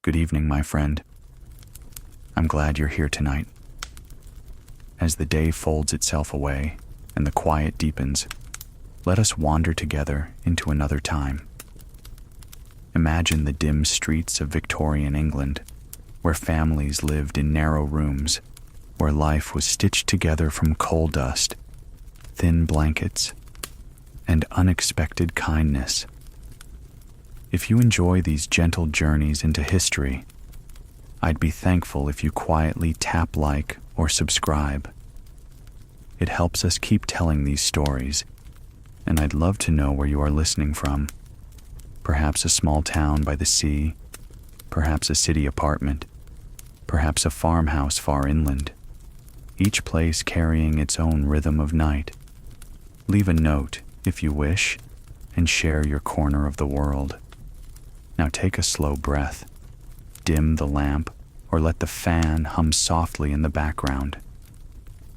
Good evening, my friend. I'm glad you're here tonight. As the day folds itself away and the quiet deepens, let us wander together into another time. Imagine the dim streets of Victorian England, where families lived in narrow rooms, where life was stitched together from coal dust, thin blankets, and unexpected kindness. If you enjoy these gentle journeys into history, I'd be thankful if you quietly tap like or subscribe. It helps us keep telling these stories, and I'd love to know where you are listening from. Perhaps a small town by the sea, perhaps a city apartment, perhaps a farmhouse far inland, each place carrying its own rhythm of night. Leave a note, if you wish, and share your corner of the world. Now take a slow breath, dim the lamp, or let the fan hum softly in the background.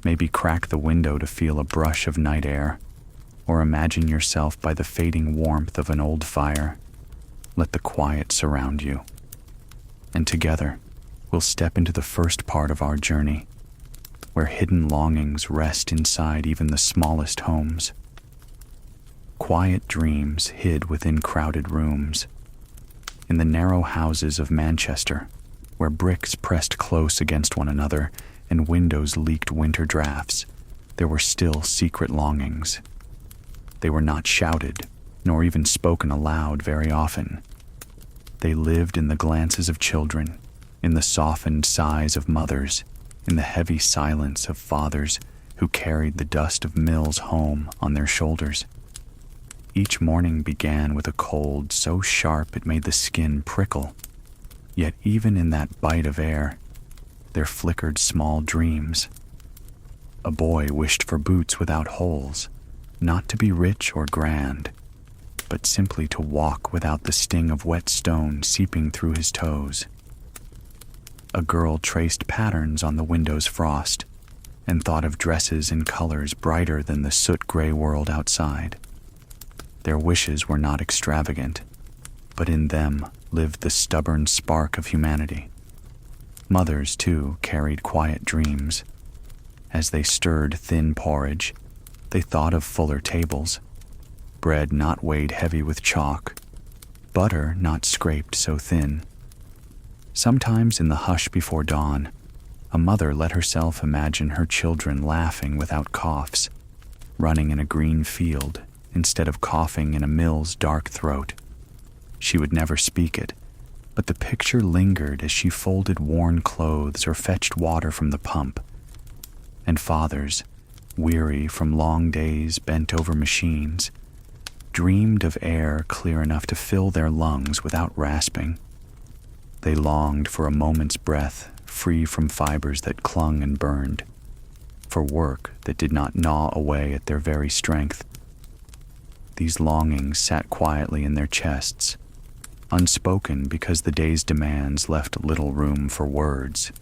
Maybe crack the window to feel a brush of night air, or imagine yourself by the fading warmth of an old fire. Let the quiet surround you. And together, we'll step into the first part of our journey, where hidden longings rest inside even the smallest homes. Quiet dreams hid within crowded rooms. In the narrow houses of Manchester, where bricks pressed close against one another and windows leaked winter drafts, there were still secret longings. They were not shouted, nor even spoken aloud very often. They lived in the glances of children, in the softened sighs of mothers, in the heavy silence of fathers who carried the dust of mills home on their shoulders. Each morning began with a cold so sharp it made the skin prickle. Yet even in that bite of air, there flickered small dreams. A boy wished for boots without holes, not to be rich or grand, but simply to walk without the sting of wet stone seeping through his toes. A girl traced patterns on the window's frost and thought of dresses in colors brighter than the soot-gray world outside. Their wishes were not extravagant, but in them lived the stubborn spark of humanity. Mothers, too, carried quiet dreams. As they stirred thin porridge, they thought of fuller tables, bread not weighed heavy with chalk, butter not scraped so thin. Sometimes in the hush before dawn, a mother let herself imagine her children laughing without coughs, running in a green field instead of coughing in a mill's dark throat. She would never speak it, but the picture lingered as she folded worn clothes or fetched water from the pump. And fathers, weary from long days bent over machines, dreamed of air clear enough to fill their lungs without rasping. They longed for a moment's breath, free from fibers that clung and burned, for work that did not gnaw away at their very strength. These longings sat quietly in their chests, unspoken because the day's demands left little room for words.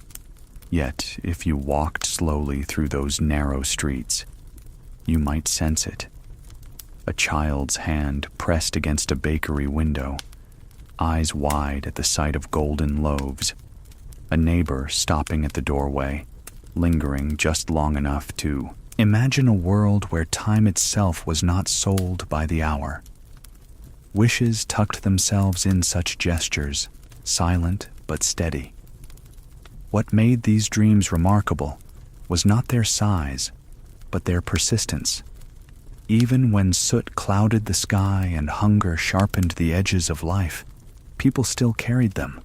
Yet, if you walked slowly through those narrow streets, you might sense it. A child's hand pressed against a bakery window, eyes wide at the sight of golden loaves. A neighbor stopping at the doorway, lingering just long enough to imagine a world where time itself was not sold by the hour. Wishes tucked themselves in such gestures, silent but steady. What made these dreams remarkable was not their size, but their persistence. Even when soot clouded the sky and hunger sharpened the edges of life, people still carried them.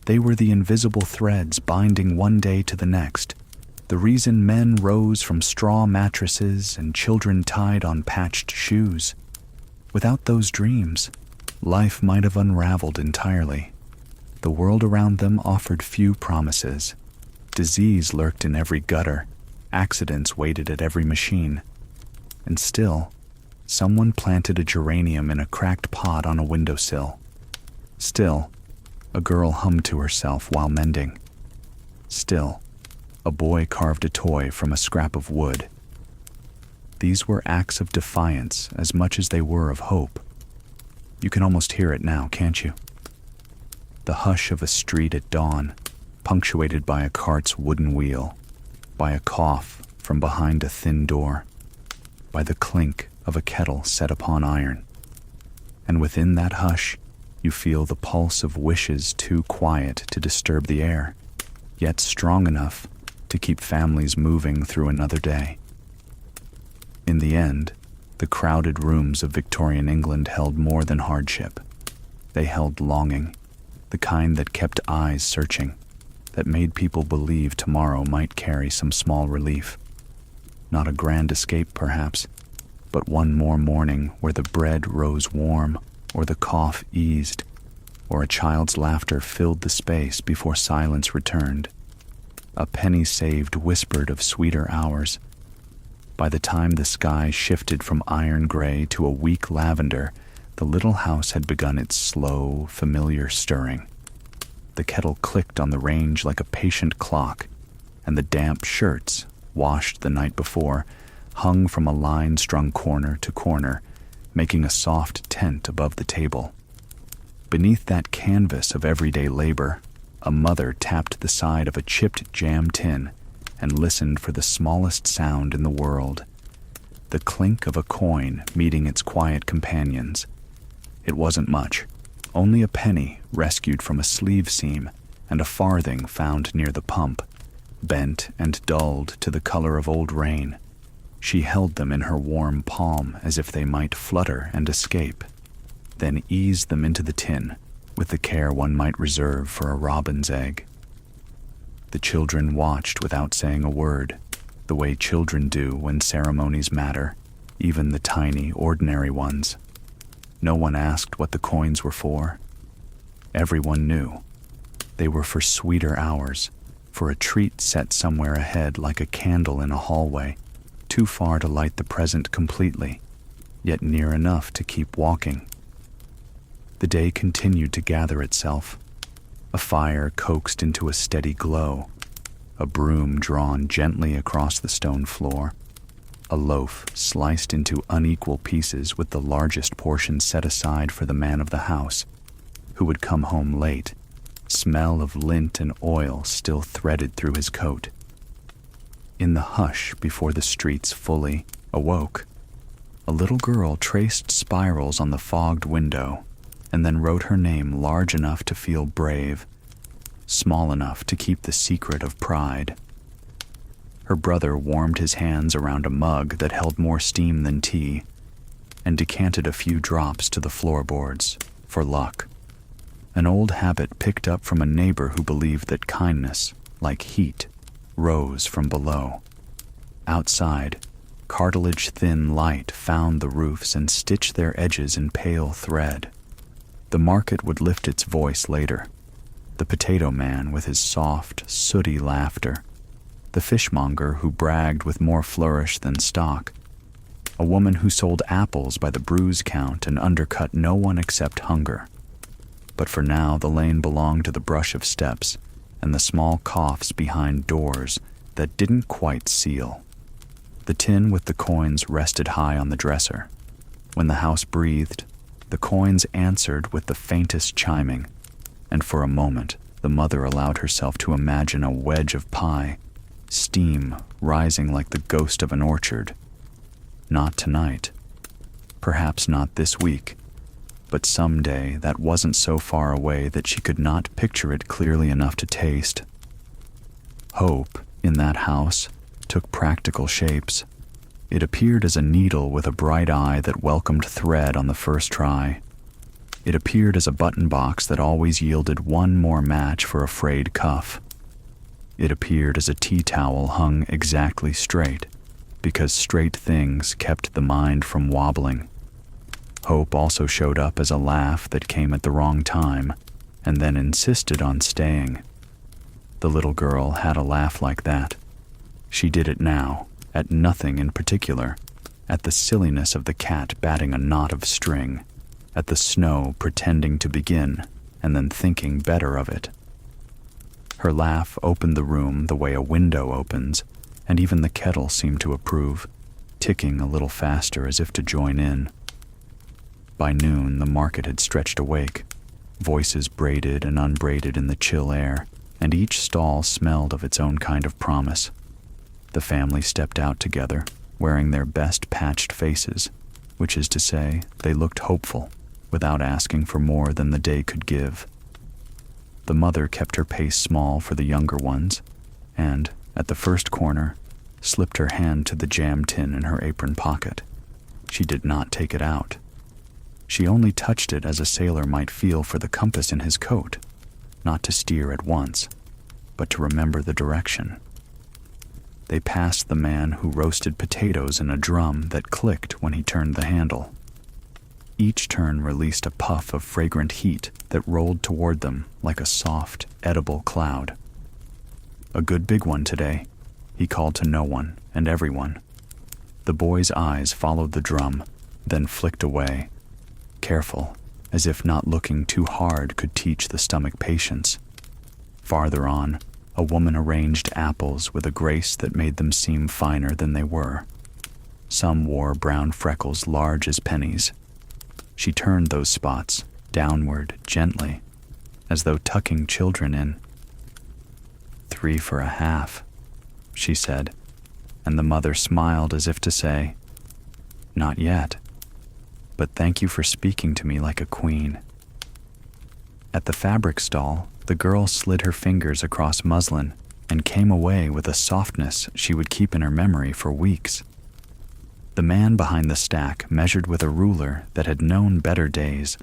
They were the invisible threads binding one day to the next, the reason men rose from straw mattresses and children tied on patched shoes. Without those dreams, life might have unraveled entirely. The world around them offered few promises. Disease lurked in every gutter, accidents waited at every machine. And still, someone planted a geranium in a cracked pot on a windowsill. Still, a girl hummed to herself while mending. Still, a boy carved a toy from a scrap of wood. These were acts of defiance as much as they were of hope. You can almost hear it now, can't you? the hush of a street at dawn, punctuated by a cart's wooden wheel, by a cough from behind a thin door, by the clink of a kettle set upon iron. And within that hush, you feel the pulse of wishes too quiet to disturb the air, yet strong enough to keep families moving through another day. In the end, the crowded rooms of Victorian England held more than hardship. They held longing, the kind that kept eyes searching, that made people believe tomorrow might carry some small relief. Not a grand escape, perhaps, but one more morning where the bread rose warm, or the cough eased, or a child's laughter filled the space before silence returned. A penny saved whispered of sweeter hours. By the time the sky shifted from iron gray to a weak lavender, the little house had begun its slow, familiar stirring. The kettle clicked on the range like a patient clock, and the damp shirts, washed the night before, hung from a line strung corner to corner, making a soft tent above the table. Beneath that canvas of everyday labor, a mother tapped the side of a chipped jam tin and listened for the smallest sound in the world, the clink of a coin meeting its quiet companions. It wasn't much, only a penny rescued from a sleeve seam and a farthing found near the pump, bent and dulled to the color of old rain. She held them in her warm palm as if they might flutter and escape, then eased them into the tin with the care one might reserve for a robin's egg. The children watched without saying a word, the way children do when ceremonies matter, even the tiny, ordinary ones. No one asked what the coins were for. Everyone knew. They were for sweeter hours, for a treat set somewhere ahead like a candle in a hallway, too far to light the present completely, yet near enough to keep walking. The day continued to gather itself. A fire coaxed into a steady glow, a broom drawn gently across the stone floor, a loaf sliced into unequal pieces with the largest portion set aside for the man of the house, who would come home late, smell of lint and oil still threaded through his coat. In the hush before the streets fully awoke, a little girl traced spirals on the fogged window and then wrote her name large enough to feel brave, small enough to keep the secret of pride. Her brother warmed his hands around a mug that held more steam than tea and decanted a few drops to the floorboards for luck, an old habit picked up from a neighbor who believed that kindness, like heat, rose from below. Outside, cartilage-thin light found the roofs and stitched their edges in pale thread. The market would lift its voice later. The potato man with his soft, sooty laughter. The fishmonger who bragged with more flourish than stock. A woman who sold apples by the bruise count and undercut no one except hunger. But for now the lane belonged to the brush of steps and the small coughs behind doors that didn't quite seal. The tin with the coins rested high on the dresser. When the house breathed, the coins answered with the faintest chiming, and for a moment the mother allowed herself to imagine a wedge of pie, steam rising like the ghost of an orchard. Not tonight. Perhaps not this week. But someday that wasn't so far away that she could not picture it clearly enough to taste. Hope, in that house, took practical shapes. It appeared as a needle with a bright eye that welcomed thread on the first try. It appeared as a button box that always yielded one more match for a frayed cuff. It appeared as a tea towel hung exactly straight, because straight things kept the mind from wobbling. Hope also showed up as a laugh that came at the wrong time, and then insisted on staying. The little girl had a laugh like that. She did it now, at nothing in particular, at the silliness of the cat batting a knot of string, at the snow pretending to begin, and then thinking better of it. Her laugh opened the room the way a window opens, and even the kettle seemed to approve, ticking a little faster as if to join in. By noon, the market had stretched awake. voices braided and unbraided in the chill air, and each stall smelled of its own kind of promise. The family stepped out together, wearing their best patched faces, which is to say, they looked hopeful, without asking for more than the day could give. The mother kept her pace small for the younger ones, and, at the first corner, slipped her hand to the jam tin in her apron pocket. She did not take it out. She only touched it as a sailor might feel for the compass in his coat, not to steer at once, but to remember the direction. They passed the man who roasted potatoes in a drum that clicked when he turned the handle. Each turn released a puff of fragrant heat that rolled toward them like a soft, edible cloud. "A good big one today," he called to no one and everyone. The boy's eyes followed the drum, then flicked away, careful, as if not looking too hard could teach the stomach patience. Farther on, a woman arranged apples with a grace that made them seem finer than they were. Some wore brown freckles large as pennies. She turned those spots downward gently, as though tucking children in. "3 for a half," she said, and the mother smiled as if to say, "Not yet, but thank you for speaking to me like a queen." At the fabric stall, the girl slid her fingers across muslin and came away with a softness she would keep in her memory for weeks. The man behind the stack measured with a ruler that had known better days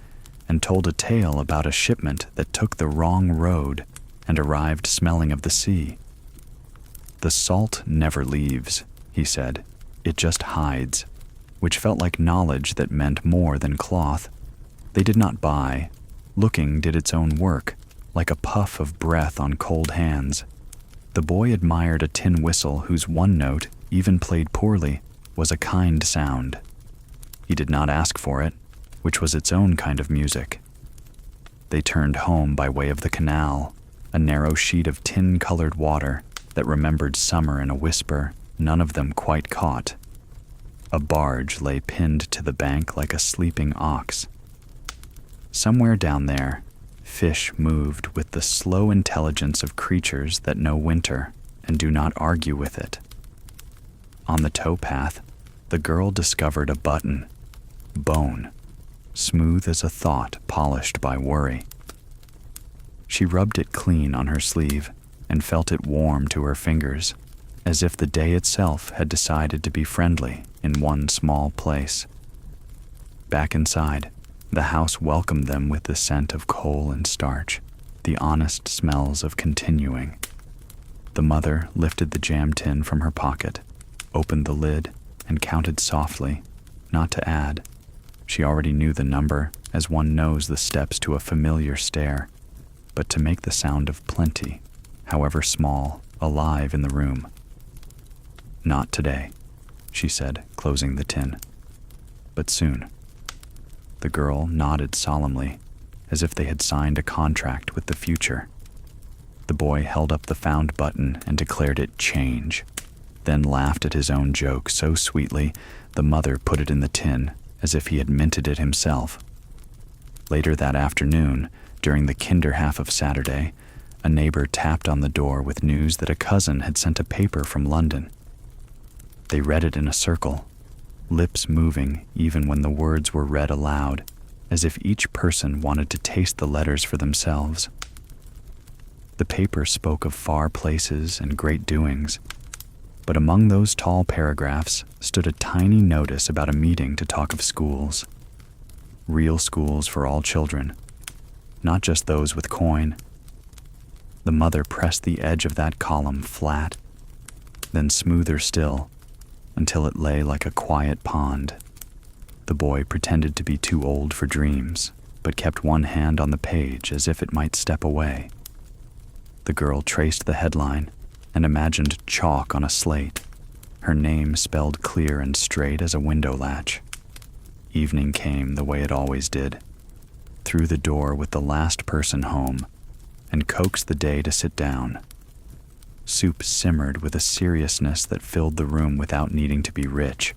and told a tale about a shipment that took the wrong road and arrived smelling of the sea. "The salt never leaves," he said. "It just hides," which felt like knowledge that meant more than cloth. They did not buy. Looking did its own work, like a puff of breath on cold hands. The boy admired a tin whistle whose one note, even played poorly, was a kind sound. He did not ask for it, which was its own kind of music. They turned home by way of the canal, a narrow sheet of tin-colored water that remembered summer in a whisper none of them quite caught. A barge lay pinned to the bank like a sleeping ox. Somewhere down there, fish moved with the slow intelligence of creatures that know winter and do not argue with it. On the towpath, the girl discovered a button, bone, smooth as a thought polished by worry. She rubbed it clean on her sleeve and felt it warm to her fingers, as if the day itself had decided to be friendly in one small place. Back inside, the house welcomed them with the scent of coal and starch, the honest smells of continuing. The mother lifted the jam tin from her pocket, opened the lid, and counted softly, not to add. She already knew the number, as one knows the steps to a familiar stair, but to make the sound of plenty, however small, alive in the room. "Not today," she said, closing the tin. "But soon." The girl nodded solemnly, as if they had signed a contract with the future. The boy held up the found button and declared it change, then laughed at his own joke so sweetly the mother put it in the tin as if he had minted it himself. Later that afternoon, during the kinder half of Saturday, a neighbor tapped on the door with news that a cousin had sent a paper from London. They read it in a circle, lips moving even when the words were read aloud, as if each person wanted to taste the letters for themselves. The paper spoke of far places and great doings, but among those tall paragraphs stood a tiny notice about a meeting to talk of schools. Real schools for all children, not just those with coin. The mother pressed the edge of that column flat, then smoother still, until it lay like a quiet pond. The boy pretended to be too old for dreams, but kept one hand on the page as if it might step away. The girl traced the headline and imagined chalk on a slate, her name spelled clear and straight as a window latch. Evening came the way it always did, through the door with the last person home, and coaxed the day to sit down. Soup simmered with a seriousness that filled the room without needing to be rich,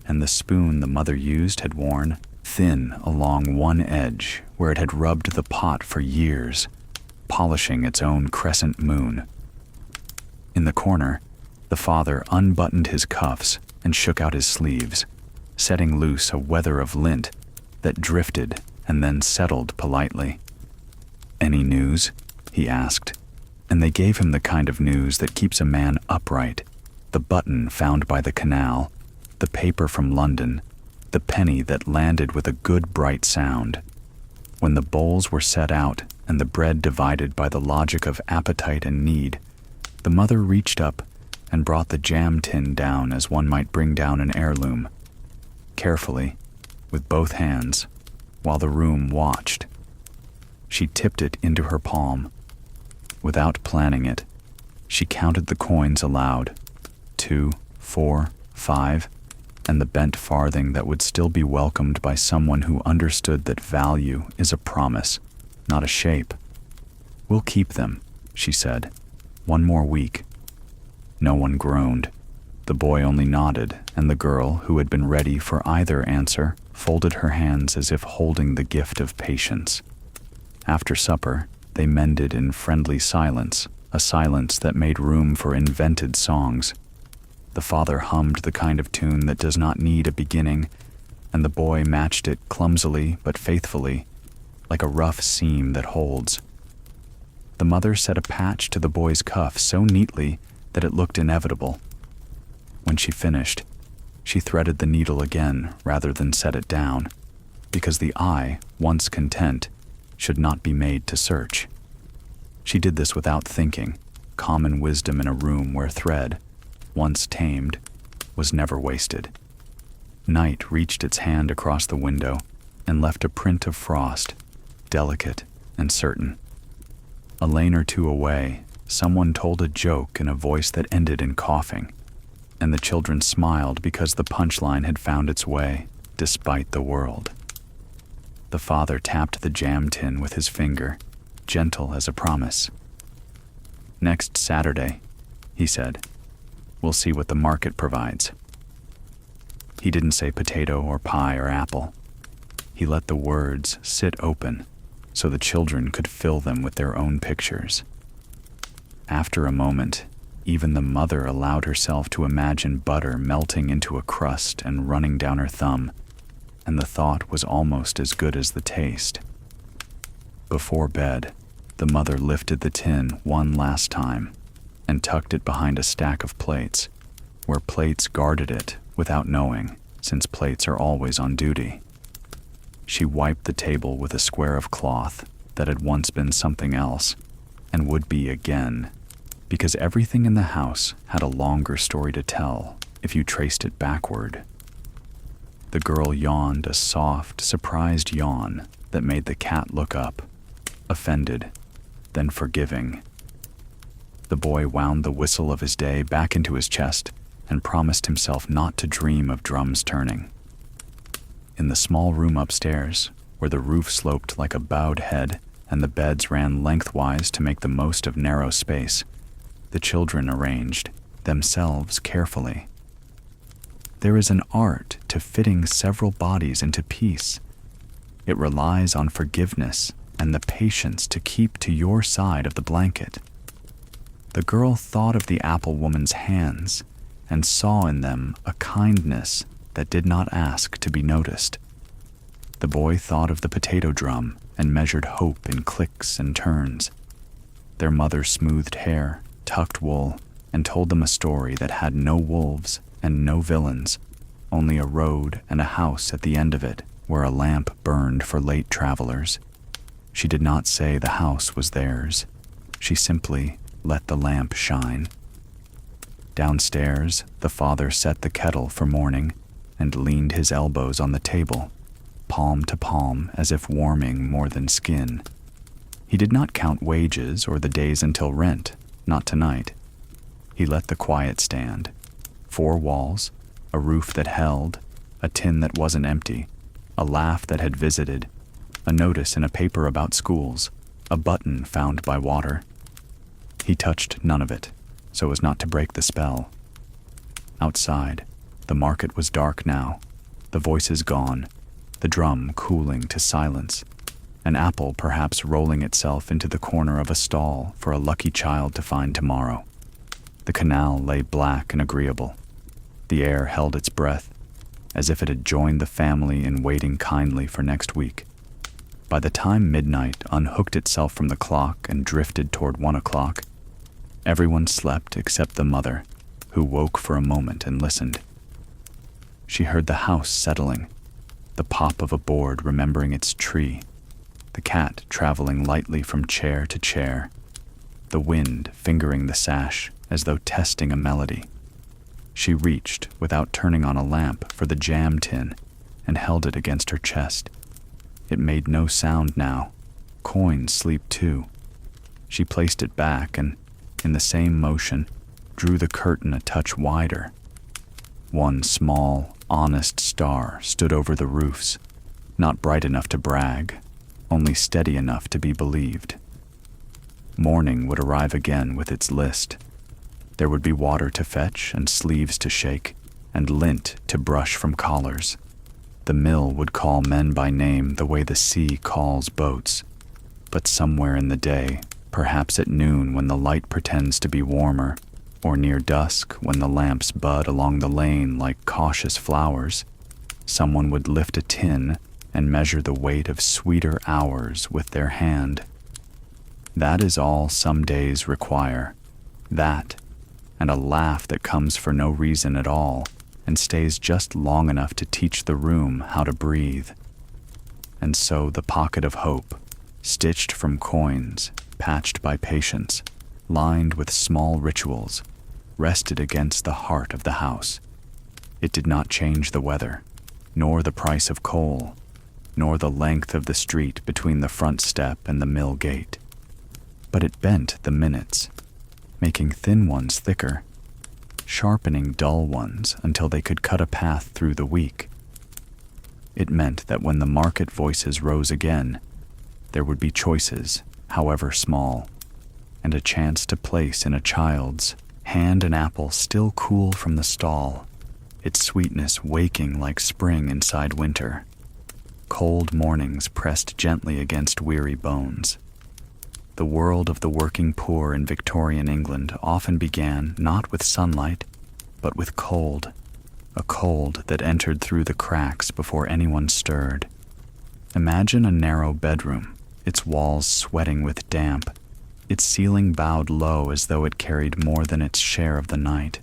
and the spoon the mother used had worn, thin along one edge where it had rubbed the pot for years, polishing its own crescent moon. In the corner, the father unbuttoned his cuffs and shook out his sleeves, setting loose a weather of lint that drifted and then settled politely. "Any news?" he asked, and they gave him the kind of news that keeps a man upright: the button found by the canal, the paper from London, the penny that landed with a good bright sound. When the bowls were set out and the bread divided by the logic of appetite and need, the mother reached up and brought the jam tin down as one might bring down an heirloom. Carefully, with both hands, while the room watched, she tipped it into her palm. Without planning it, she counted the coins aloud: 2, 4, 5, and the bent farthing that would still be welcomed by someone who understood that value is a promise, not a shape. "We'll keep them," she said. "One more week." No one groaned. The boy only nodded, and the girl, who had been ready for either answer, folded her hands as if holding the gift of patience. After supper, they mended in friendly silence, a silence that made room for invented songs. The father hummed the kind of tune that does not need a beginning, and the boy matched it clumsily but faithfully, like a rough seam that holds. The mother set a patch to the boy's cuff so neatly that it looked inevitable. When she finished, she threaded the needle again rather than set it down, because the eye, once content, should not be made to search. She did this without thinking, common wisdom in a room where thread, once tamed, was never wasted. Night reached its hand across the window and left a print of frost, delicate and certain. A lane or two away, someone told a joke in a voice that ended in coughing, and the children smiled because the punchline had found its way, despite the world. The father tapped the jam tin with his finger, gentle as a promise. "Next Saturday," he said, "we'll see what the market provides." He didn't say potato or pie or apple. He let the words sit open so the children could fill them with their own pictures. After a moment, even the mother allowed herself to imagine butter melting into a crust and running down her thumb, and the thought was almost as good as the taste. Before bed, the mother lifted the tin one last time and tucked it behind a stack of plates, where plates guarded it without knowing, since plates are always on duty. She wiped the table with a square of cloth that had once been something else and would be again, because everything in the house had a longer story to tell if you traced it backward. The girl yawned a soft, surprised yawn that made the cat look up, offended, then forgiving. The boy wound the whistle of his day back into his chest and promised himself not to dream of drums turning. In the small room upstairs, where the roof sloped like a bowed head and the beds ran lengthwise to make the most of narrow space, the children arranged themselves carefully. There is an art to fitting several bodies into piece. It relies on forgiveness and the patience to keep to your side of the blanket. The girl thought of the apple woman's hands and saw in them a kindness that did not ask to be noticed. The boy thought of the potato drum and measured hope in clicks and turns. Their mother smoothed hair, tucked wool, and told them a story that had no wolves and no villains, only a road and a house at the end of it where a lamp burned for late travelers. She did not say the house was theirs. She simply let the lamp shine. Downstairs, the father set the kettle for morning and leaned his elbows on the table, palm to palm as if warming more than skin. He did not count wages or the days until rent, not tonight. He let the quiet stand. 4 walls, a roof that held, a tin that wasn't empty, a laugh that had visited, a notice in a paper about schools, a button found by water. He touched none of it, so as not to break the spell. Outside, the market was dark now, the voices gone, the drum cooling to silence, an apple perhaps rolling itself into the corner of a stall for a lucky child to find tomorrow. The canal lay black and agreeable. The air held its breath, as if it had joined the family in waiting kindly for next week. By the time midnight unhooked itself from the clock and drifted toward 1 o'clock, everyone slept except the mother, who woke for a moment and listened. She heard the house settling, the pop of a board remembering its tree, the cat traveling lightly from chair to chair, the wind fingering the sash as though testing a melody. She reached, without turning on a lamp, for the jam tin and held it against her chest. It made no sound now. Coins sleep too. She placed it back and, in the same motion, drew the curtain a touch wider. One small, honest star stood over the roofs, not bright enough to brag, only steady enough to be believed. Morning would arrive again with its list. There would be water to fetch and sleeves to shake, and lint to brush from collars. The mill would call men by name the way the sea calls boats. But somewhere in the day, perhaps at noon when the light pretends to be warmer, or near dusk when the lamps bud along the lane like cautious flowers, someone would lift a tin and measure the weight of sweeter hours with their hand. That is all some days require. That, and a laugh that comes for no reason at all and stays just long enough to teach the room how to breathe. And so the pocket of hope, stitched from coins, patched by patience, lined with small rituals, rested against the heart of the house. It did not change the weather, nor the price of coal, nor the length of the street between the front step and the mill gate. But it bent the minutes, making thin ones thicker, sharpening dull ones until they could cut a path through the week. It meant that when the market voices rose again, there would be choices, however small, and a chance to place in a child's hand an apple still cool from the stall, its sweetness waking like spring inside winter. Cold mornings pressed gently against weary bones. The world of the working poor in Victorian England often began not with sunlight, but with cold, a cold that entered through the cracks before anyone stirred. Imagine a narrow bedroom, its walls sweating with damp, its ceiling bowed low as though it carried more than its share of the night.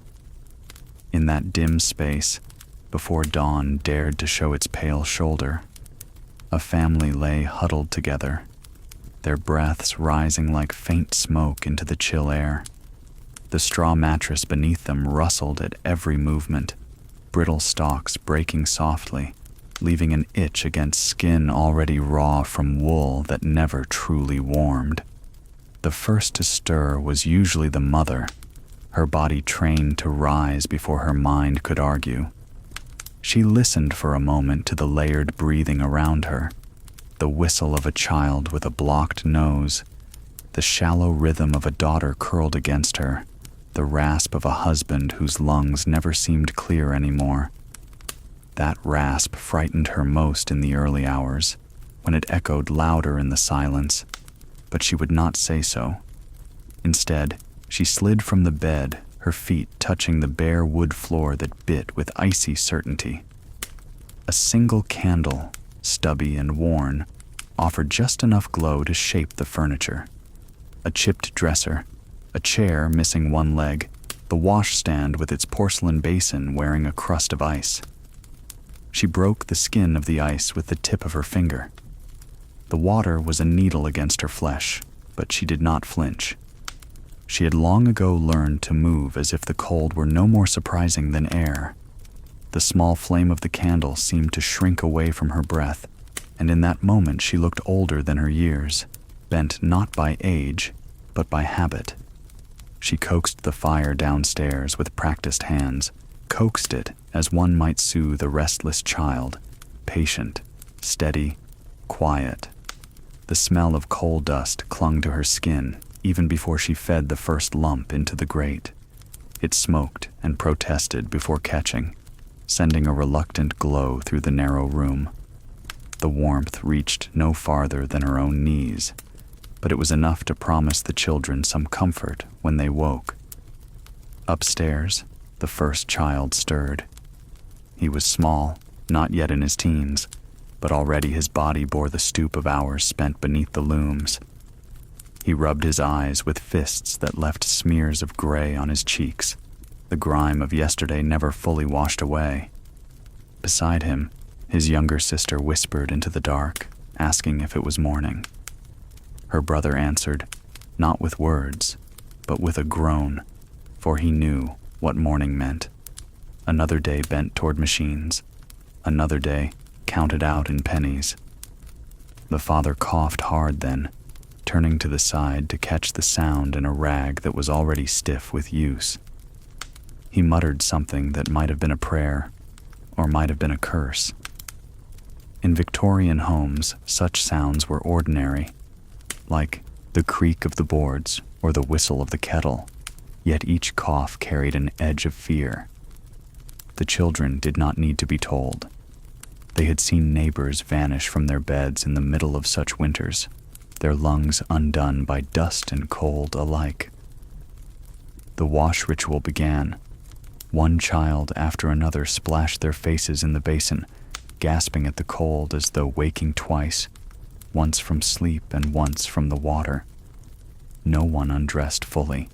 In that dim space, before dawn dared to show its pale shoulder, a family lay huddled together, their breaths rising like faint smoke into the chill air. The straw mattress beneath them rustled at every movement, brittle stalks breaking softly, leaving an itch against skin already raw from wool that never truly warmed. The first to stir was usually the mother, her body trained to rise before her mind could argue. She listened for a moment to the layered breathing around her, the whistle of a child with a blocked nose, the shallow rhythm of a daughter curled against her, the rasp of a husband whose lungs never seemed clear anymore. That rasp frightened her most in the early hours, when it echoed louder in the silence, but she would not say so. Instead, she slid from the bed, her feet touching the bare wood floor that bit with icy certainty. A single candle, stubby and worn, offered just enough glow to shape the furniture. A chipped dresser, a chair missing one leg, the washstand with its porcelain basin wearing a crust of ice. She broke the skin of the ice with the tip of her finger. The water was a needle against her flesh, but she did not flinch. She had long ago learned to move as if the cold were no more surprising than air. The small flame of the candle seemed to shrink away from her breath, and in that moment she looked older than her years, bent not by age, but by habit. She coaxed the fire downstairs with practiced hands, coaxed it as one might soothe a restless child, patient, steady, quiet. The smell of coal dust clung to her skin even before she fed the first lump into the grate. It smoked and protested before catching, sending a reluctant glow through the narrow room. The warmth reached no farther than her own knees, but it was enough to promise the children some comfort when they woke. Upstairs, the first child stirred. He was small, not yet in his teens, but already his body bore the stoop of hours spent beneath the looms. He rubbed his eyes with fists that left smears of gray on his cheeks, the grime of yesterday never fully washed away. Beside him, his younger sister whispered into the dark, asking if it was morning. Her brother answered, not with words, but with a groan, for he knew what morning meant. Another day bent toward machines, another day counted out in pennies. The father coughed hard then, turning to the side to catch the sound in a rag that was already stiff with use. He muttered something that might have been a prayer, or might have been a curse. In Victorian homes, such sounds were ordinary, like the creak of the boards or the whistle of the kettle, yet each cough carried an edge of fear. The children did not need to be told. They had seen neighbors vanish from their beds in the middle of such winters, their lungs undone by dust and cold alike. The wash ritual began. One child after another splashed their faces in the basin, gasping at the cold as though waking twice, once from sleep and once from the water. No one undressed fully.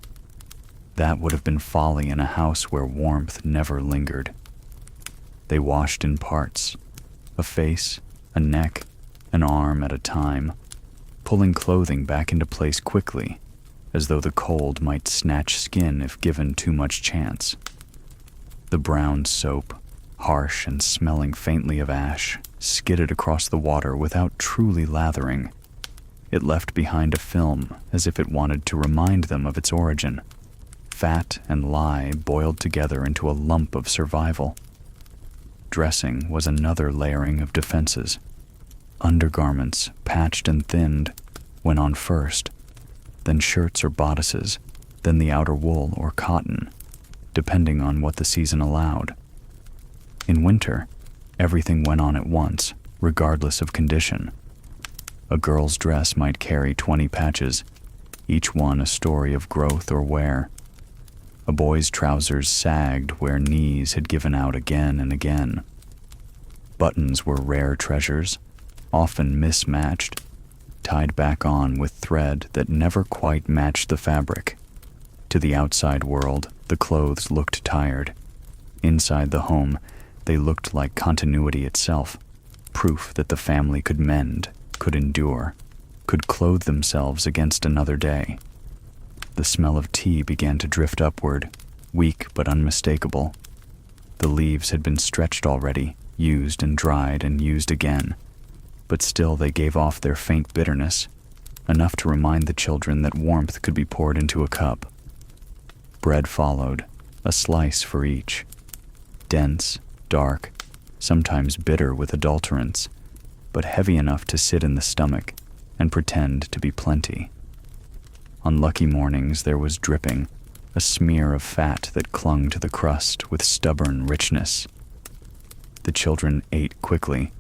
That would have been folly in a house where warmth never lingered. They washed in parts, a face, a neck, an arm at a time, pulling clothing back into place quickly, as though the cold might snatch skin if given too much chance. The brown soap, harsh and smelling faintly of ash, skidded across the water without truly lathering. It left behind a film as if it wanted to remind them of its origin. Fat and lye boiled together into a lump of survival. Dressing was another layering of defenses. Undergarments, patched and thinned, went on first, then shirts or bodices, then the outer wool or cotton, depending on what the season allowed. In winter, everything went on at once, regardless of condition. A girl's dress might carry 20 patches, each one a story of growth or wear. A boy's trousers sagged where knees had given out again and again. Buttons were rare treasures, often mismatched, tied back on with thread that never quite matched the fabric. To the outside world, the clothes looked tired. Inside the home, they looked like continuity itself, proof that the family could mend, could endure, could clothe themselves against another day. The smell of tea began to drift upward, weak but unmistakable. The leaves had been stretched already, used and dried and used again, but still they gave off their faint bitterness, enough to remind the children that warmth could be poured into a cup. Bread followed, a slice for each. Dense, dark, sometimes bitter with adulterants, but heavy enough to sit in the stomach and pretend to be plenty. On lucky mornings there was dripping, a smear of fat that clung to the crust with stubborn richness. The children ate quickly,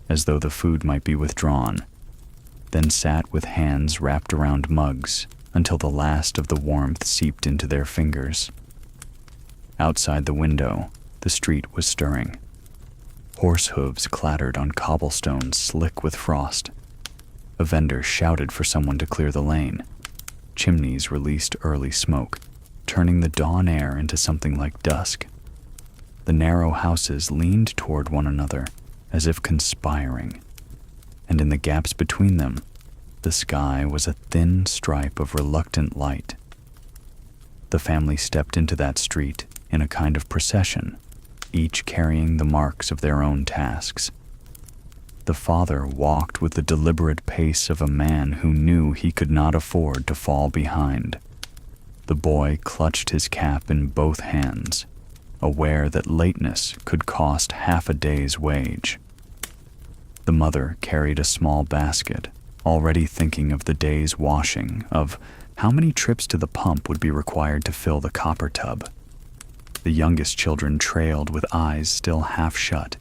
as though the food might be withdrawn, then sat with hands wrapped around mugs until the last of the warmth seeped into their fingers. Outside the window, the street was stirring. Horse hooves clattered on cobblestones slick with frost. A vendor shouted for someone to clear the lane. Chimneys released early smoke, turning the dawn air into something like dusk. The narrow houses leaned toward one another, as if conspiring, and in the gaps between them, the sky was a thin stripe of reluctant light. The family stepped into that street in a kind of procession, each carrying the marks of their own tasks. The father walked with the deliberate pace of a man who knew he could not afford to fall behind. The boy clutched his cap in both hands, aware that lateness could cost half a day's wage. The mother carried a small basket, already thinking of the day's washing, of how many trips to the pump would be required to fill the copper tub. The youngest children trailed with eyes still half shut,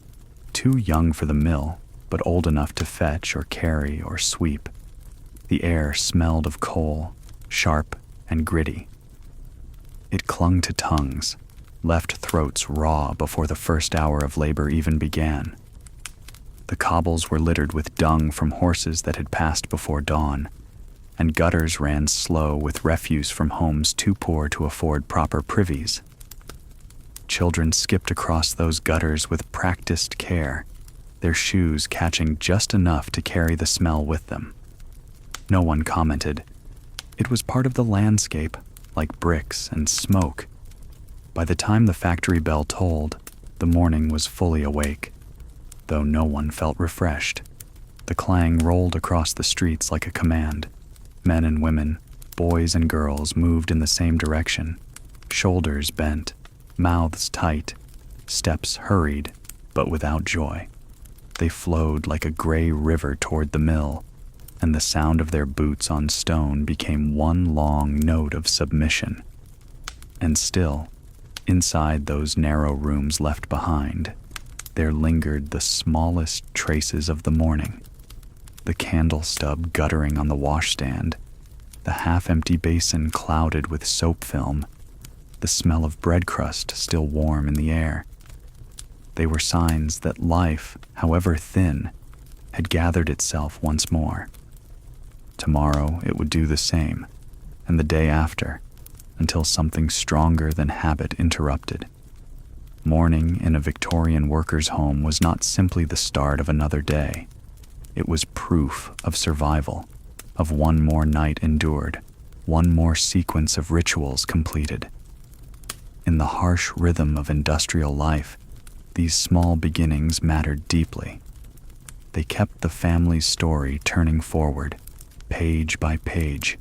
too young for the mill, but old enough to fetch or carry or sweep. The air smelled of coal, sharp and gritty. It clung to tongues, left throats raw before the first hour of labor even began. The cobbles were littered with dung from horses that had passed before dawn, and gutters ran slow with refuse from homes too poor to afford proper privies. Children skipped across those gutters with practiced care, their shoes catching just enough to carry the smell with them. No one commented. It was part of the landscape, like bricks and smoke. By the time the factory bell tolled, the morning was fully awake, though no one felt refreshed. The clang rolled across the streets like a command. Men and women, boys and girls moved in the same direction, shoulders bent, mouths tight, steps hurried, but without joy. They flowed like a gray river toward the mill, and the sound of their boots on stone became one long note of submission. And still, inside those narrow rooms left behind, there lingered the smallest traces of the morning. The candle stub guttering on the washstand, the half-empty basin clouded with soap film, the smell of bread crust still warm in the air. They were signs that life, however thin, had gathered itself once more. Tomorrow it would do the same, and the day after, until something stronger than habit interrupted. Morning in a Victorian worker's home was not simply the start of another day. It was proof of survival, of one more night endured, one more sequence of rituals completed. In the harsh rhythm of industrial life, these small beginnings mattered deeply. They kept the family's story turning forward, page by page,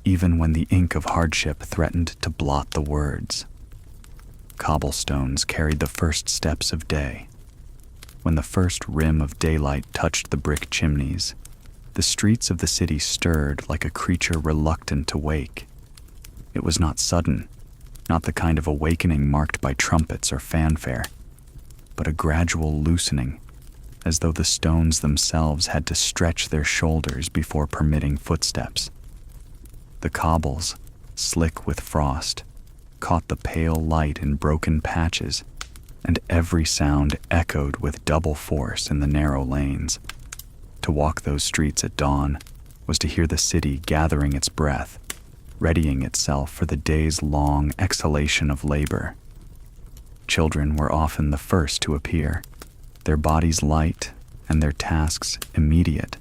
even when the ink of hardship threatened to blot the words. Cobblestones carried the first steps of day. When the first rim of daylight touched the brick chimneys, the streets of the city stirred like a creature reluctant to wake. It was not sudden, not the kind of awakening marked by trumpets or fanfare, but a gradual loosening, as though the stones themselves had to stretch their shoulders before permitting footsteps. The cobbles, slick with frost, caught the pale light in broken patches, and every sound echoed with double force in the narrow lanes. To walk those streets at dawn was to hear the city gathering its breath, readying itself for the day's long exhalation of labor. Children were often the first to appear, their bodies light and their tasks immediate.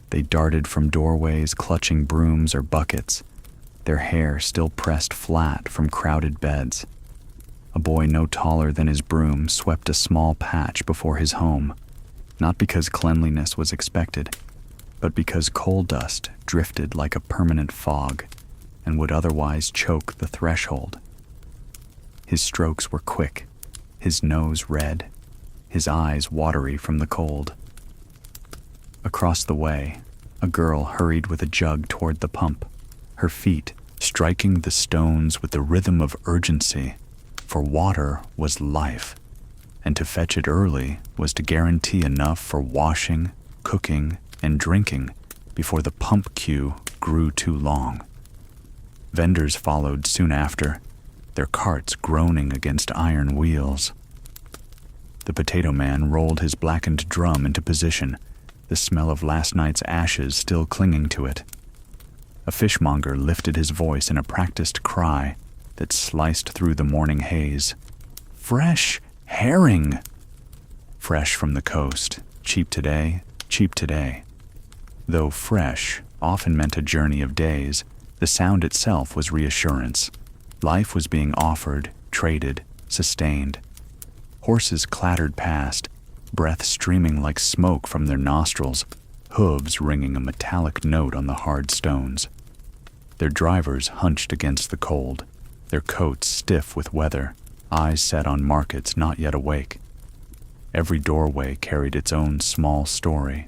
They darted from doorways clutching brooms or buckets, their hair still pressed flat from crowded beds. A boy no taller than his broom swept a small patch before his home, not because cleanliness was expected, but because coal dust drifted like a permanent fog and would otherwise choke the threshold. His strokes were quick, his nose red, his eyes watery from the cold. Across the way, a girl hurried with a jug toward the pump, her feet striking the stones with the rhythm of urgency, for water was life, and to fetch it early was to guarantee enough for washing, cooking, and drinking before the pump queue grew too long. Vendors followed soon after, their carts groaning against iron wheels. The potato man rolled his blackened drum into position, the smell of last night's ashes still clinging to it. A fishmonger lifted his voice in a practiced cry that sliced through the morning haze. "Fresh herring!" Fresh from the coast, cheap today, cheap today. Though fresh often meant a journey of days, the sound itself was reassurance. Life was being offered, traded, sustained. Horses clattered past, breath streaming like smoke from their nostrils, hooves ringing a metallic note on the hard stones. Their drivers hunched against the cold, their coats stiff with weather, eyes set on markets not yet awake. Every doorway carried its own small story.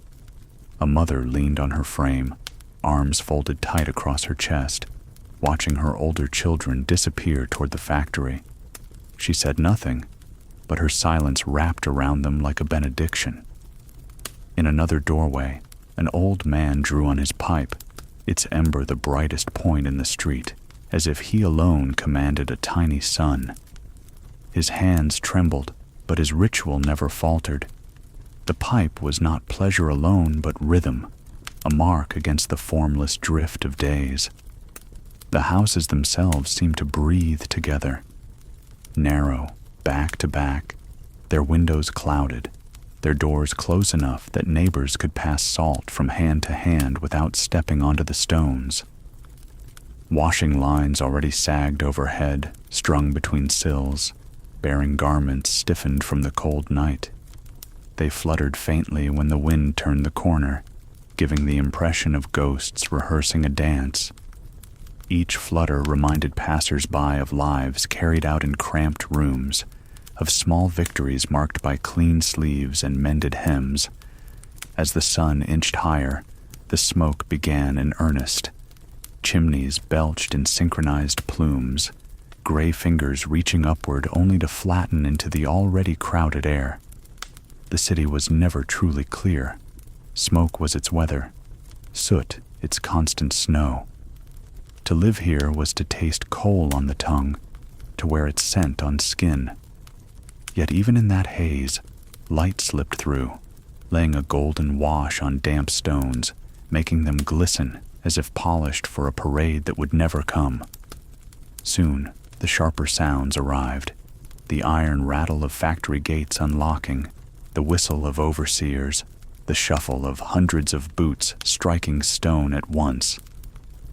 A mother leaned on her frame, arms folded tight across her chest, watching her older children disappear toward the factory. She said nothing, but her silence wrapped around them like a benediction. In another doorway, an old man drew on his pipe, its ember the brightest point in the street, as if he alone commanded a tiny sun. His hands trembled, but his ritual never faltered. The pipe was not pleasure alone, but rhythm, a mark against the formless drift of days. The houses themselves seemed to breathe together, narrow, back to back, their windows clouded, their doors close enough that neighbors could pass salt from hand to hand without stepping onto the stones. Washing lines already sagged overhead, strung between sills, bearing garments stiffened from the cold night. They fluttered faintly when the wind turned the corner, giving the impression of ghosts rehearsing a dance. Each flutter reminded passers-by of lives carried out in cramped rooms, of small victories marked by clean sleeves and mended hems. As the sun inched higher, the smoke began in earnest. Chimneys belched in synchronized plumes, gray fingers reaching upward only to flatten into the already crowded air. The city was never truly clear. Smoke was its weather, soot its constant snow. To live here was to taste coal on the tongue, to wear its scent on skin. Yet even in that haze, light slipped through, laying a golden wash on damp stones, making them glisten as if polished for a parade that would never come. Soon, the sharper sounds arrived, the iron rattle of factory gates unlocking, the whistle of overseers, the shuffle of hundreds of boots striking stone at once.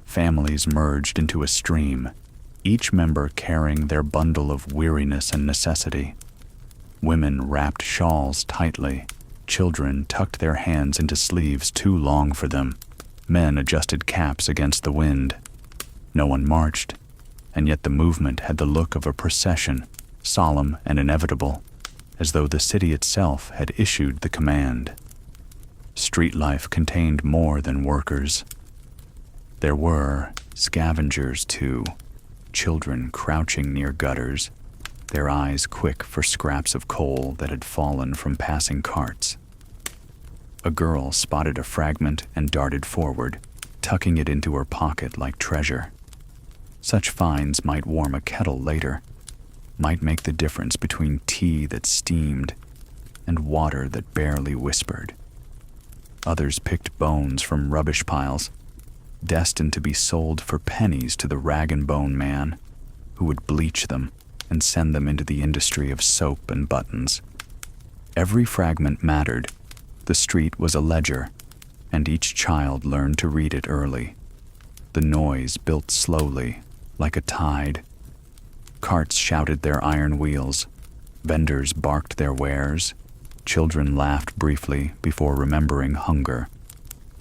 Families merged into a stream, each member carrying their bundle of weariness and necessity. Women wrapped shawls tightly, children tucked their hands into sleeves too long for them, men adjusted caps against the wind. No one marched, and yet the movement had the look of a procession, solemn and inevitable, as though the city itself had issued the command. Street life contained more than workers. There were scavengers, too, children crouching near gutters, their eyes quick for scraps of coal that had fallen from passing carts. A girl spotted a fragment and darted forward, tucking it into her pocket like treasure. Such finds might warm a kettle later, might make the difference between tea that steamed and water that barely whispered. Others picked bones from rubbish piles, destined to be sold for pennies to the rag-and-bone man, who would bleach them and send them into the industry of soap and buttons. Every fragment mattered. The street was a ledger, and each child learned to read it early. The noise built slowly, like a tide. Carts shouted their iron wheels, vendors barked their wares, children laughed briefly before remembering hunger.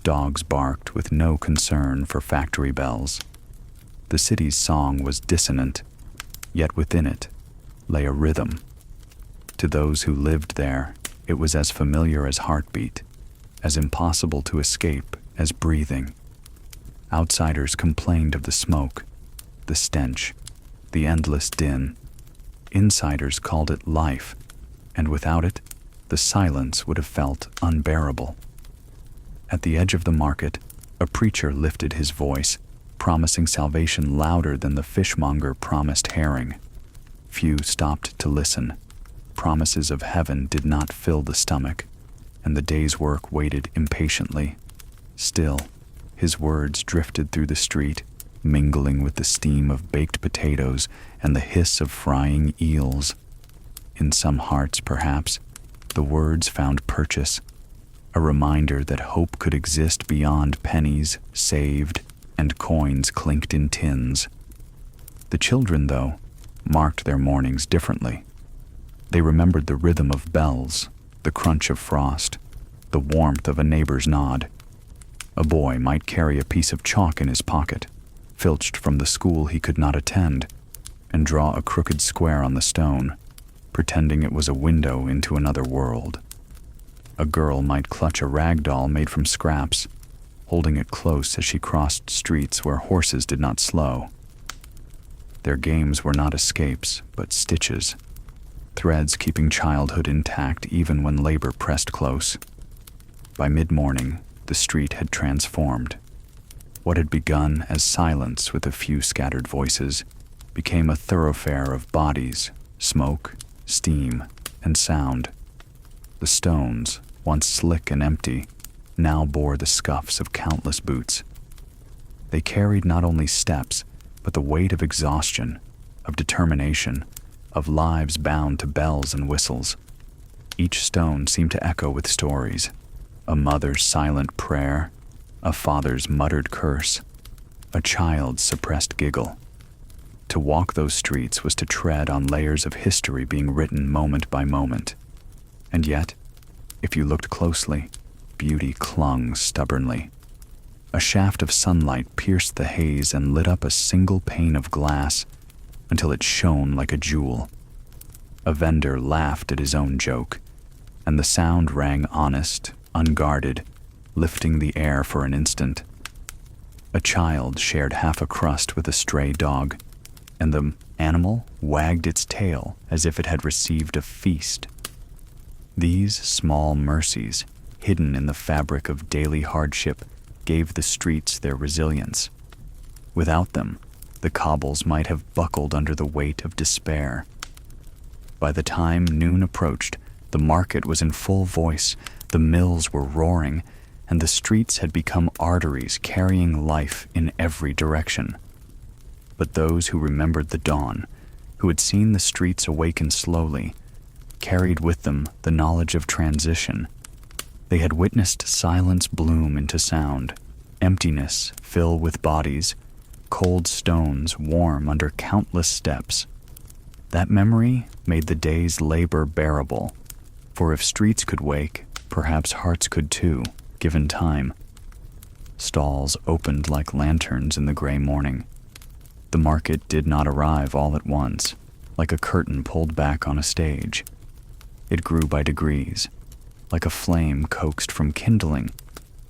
Dogs barked with no concern for factory bells. The city's song was dissonant, yet within it lay a rhythm. To those who lived there, it was as familiar as heartbeat, as impossible to escape as breathing. Outsiders complained of the smoke, the stench, the endless din. Insiders called it life, and without it, the silence would have felt unbearable. At the edge of the market, a preacher lifted his voice, promising salvation louder than the fishmonger promised herring. Few stopped to listen. Promises of heaven did not fill the stomach, and the day's work waited impatiently. Still, his words drifted through the street, mingling with the steam of baked potatoes and the hiss of frying eels. In some hearts, perhaps, the words found purchase, a reminder that hope could exist beyond pennies saved and coins clinked in tins. The children, though, marked their mornings differently. They remembered the rhythm of bells, the crunch of frost, the warmth of a neighbor's nod. A boy might carry a piece of chalk in his pocket, filched from the school he could not attend, and draw a crooked square on the stone, pretending it was a window into another world. A girl might clutch a rag doll made from scraps, holding it close as she crossed streets where horses did not slow. Their games were not escapes, but stitches, threads keeping childhood intact even when labor pressed close. By mid-morning, the street had transformed. What had begun as silence with a few scattered voices became a thoroughfare of bodies, smoke, steam, and sound. The stones, once slick and empty, now bore the scuffs of countless boots. They carried not only steps, but the weight of exhaustion, of determination, of lives bound to bells and whistles. Each stone seemed to echo with stories, a mother's silent prayer, a father's muttered curse, a child's suppressed giggle. To walk those streets was to tread on layers of history being written moment by moment. And yet, if you looked closely, beauty clung stubbornly. A shaft of sunlight pierced the haze and lit up a single pane of glass until it shone like a jewel. A vendor laughed at his own joke, and the sound rang honest, unguarded, lifting the air for an instant. A child shared half a crust with a stray dog, and the animal wagged its tail as if it had received a feast. These small mercies, hidden in the fabric of daily hardship, gave the streets their resilience. Without them, the cobbles might have buckled under the weight of despair. By the time noon approached, the market was in full voice, the mills were roaring, and the streets had become arteries carrying life in every direction. But those who remembered the dawn, who had seen the streets awaken slowly, carried with them the knowledge of transition. They had witnessed silence bloom into sound, emptiness fill with bodies, cold stones warm under countless steps. That memory made the day's labor bearable, for if streets could wake, perhaps hearts could too, given time. Stalls opened like lanterns in the gray morning. The market did not arrive all at once, like a curtain pulled back on a stage. It grew by degrees, like a flame coaxed from kindling,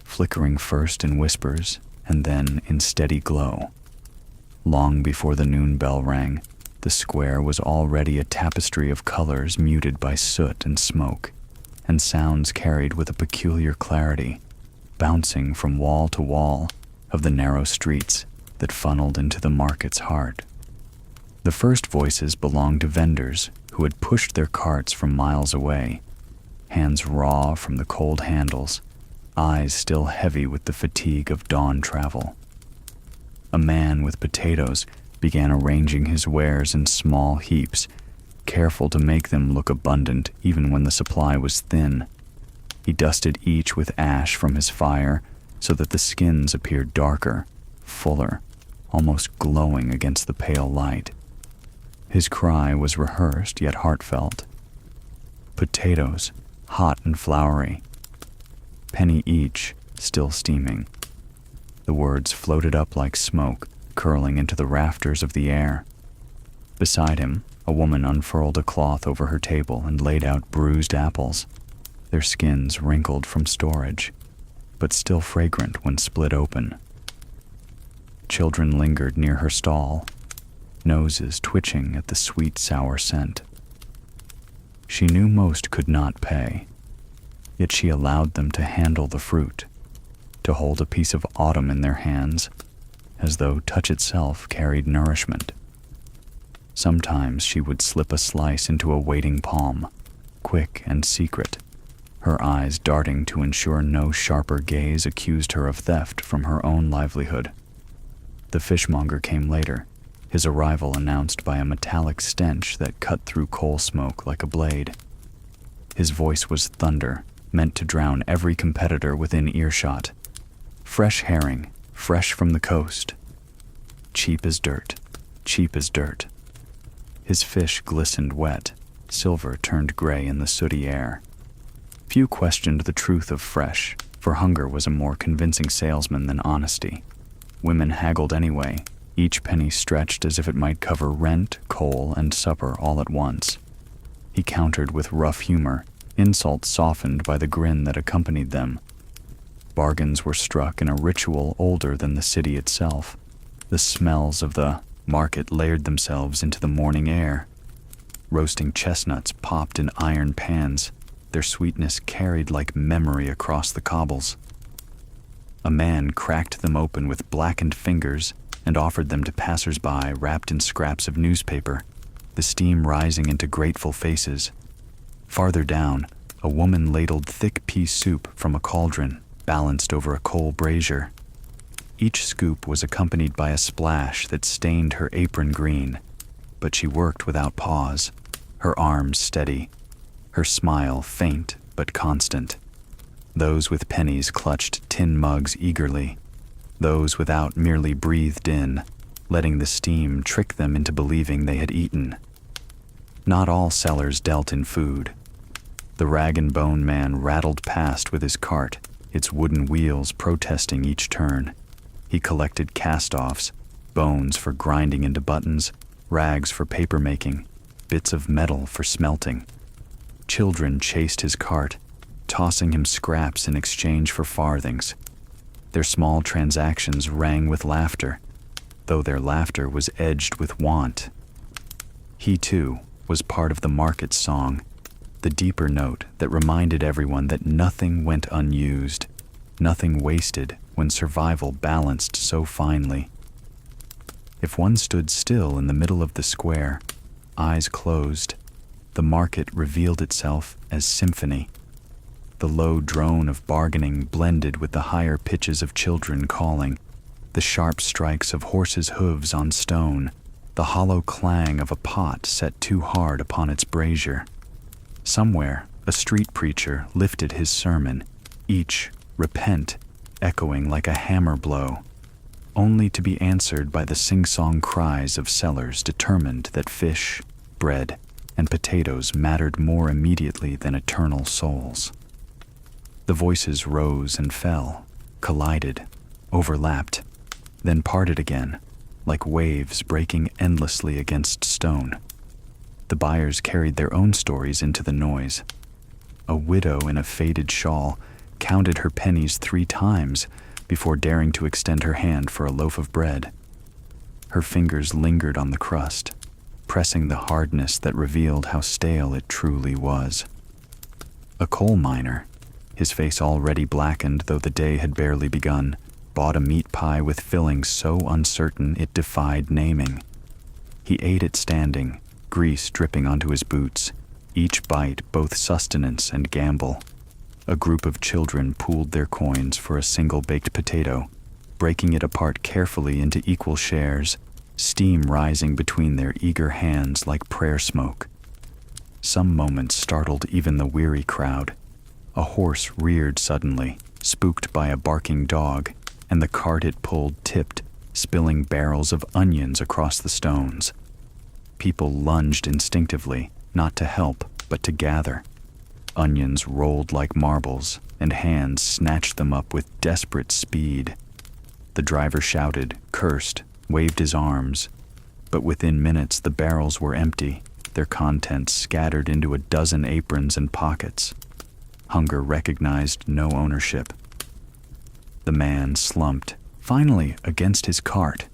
flickering first in whispers and then in steady glow. Long before the noon bell rang, the square was already a tapestry of colors muted by soot and smoke, and sounds carried with a peculiar clarity, bouncing from wall to wall of the narrow streets that funneled into the market's heart. The first voices belonged to vendors who had pushed their carts from miles away, hands raw from the cold handles, eyes still heavy with the fatigue of dawn travel. A man with potatoes began arranging his wares in small heaps, careful to make them look abundant even when the supply was thin. He dusted each with ash from his fire so that the skins appeared darker, fuller, almost glowing against the pale light. His cry was rehearsed yet heartfelt. Potatoes, hot and floury. Penny each, still steaming. The words floated up like smoke, curling into the rafters of the air. Beside him, a woman unfurled a cloth over her table and laid out bruised apples, their skins wrinkled from storage, but still fragrant when split open. Children lingered near her stall, noses twitching at the sweet, sour scent. She knew most could not pay, yet she allowed them to handle the fruit, to hold a piece of autumn in their hands, as though touch itself carried nourishment. Sometimes she would slip a slice into a waiting palm, quick and secret, her eyes darting to ensure no sharper gaze accused her of theft from her own livelihood. The fishmonger came later, his arrival announced by a metallic stench that cut through coal smoke like a blade. His voice was thunder, meant to drown every competitor within earshot. Fresh herring, fresh from the coast. Cheap as dirt, cheap as dirt. His fish glistened wet, silver turned gray in the sooty air. Few questioned the truth of fresh, for hunger was a more convincing salesman than honesty. Women haggled anyway, each penny stretched as if it might cover rent, coal, and supper all at once. He countered with rough humor, insults softened by the grin that accompanied them. Bargains were struck in a ritual older than the city itself. The smells of the market layered themselves into the morning air. Roasting chestnuts popped in iron pans, their sweetness carried like memory across the cobbles. A man cracked them open with blackened fingers and offered them to passers-by wrapped in scraps of newspaper, the steam rising into grateful faces. Farther down, a woman ladled thick pea soup from a cauldron balanced over a coal brazier. Each scoop was accompanied by a splash that stained her apron green, but she worked without pause, her arms steady, her smile faint but constant. Those with pennies clutched tin mugs eagerly. Those without merely breathed in, letting the steam trick them into believing they had eaten. Not all sellers dealt in food. The rag-and-bone man rattled past with his cart, its wooden wheels protesting each turn. He collected cast-offs, bones for grinding into buttons, rags for paper-making, bits of metal for smelting. Children chased his cart, tossing him scraps in exchange for farthings. Their small transactions rang with laughter, though their laughter was edged with want. He, too, was part of the market's song, the deeper note that reminded everyone that nothing went unused, nothing wasted when survival balanced so finely. If one stood still in the middle of the square, eyes closed, the market revealed itself as symphony. The low drone of bargaining blended with the higher pitches of children calling, the sharp strikes of horses' hooves on stone, the hollow clang of a pot set too hard upon its brazier. Somewhere, a street preacher lifted his sermon, each, repent, echoing like a hammer blow, only to be answered by the sing-song cries of sellers determined that fish, bread, and potatoes mattered more immediately than eternal souls. The voices rose and fell, collided, overlapped, then parted again, like waves breaking endlessly against stone. The buyers carried their own stories into the noise. A widow in a faded shawl counted her pennies 3 times before daring to extend her hand for a loaf of bread. Her fingers lingered on the crust, pressing the hardness that revealed how stale it truly was. A coal miner, his face already blackened though the day had barely begun, bought a meat pie with fillings so uncertain it defied naming. He ate it standing, grease dripping onto his boots, each bite both sustenance and gamble. A group of children pooled their coins for a single baked potato, breaking it apart carefully into equal shares, steam rising between their eager hands like prayer smoke. Some moments startled even the weary crowd. A horse reared suddenly, spooked by a barking dog, and the cart it pulled tipped, spilling barrels of onions across the stones. People lunged instinctively, not to help, but to gather. Onions rolled like marbles, and hands snatched them up with desperate speed. The driver shouted, cursed, waved his arms, but within minutes the barrels were empty, their contents scattered into a dozen aprons and pockets. Hunger recognized no ownership. The man slumped, finally against his cart,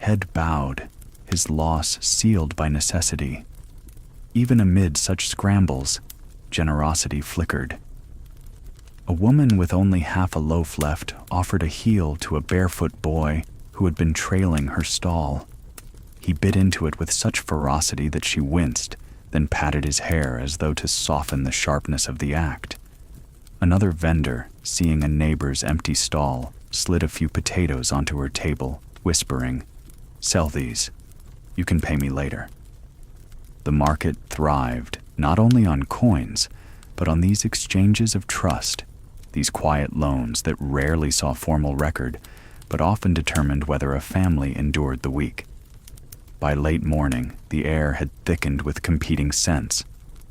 head bowed, his loss sealed by necessity. Even amid such scrambles, generosity flickered. A woman with only half a loaf left offered a heel to a barefoot boy who had been trailing her stall. He bit into it with such ferocity that she winced, then patted his hair as though to soften the sharpness of the act. Another vendor, seeing a neighbor's empty stall, slid a few potatoes onto her table, whispering, "Sell these. You can pay me later." The market thrived, not only on coins, but on these exchanges of trust, these quiet loans that rarely saw formal record, but often determined whether a family endured the week. By late morning, the air had thickened with competing scents: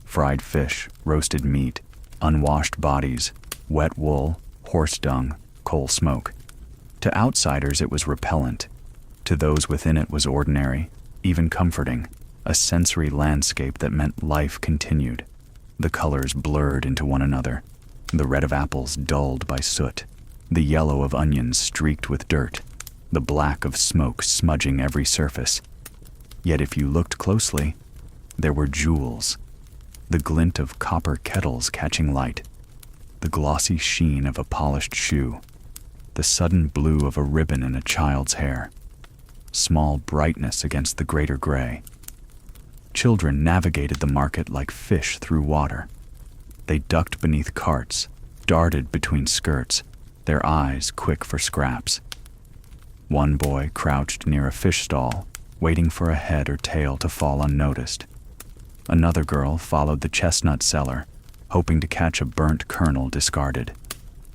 fried fish, roasted meat, unwashed bodies, wet wool, horse dung, coal smoke. To outsiders it was repellent. To those within it was ordinary, even comforting, a sensory landscape that meant life continued. The colors blurred into one another, the red of apples dulled by soot, the yellow of onions streaked with dirt, the black of smoke smudging every surface. Yet if you looked closely, there were jewels. the glint of copper kettles catching light, the glossy sheen of a polished shoe, the sudden blue of a ribbon in a child's hair, small brightness against the greater gray. Children navigated the market like fish through water. They ducked beneath carts, darted between skirts, their eyes quick for scraps. One boy crouched near a fish stall, waiting for a head or tail to fall unnoticed. Another girl followed the chestnut seller, hoping to catch a burnt kernel discarded.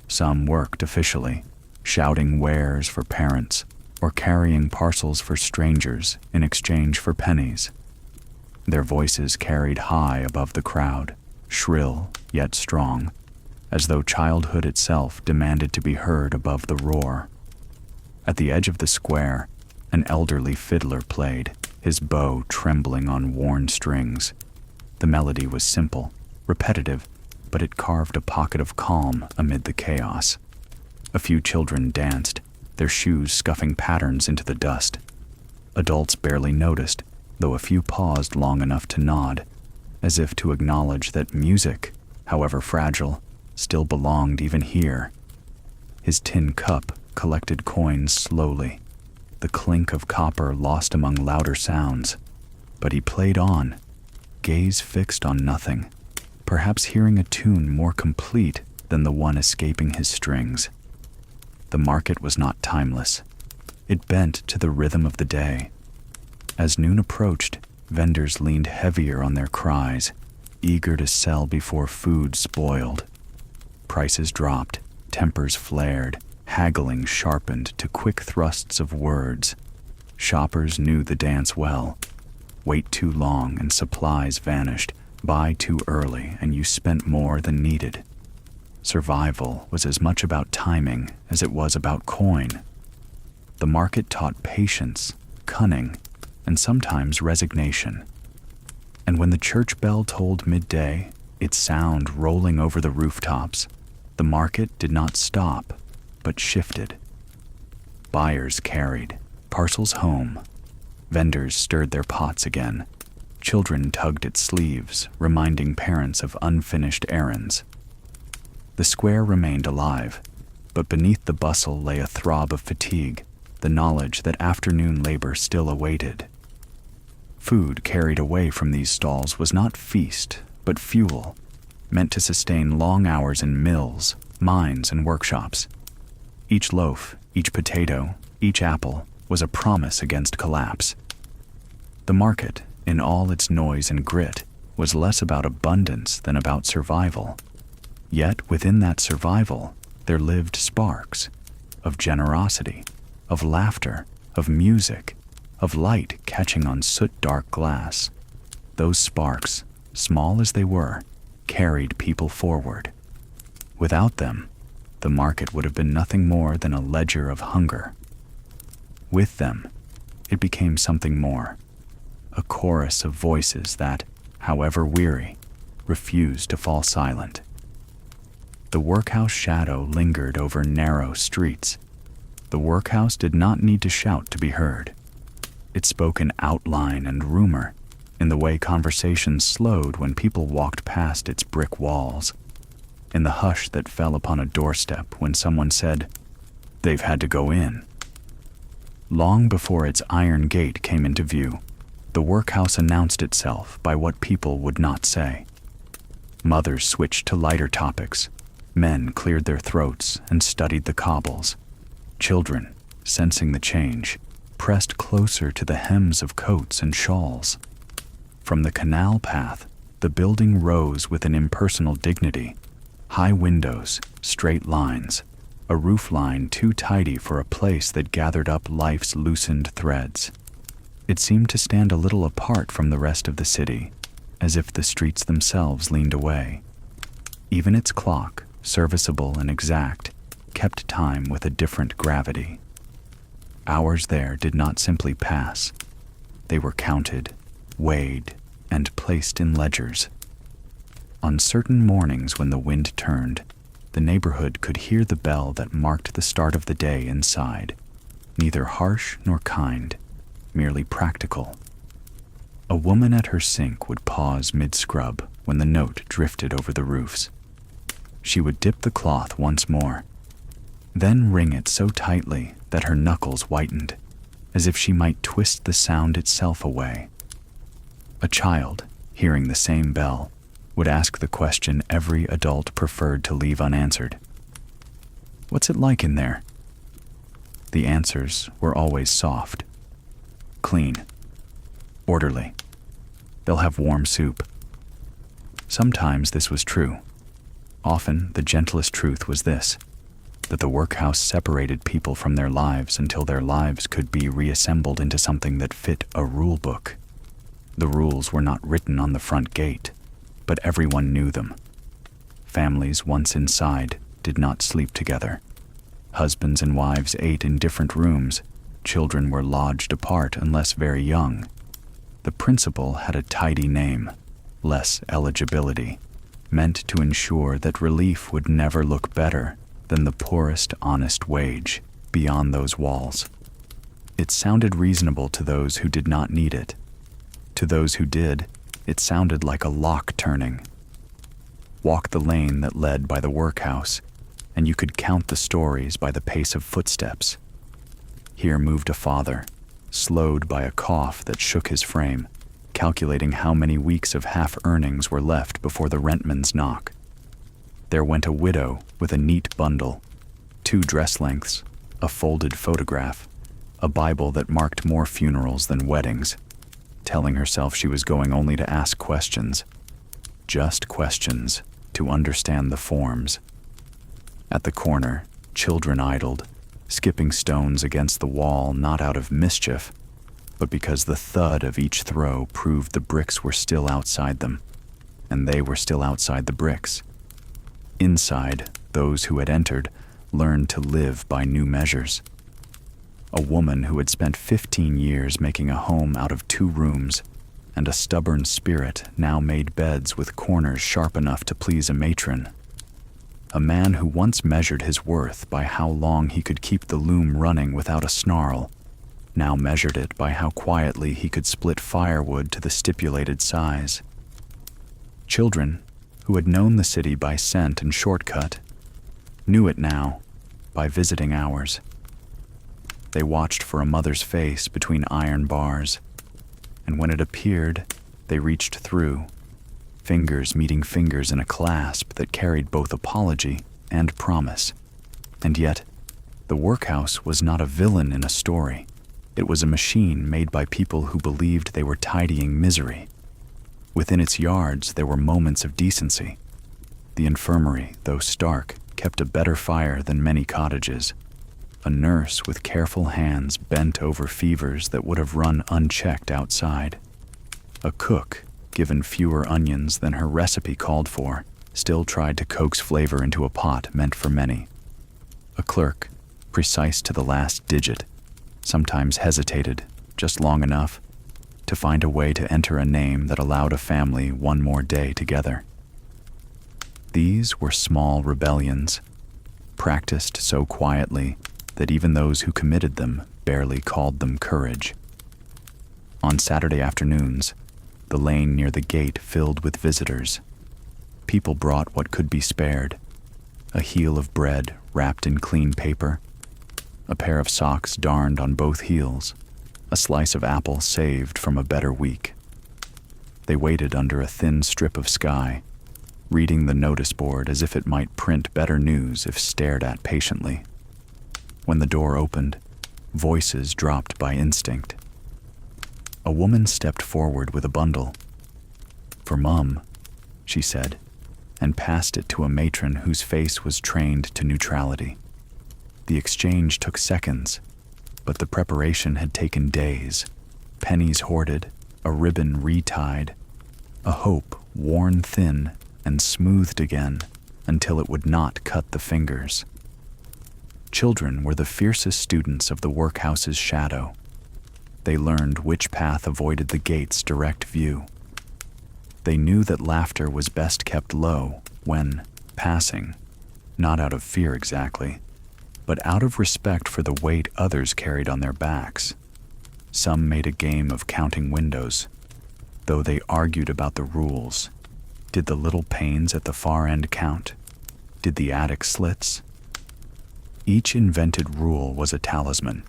Some worked officially, shouting wares for parents or carrying parcels for strangers in exchange for pennies. Their voices carried high above the crowd, shrill yet strong, as though childhood itself demanded to be heard above the roar. At the edge of the square, an elderly fiddler played, his bow trembling on worn strings. The melody was simple, repetitive, but it carved a pocket of calm amid the chaos. A few children danced, their shoes scuffing patterns into the dust. Adults barely noticed, though a few paused long enough to nod, as if to acknowledge that music, however fragile, still belonged even here. His tin cup collected coins slowly, the clink of copper lost among louder sounds. But he played on, gaze fixed on nothing, perhaps hearing a tune more complete than the one escaping his strings. The market was not timeless. It bent to the rhythm of the day. As noon approached, vendors leaned heavier on their cries, eager to sell before food spoiled. Prices dropped, tempers flared, haggling sharpened to quick thrusts of words. Shoppers knew the dance well. Wait too long and supplies vanished. Buy too early and you spent more than needed. Survival was as much about timing as it was about coin. The market taught patience, cunning, and sometimes resignation. And when the church bell tolled midday, its sound rolling over the rooftops, the market did not stop, but shifted. Buyers carried parcels home. Vendors stirred their pots again. Children tugged at sleeves, reminding parents of unfinished errands. The square remained alive, but beneath the bustle lay a throb of fatigue, the knowledge that afternoon labor still awaited. Food carried away from these stalls was not feast, but fuel, meant to sustain long hours in mills, mines, and workshops. Each loaf, each potato, each apple was a promise against collapse. The market, in all its noise and grit, was less about abundance than about survival. Yet within that survival, there lived sparks of generosity, of laughter, of music, of light catching on soot-dark glass. Those sparks, small as they were, carried people forward. Without them, the market would have been nothing more than a ledger of hunger. With them, it became something more, a chorus of voices that, however weary, refused to fall silent. The workhouse shadow lingered over narrow streets. The workhouse did not need to shout to be heard. It spoke in outline and rumor, in the way conversations slowed when people walked past its brick walls, in the hush that fell upon a doorstep when someone said, "They've had to go in." Long before its iron gate came into view, the workhouse announced itself by what people would not say. Mothers switched to lighter topics. Men cleared their throats and studied the cobbles. Children, sensing the change, pressed closer to the hems of coats and shawls. From the canal path, the building rose with an impersonal dignity. High windows, straight lines, a roofline too tidy for a place that gathered up life's loosened threads. It seemed to stand a little apart from the rest of the city, as if the streets themselves leaned away. Even its clock, serviceable and exact, kept time with a different gravity. Hours there did not simply pass. They were counted, weighed, and placed in ledgers. On certain mornings when the wind turned, the neighborhood could hear the bell that marked the start of the day inside, neither harsh nor kind, merely practical. A woman at her sink would pause mid-scrub, when the note drifted over the roofs. She would dip the cloth once more, then wring it so tightly that her knuckles whitened, as if she might twist the sound itself away. A child, hearing the same bell, would ask the question every adult preferred to leave unanswered. "What's it like in there?" The answers were always soft. "Clean. Orderly. They'll have warm soup." Sometimes this was true. Often the gentlest truth was this, that the workhouse separated people from their lives until their lives could be reassembled into something that fit a rule book. The rules were not written on the front gate, but everyone knew them. Families once inside did not sleep together. Husbands and wives ate in different rooms. Children were lodged apart unless very young. The principle had a tidy name, less eligibility, meant to ensure that relief would never look better than the poorest honest wage beyond those walls. It sounded reasonable to those who did not need it. To those who did, it sounded like a lock turning. Walk the lane that led by the workhouse, and you could count the stories by the pace of footsteps. Here moved a father, slowed by a cough that shook his frame, calculating how many weeks of half-earnings were left before the rentman's knock. There went a widow with a neat bundle, 2 dress lengths, a folded photograph, a Bible that marked more funerals than weddings, telling herself she was going only to ask questions, just questions, to understand the forms. At the corner, children idled, skipping stones against the wall not out of mischief, but because the thud of each throw proved the bricks were still outside them, and they were still outside the bricks. Inside, those who had entered learned to live by new measures. A woman who had spent 15 years making a home out of 2 rooms, and a stubborn spirit now made beds with corners sharp enough to please a matron. A man who once measured his worth by how long he could keep the loom running without a snarl, now measured it by how quietly he could split firewood to the stipulated size. Children, who had known the city by scent and shortcut, knew it now by visiting hours. They watched for a mother's face between iron bars, and when it appeared, they reached through, fingers meeting fingers in a clasp that carried both apology and promise. And yet, the workhouse was not a villain in a story. It was a machine made by people who believed they were tidying misery. Within its yards, there were moments of decency. The infirmary, though stark, kept a better fire than many cottages. A nurse with careful hands bent over fevers that would have run unchecked outside. A cook, given fewer onions than her recipe called for, still tried to coax flavor into a pot meant for many. A clerk, precise to the last digit, sometimes hesitated just long enough to find a way to enter a name that allowed a family one more day together. These were small rebellions, practiced so quietly that even those who committed them barely called them courage. On Saturday afternoons, the lane near the gate filled with visitors. People brought what could be spared: a heel of bread wrapped in clean paper, a pair of socks darned on both heels, a slice of apple saved from a better week. They waited under a thin strip of sky, reading the notice board as if it might print better news if stared at patiently. When the door opened, voices dropped by instinct. A woman stepped forward with a bundle. "For Mum," she said, and passed it to a matron whose face was trained to neutrality. The exchange took seconds, but the preparation had taken days. Pennies hoarded, a ribbon retied, a hope worn thin and smoothed again until it would not cut the fingers. Children were the fiercest students of the workhouse's shadow. They learned which path avoided the gate's direct view. They knew that laughter was best kept low when passing, not out of fear exactly, but out of respect for the weight others carried on their backs. Some made a game of counting windows, though they argued about the rules. Did the little panes at the far end count? Did the attic slits? Each invented rule was a talisman,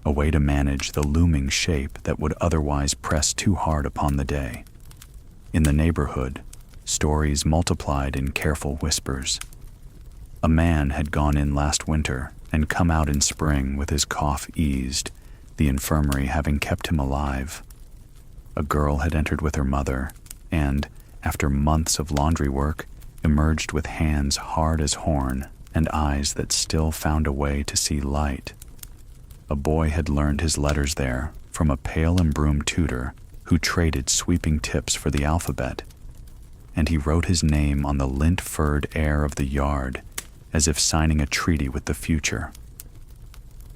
a way to manage the looming shape that would otherwise press too hard upon the day. In the neighborhood, stories multiplied in careful whispers. A man had gone in last winter and come out in spring with his cough eased, the infirmary having kept him alive. A girl had entered with her mother and, after months of laundry work, emerged with hands hard as horn and eyes that still found a way to see light. A boy had learned his letters there from a pale and broom tutor who traded sweeping tips for the alphabet, and he wrote his name on the lint-furred air of the yard as if signing a treaty with the future.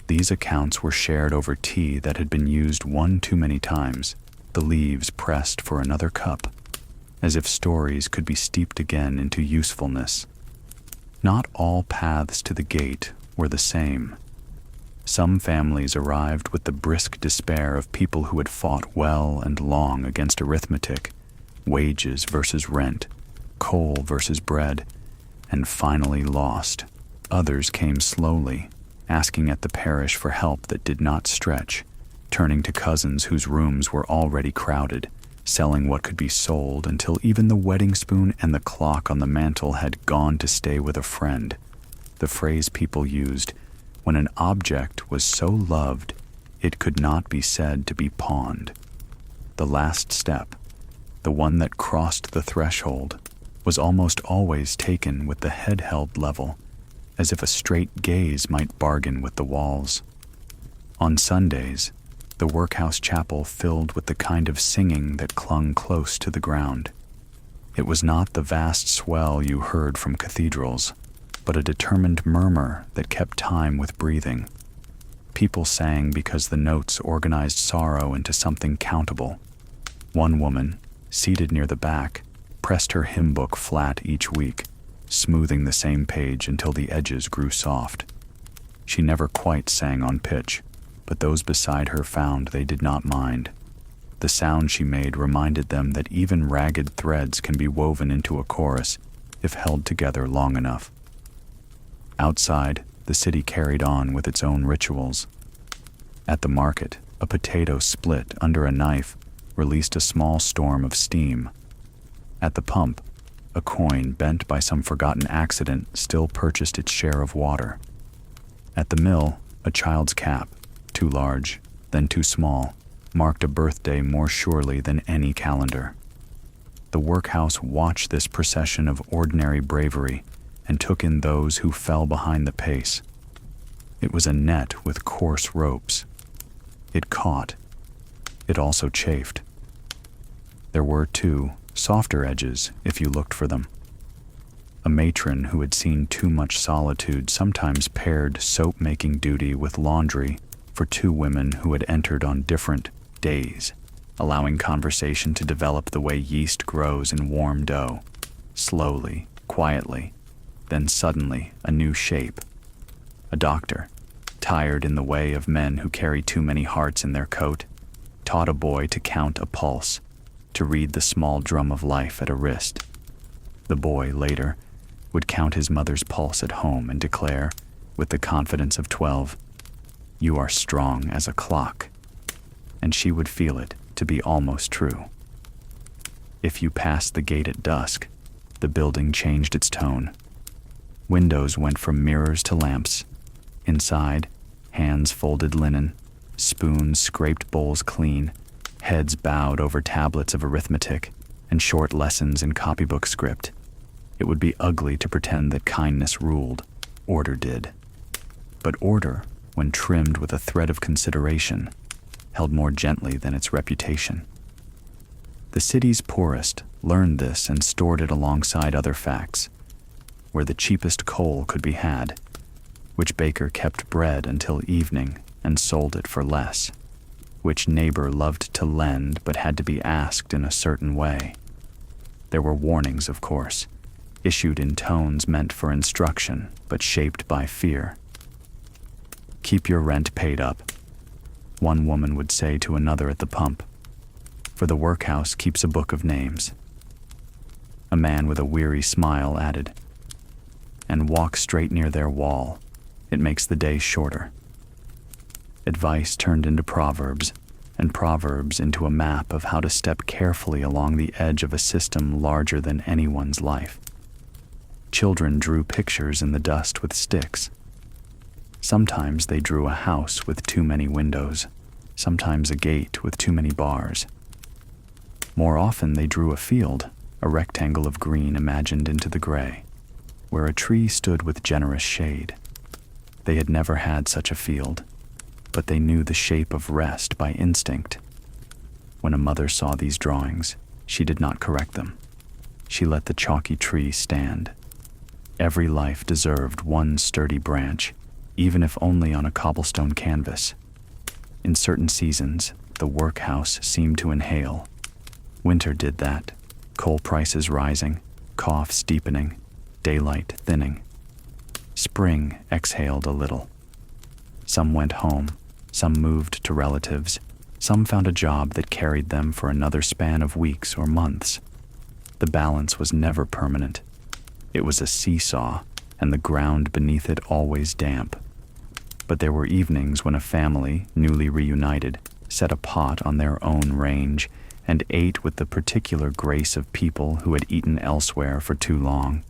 These accounts were shared over tea that had been used one too many times, the leaves pressed for another cup, as if stories could be steeped again into usefulness. Not all paths to the gate were the same. Some families arrived with the brisk despair of people who had fought well and long against arithmetic, wages versus rent, coal versus bread, and finally lost. Others came slowly, asking at the parish for help that did not stretch, turning to cousins whose rooms were already crowded, selling what could be sold until even the wedding spoon and the clock on the mantel had gone to stay with a friend. The phrase people used, when an object was so loved, it could not be said to be pawned. The last step, the one that crossed the threshold, was almost always taken with the head held level, as if a straight gaze might bargain with the walls. On Sundays, the workhouse chapel filled with the kind of singing that clung close to the ground. It was not the vast swell you heard from cathedrals, but a determined murmur that kept time with breathing. People sang because the notes organized sorrow into something countable. One woman, seated near the back, pressed her hymn book flat each week, smoothing the same page until the edges grew soft. She never quite sang on pitch, but those beside her found they did not mind. The sound she made reminded them that even ragged threads can be woven into a chorus if held together long enough. Outside, the city carried on with its own rituals. At the market, a potato split under a knife released a small storm of steam. At the pump, a coin bent by some forgotten accident still purchased its share of water. At the mill, a child's cap, too large, then too small, marked a birthday more surely than any calendar. The workhouse watched this procession of ordinary bravery and took in those who fell behind the pace. It was a net with coarse ropes. It caught. It also chafed. There were, too, softer edges if you looked for them. A matron who had seen too much solitude sometimes paired soap-making duty with laundry for two women who had entered on different days, allowing conversation to develop the way yeast grows in warm dough, slowly, quietly, then suddenly a new shape. A doctor, tired in the way of men who carry too many hearts in their coat, taught a boy to count a pulse, to read the small drum of life at a wrist. The boy, later, would count his mother's pulse at home and declare, with the confidence of 12, "You are strong as a clock," and she would feel it to be almost true. If you passed the gate at dusk, the building changed its tone. Windows went from mirrors to lamps. Inside, hands folded linen, spoons scraped bowls clean, heads bowed over tablets of arithmetic, and short lessons in copybook script. It would be ugly to pretend that kindness ruled. Order did. But order, when trimmed with a thread of consideration, held more gently than its reputation. The city's poorest learned this and stored it alongside other facts, where the cheapest coal could be had, which baker kept bread until evening and sold it for less, which neighbor loved to lend but had to be asked in a certain way. There were warnings, of course, issued in tones meant for instruction but shaped by fear. "Keep your rent paid up," one woman would say to another at the pump, "for the workhouse keeps a book of names." A man with a weary smile added, "And walk straight near their wall. It makes the day shorter." Advice turned into proverbs, and proverbs into a map of how to step carefully along the edge of a system larger than anyone's life. Children drew pictures in the dust with sticks. Sometimes they drew a house with too many windows, sometimes a gate with too many bars. More often they drew a field, a rectangle of green imagined into the gray, where a tree stood with generous shade. They had never had such a field, but they knew the shape of rest by instinct. When a mother saw these drawings, she did not correct them. She let the chalky tree stand. Every life deserved one sturdy branch, even if only on a cobblestone canvas. In certain seasons, the workhouse seemed to inhale. Winter did that, coal prices rising, coughs deepening, daylight thinning. Spring exhaled a little. Some went home, some moved to relatives, some found a job that carried them for another span of weeks or months. The balance was never permanent. It was a seesaw, and the ground beneath it always damp. But there were evenings when a family, newly reunited, set a pot on their own range and ate with the particular grace of people who had eaten elsewhere for too long.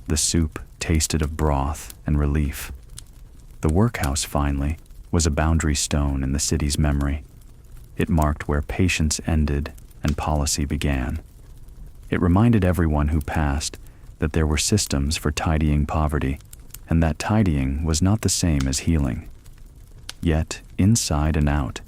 The soup tasted of broth and relief. The workhouse, finally, was a boundary stone in the city's memory. It marked where patience ended and policy began. It reminded everyone who passed that there were systems for tidying poverty, and that tidying was not the same as healing. Yet, inside and out,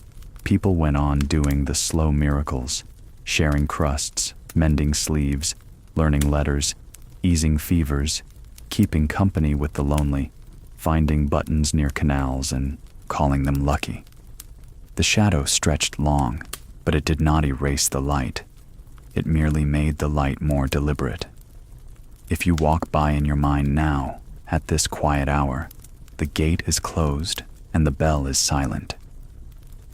people went on doing the slow miracles, sharing crusts, mending sleeves, learning letters, easing fevers, keeping company with the lonely, finding buttons near canals and calling them lucky. The shadow stretched long, but it did not erase the light. It merely made the light more deliberate. If you walk by in your mind now, at this quiet hour, the gate is closed and the bell is silent.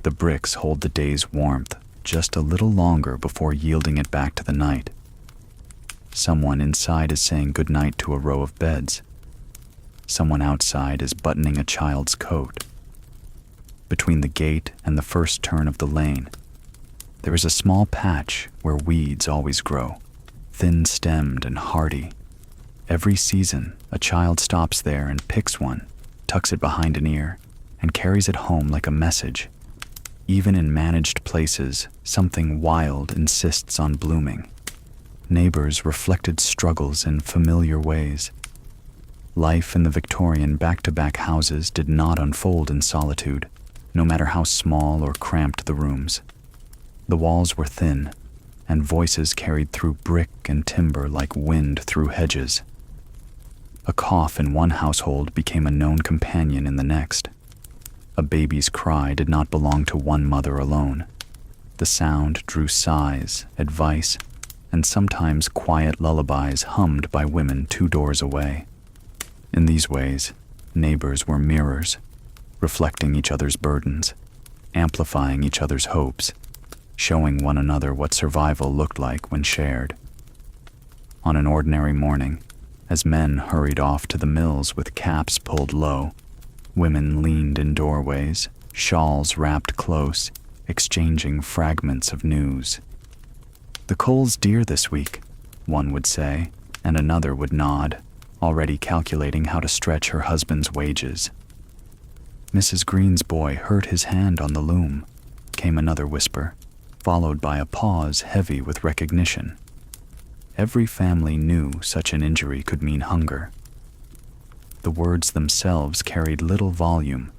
The bricks hold the day's warmth just a little longer before yielding it back to the night. Someone inside is saying goodnight to a row of beds. Someone outside is buttoning a child's coat. Between the gate and the first turn of the lane, there is a small patch where weeds always grow, thin-stemmed and hardy. Every season, a child stops there and picks one, tucks it behind an ear, and carries it home like a message. Even in managed places, something wild insists on blooming. Neighbors reflected struggles in familiar ways. Life in the Victorian back-to-back houses did not unfold in solitude, no matter how small or cramped the rooms. The walls were thin, and voices carried through brick and timber like wind through hedges. A cough in one household became a known companion in the next. A baby's cry did not belong to one mother alone. The sound drew sighs, advice, and sometimes quiet lullabies hummed by women 2 doors away. In these ways, neighbors were mirrors, reflecting each other's burdens, amplifying each other's hopes, showing one another what survival looked like when shared. On an ordinary morning, as men hurried off to the mills with caps pulled low, women leaned in doorways, shawls wrapped close, exchanging fragments of news. "The coal's dear this week," one would say, and another would nod, already calculating how to stretch her husband's wages. "Mrs. Green's boy hurt his hand on the loom," came another whisper, followed by a pause heavy with recognition. Every family knew such an injury could mean hunger. The words themselves carried little volume,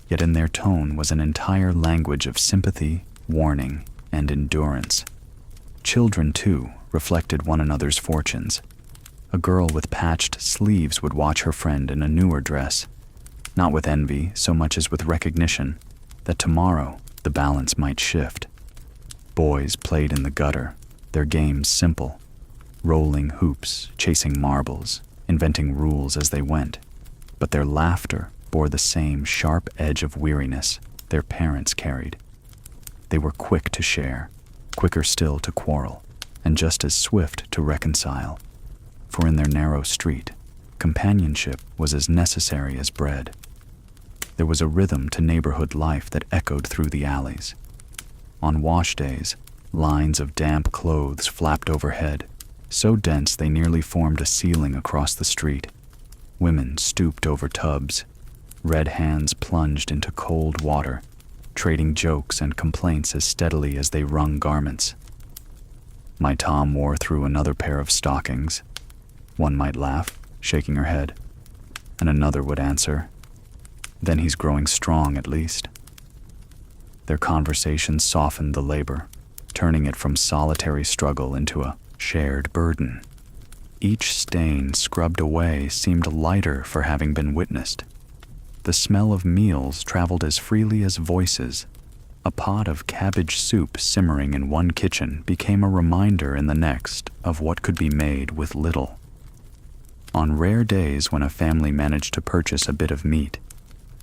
yet in their tone was an entire language of sympathy, warning, and endurance. Children, too, reflected one another's fortunes. A girl with patched sleeves would watch her friend in a newer dress, not with envy so much as with recognition that tomorrow the balance might shift. Boys played in the gutter, their games simple, rolling hoops, chasing marbles, inventing rules as they went, but their laughter bore the same sharp edge of weariness their parents carried. They were quick to share, quicker still to quarrel, and just as swift to reconcile, for in their narrow street, companionship was as necessary as bread. There was a rhythm to neighborhood life that echoed through the alleys. On wash days, lines of damp clothes flapped overhead, so dense they nearly formed a ceiling across the street. Women stooped over tubs. Red hands plunged into cold water, trading jokes and complaints as steadily as they wrung garments. My Tom wore through another pair of stockings. One might laugh, shaking her head, and another would answer, "Then he's growing strong at least." Their conversation softened the labor, turning it from solitary struggle into a shared burden. Each stain scrubbed away seemed lighter for having been witnessed. The smell of meals traveled as freely as voices. A pot of cabbage soup simmering in one kitchen became a reminder in the next of what could be made with little. On rare days when a family managed to purchase a bit of meat,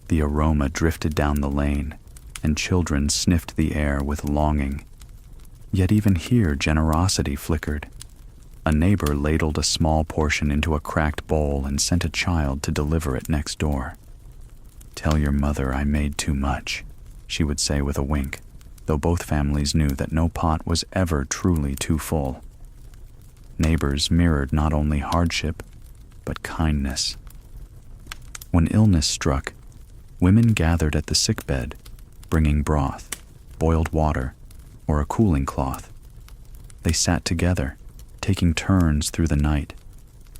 the aroma drifted down the lane, and children sniffed the air with longing. Yet even here generosity flickered. A neighbor ladled a small portion into a cracked bowl and sent a child to deliver it next door. "Tell your mother I made too much," she would say with a wink, though both families knew that no pot was ever truly too full. Neighbors mirrored not only hardship, but kindness. When illness struck, women gathered at the sickbed, bringing broth, boiled water, or a cooling cloth. They sat together, taking turns through the night,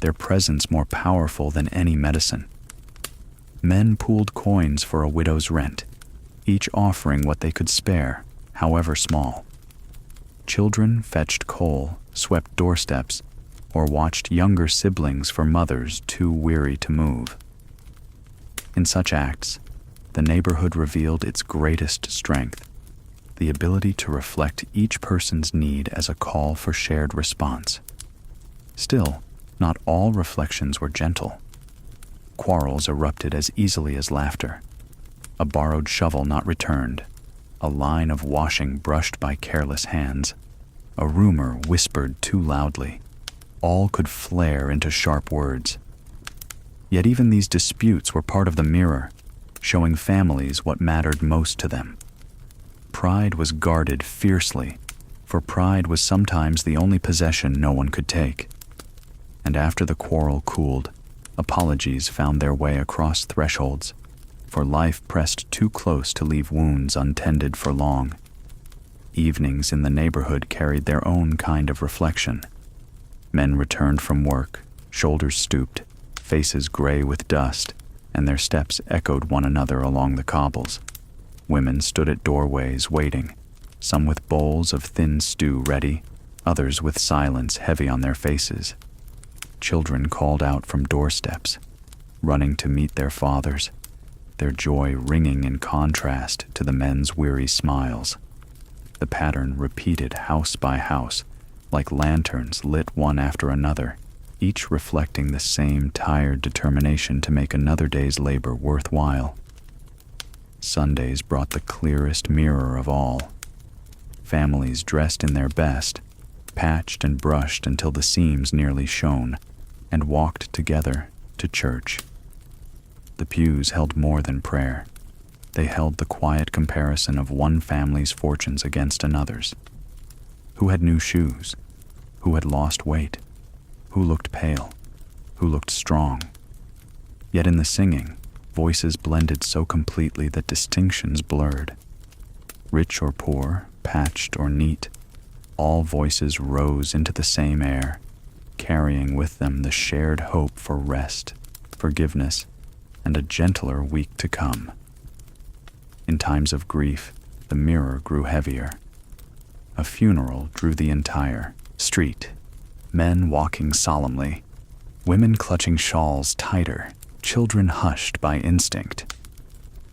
their presence more powerful than any medicine. Men pooled coins for a widow's rent, each offering what they could spare, however small. Children fetched coal, swept doorsteps, or watched younger siblings for mothers too weary to move. In such acts, the neighborhood revealed its greatest strength, the ability to reflect each person's need as a call for shared response. Still, not all reflections were gentle. Quarrels erupted as easily as laughter. A borrowed shovel not returned, a line of washing brushed by careless hands, a rumor whispered too loudly. All could flare into sharp words. Yet even these disputes were part of the mirror, showing families what mattered most to them. Pride was guarded fiercely, for pride was sometimes the only possession no one could take. And after the quarrel cooled, apologies found their way across thresholds, for life pressed too close to leave wounds untended for long. Evenings in the neighborhood carried their own kind of reflection. Men returned from work, shoulders stooped, faces gray with dust, and their steps echoed one another along the cobbles. Women stood at doorways waiting, some with bowls of thin stew ready, others with silence heavy on their faces. Children called out from doorsteps, running to meet their fathers, their joy ringing in contrast to the men's weary smiles. The pattern repeated house by house, like lanterns lit one after another, each reflecting the same tired determination to make another day's labor worthwhile. Sundays brought the clearest mirror of all. Families dressed in their best, patched and brushed until the seams nearly shone, and walked together to church. The pews held more than prayer. They held the quiet comparison of one family's fortunes against another's. Who had new shoes? Who had lost weight? Who looked pale? Who looked strong? Yet in the singing, voices blended so completely that distinctions blurred. Rich or poor, patched or neat, all voices rose into the same air, carrying with them the shared hope for rest, forgiveness, and a gentler week to come. In times of grief, the mirror grew heavier. A funeral drew the entire street. Men walking solemnly, women clutching shawls tighter, children hushed by instinct.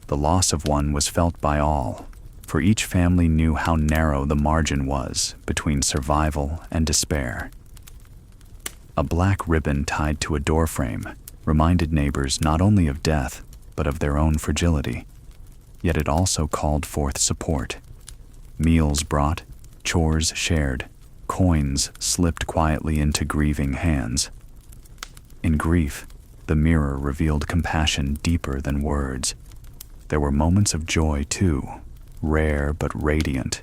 The loss of one was felt by all, for each family knew how narrow the margin was between survival and despair. A black ribbon tied to a doorframe reminded neighbors not only of death, but of their own fragility. Yet it also called forth support. Meals brought, chores shared, Coins slipped quietly into grieving hands. In grief, the mirror revealed compassion deeper than words. There were moments of joy, too, rare but radiant.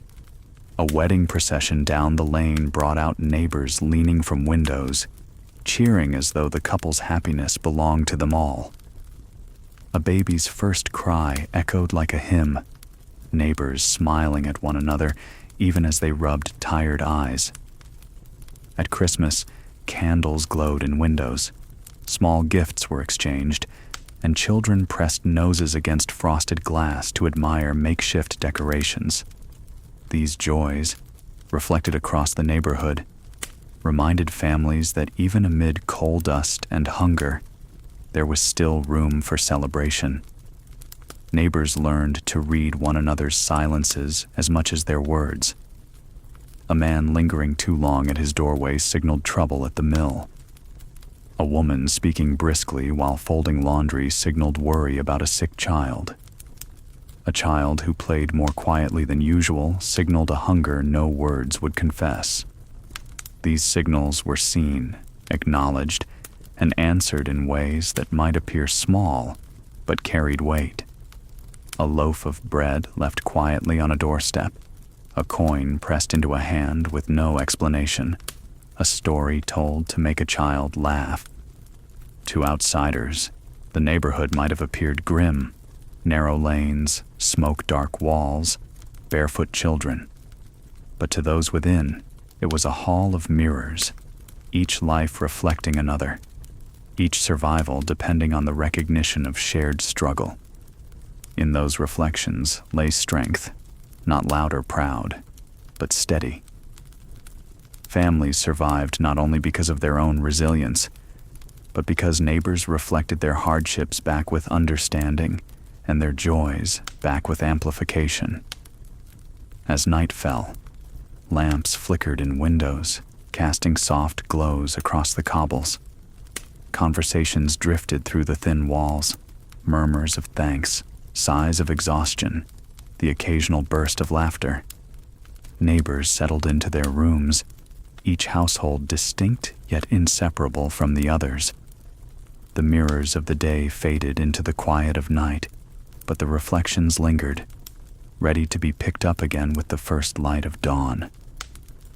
A wedding procession down the lane brought out neighbors leaning from windows, cheering as though the couple's happiness belonged to them all. A baby's first cry echoed like a hymn, neighbors smiling at one another even as they rubbed tired eyes. At Christmas, candles glowed in windows, small gifts were exchanged, and children pressed noses against frosted glass to admire makeshift decorations. These joys, reflected across the neighborhood, reminded families that even amid coal dust and hunger, there was still room for celebration. Neighbors learned to read one another's silences as much as their words. A man lingering too long at his doorway signaled trouble at the mill. A woman speaking briskly while folding laundry signaled worry about a sick child. A child who played more quietly than usual signaled a hunger no words would confess. These signals were seen, acknowledged, and answered in ways that might appear small, but carried weight. A loaf of bread left quietly on a doorstep, a coin pressed into a hand with no explanation, a story told to make a child laugh. To outsiders, the neighborhood might have appeared grim, narrow lanes, smoke-dark walls, barefoot children. But to those within, it was a hall of mirrors, each life reflecting another, each survival depending on the recognition of shared struggle. In those reflections lay strength, not loud or proud, but steady. Families survived not only because of their own resilience, but because neighbors reflected their hardships back with understanding and their joys back with amplification. As night fell, lamps flickered in windows, casting soft glows across the cobbles. Conversations drifted through the thin walls, murmurs of thanks, sighs of exhaustion, the occasional burst of laughter. Neighbors settled into their rooms, each household distinct yet inseparable from the others. The mirrors of the day faded into the quiet of night, but the reflections lingered, ready to be picked up again with the first light of dawn.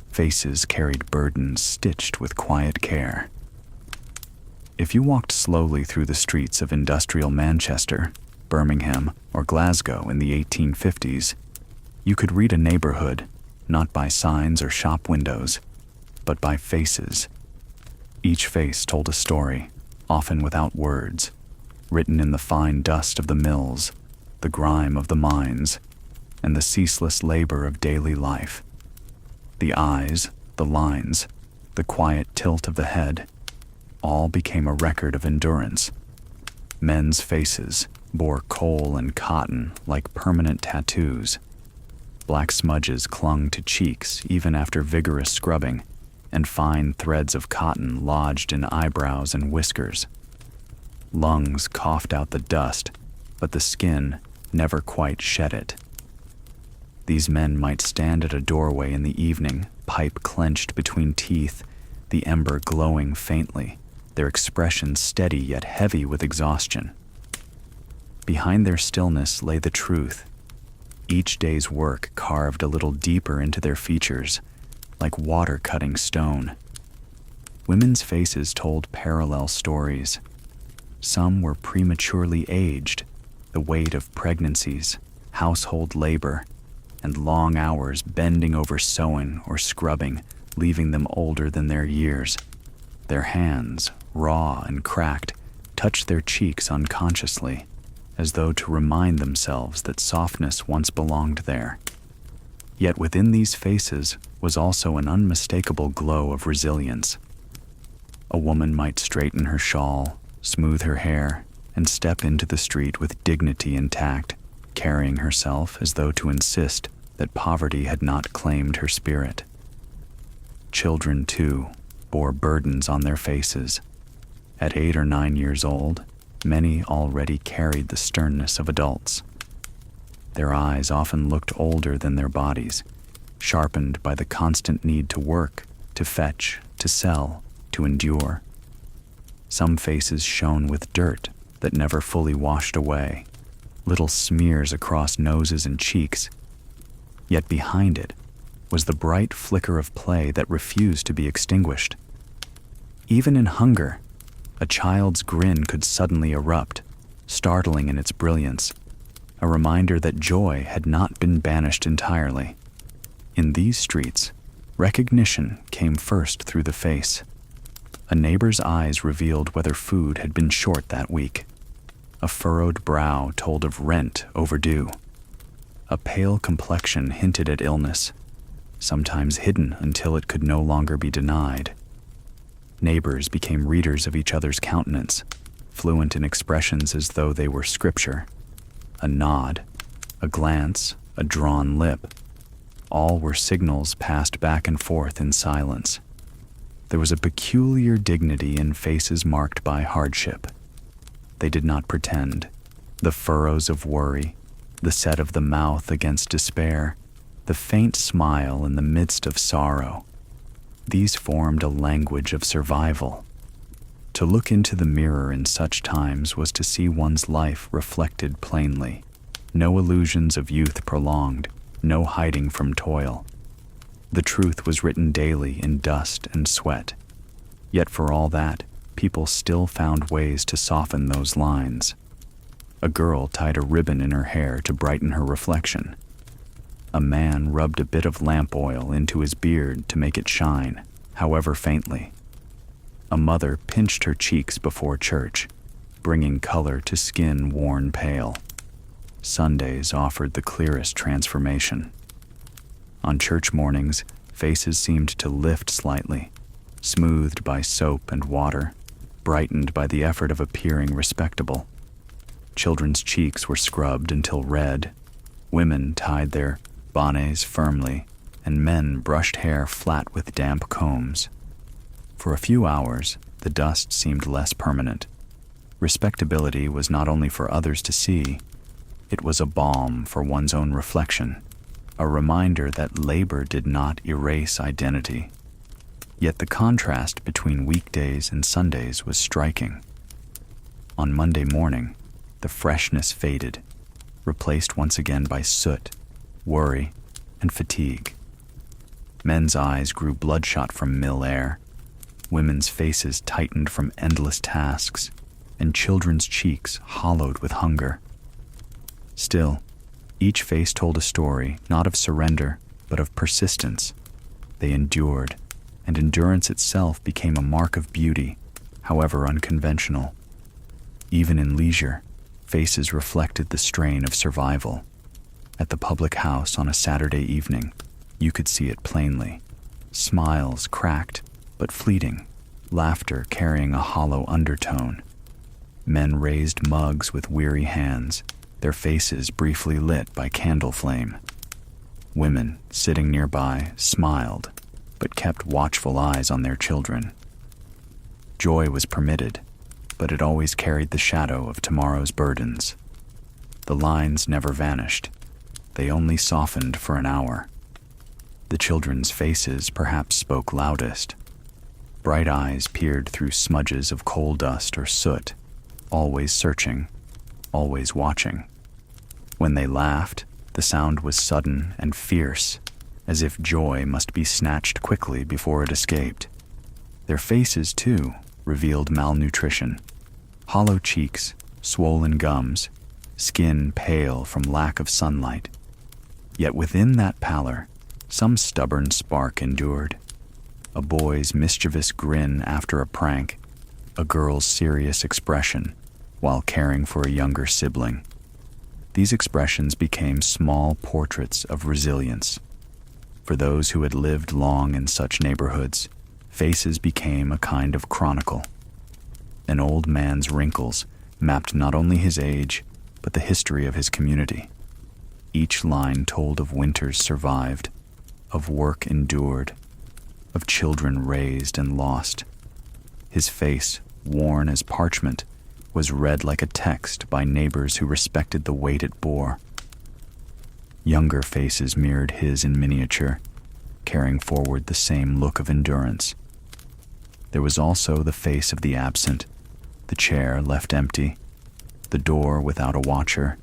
Faces carried burdens stitched with quiet care. If you walked slowly through the streets of industrial Manchester, Birmingham, or Glasgow in the 1850s, you could read a neighborhood not by signs or shop windows, but by faces. Each face told a story, often without words, written in the fine dust of the mills, the grime of the mines, and the ceaseless labor of daily life. The eyes, the lines, the quiet tilt of the head, all became a record of endurance. Men's faces bore coal and cotton like permanent tattoos. Black smudges clung to cheeks even after vigorous scrubbing, and fine threads of cotton lodged in eyebrows and whiskers. Lungs coughed out the dust, but the skin never quite shed it. These men might stand at a doorway in the evening, pipe clenched between teeth, the ember glowing faintly, their expression steady yet heavy with exhaustion. Behind their stillness lay the truth. Each day's work carved a little deeper into their features, like water cutting stone. Women's faces told parallel stories. Some were prematurely aged, the weight of pregnancies, household labor, and long hours bending over sewing or scrubbing, leaving them older than their years. Their hands, raw and cracked, touched their cheeks unconsciously, as though to remind themselves that softness once belonged there. Yet within these faces was also an unmistakable glow of resilience. A woman might straighten her shawl, smooth her hair, and step into the street with dignity intact, carrying herself as though to insist that poverty had not claimed her spirit. Children, too, bore burdens on their faces. At 8 or 9 years old, many already carried the sternness of adults. Their eyes often looked older than their bodies, sharpened by the constant need to work, to fetch, to sell, to endure. Some faces shone with dirt that never fully washed away, little smears across noses and cheeks. Yet behind it was the bright flicker of play that refused to be extinguished. Even in hunger, a child's grin could suddenly erupt, startling in its brilliance, a reminder that joy had not been banished entirely. In these streets, recognition came first through the face. A neighbor's eyes revealed whether food had been short that week. A furrowed brow told of rent overdue. A pale complexion hinted at illness, sometimes hidden until it could no longer be denied. Neighbors became readers of each other's countenance, fluent in expressions as though they were scripture. A nod, a glance, a drawn lip, all were signals passed back and forth in silence. There was a peculiar dignity in faces marked by hardship. They did not pretend. The furrows of worry, the set of the mouth against despair, the faint smile in the midst of sorrow, these formed a language of survival. To look into the mirror in such times was to see one's life reflected plainly. No illusions of youth prolonged, no hiding from toil. The truth was written daily in dust and sweat. Yet for all that, people still found ways to soften those lines. A girl tied a ribbon in her hair to brighten her reflection. A man rubbed a bit of lamp oil into his beard to make it shine, however faintly. A mother pinched her cheeks before church, bringing color to skin worn pale. Sundays offered the clearest transformation. On church mornings, faces seemed to lift slightly, smoothed by soap and water, brightened by the effort of appearing respectable. Children's cheeks were scrubbed until red. Women tied their bonnets firmly, and men brushed hair flat with damp combs. For a few hours, the dust seemed less permanent. Respectability was not only for others to see, it was a balm for one's own reflection, a reminder that labor did not erase identity. Yet the contrast between weekdays and Sundays was striking. On Monday morning, the freshness faded, replaced once again by soot, worry, and fatigue. Men's eyes grew bloodshot from mill air, women's faces tightened from endless tasks, and children's cheeks hollowed with hunger. Still, each face told a story not of surrender, but of persistence. They endured, and endurance itself became a mark of beauty, however unconventional. Even in leisure, faces reflected the strain of survival. At the public house on a Saturday evening, you could see it plainly. Smiles cracked, but fleeting, laughter carrying a hollow undertone. Men raised mugs with weary hands, their faces briefly lit by candle flame. Women, sitting nearby, smiled, but kept watchful eyes on their children. Joy was permitted, but it always carried the shadow of tomorrow's burdens. The lines never vanished. They only softened for an hour. The children's faces perhaps spoke loudest. Bright eyes peered through smudges of coal dust or soot, always searching, always watching. When they laughed, the sound was sudden and fierce, as if joy must be snatched quickly before it escaped. Their faces, too, revealed malnutrition. Hollow cheeks, swollen gums, skin pale from lack of sunlight. Yet within that pallor, some stubborn spark endured. A boy's mischievous grin after a prank, a girl's serious expression while caring for a younger sibling. These expressions became small portraits of resilience. For those who had lived long in such neighborhoods, faces became a kind of chronicle. An old man's wrinkles mapped not only his age, but the history of his community. Each line told of winters survived, of work endured, of children raised and lost. His face, worn as parchment, was read like a text by neighbors who respected the weight it bore. Younger faces mirrored his in miniature, carrying forward the same look of endurance. There was also the face of the absent, the chair left empty, the door without a watcher,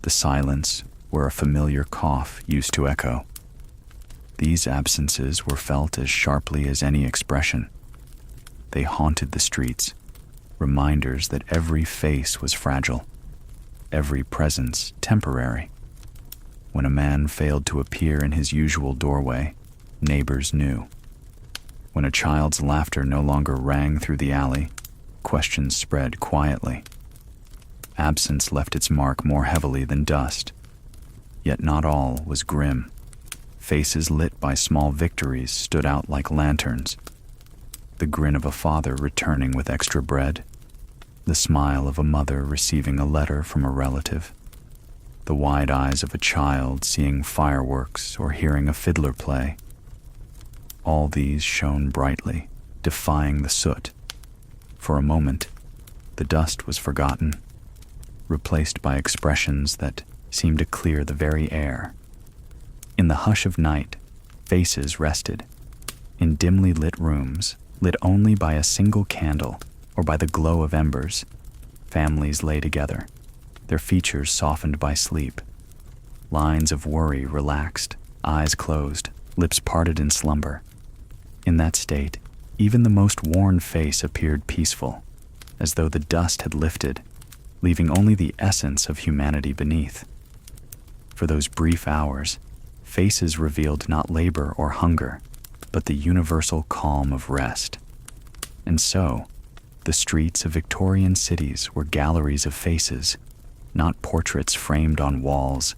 the silence where a familiar cough used to echo. These absences were felt as sharply as any expression. They haunted the streets, reminders that every face was fragile, every presence temporary. When a man failed to appear in his usual doorway, neighbors knew. When a child's laughter no longer rang through the alley, questions spread quietly. Absence left its mark more heavily than dust. Yet not all was grim. Faces lit by small victories stood out like lanterns. The grin of a father returning with extra bread, the smile of a mother receiving a letter from a relative, the wide eyes of a child seeing fireworks or hearing a fiddler play. All these shone brightly, defying the soot. For a moment, the dust was forgotten, replaced by expressions that seemed to clear the very air. In the hush of night, faces rested. In dimly lit rooms, lit only by a single candle or by the glow of embers, families lay together, their features softened by sleep. Lines of worry relaxed, eyes closed, lips parted in slumber. In that state, even the most worn face appeared peaceful, as though the dust had lifted, leaving only the essence of humanity beneath. For those brief hours, faces revealed not labor or hunger, but the universal calm of rest. And so, the streets of Victorian cities were galleries of faces, not portraits framed on walls,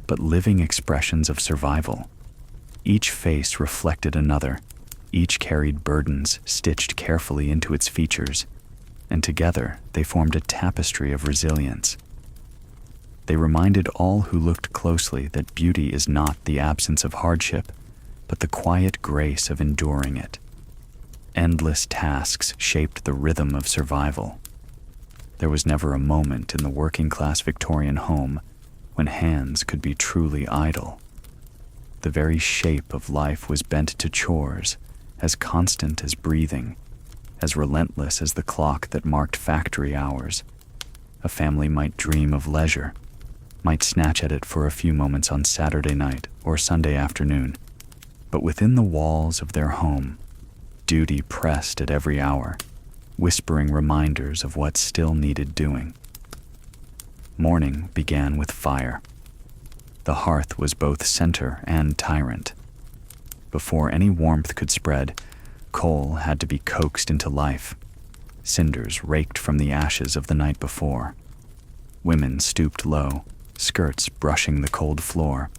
but living expressions of survival. Each face reflected another, each carried burdens stitched carefully into its features, and together they formed a tapestry of resilience. They reminded all who looked closely that beauty is not the absence of hardship, but the quiet grace of enduring it. Endless tasks shaped the rhythm of survival. There was never a moment in the working-class Victorian home when hands could be truly idle. The very shape of life was bent to chores, as constant as breathing, as relentless as the clock that marked factory hours. A family might dream of leisure, might snatch at it for a few moments on Saturday night or Sunday afternoon, but within the walls of their home, duty pressed at every hour, whispering reminders of what still needed doing. Morning began with fire. The hearth was both center and tyrant. Before any warmth could spread, coal had to be coaxed into life, cinders raked from the ashes of the night before. Women stooped low, skirts brushing the cold floor,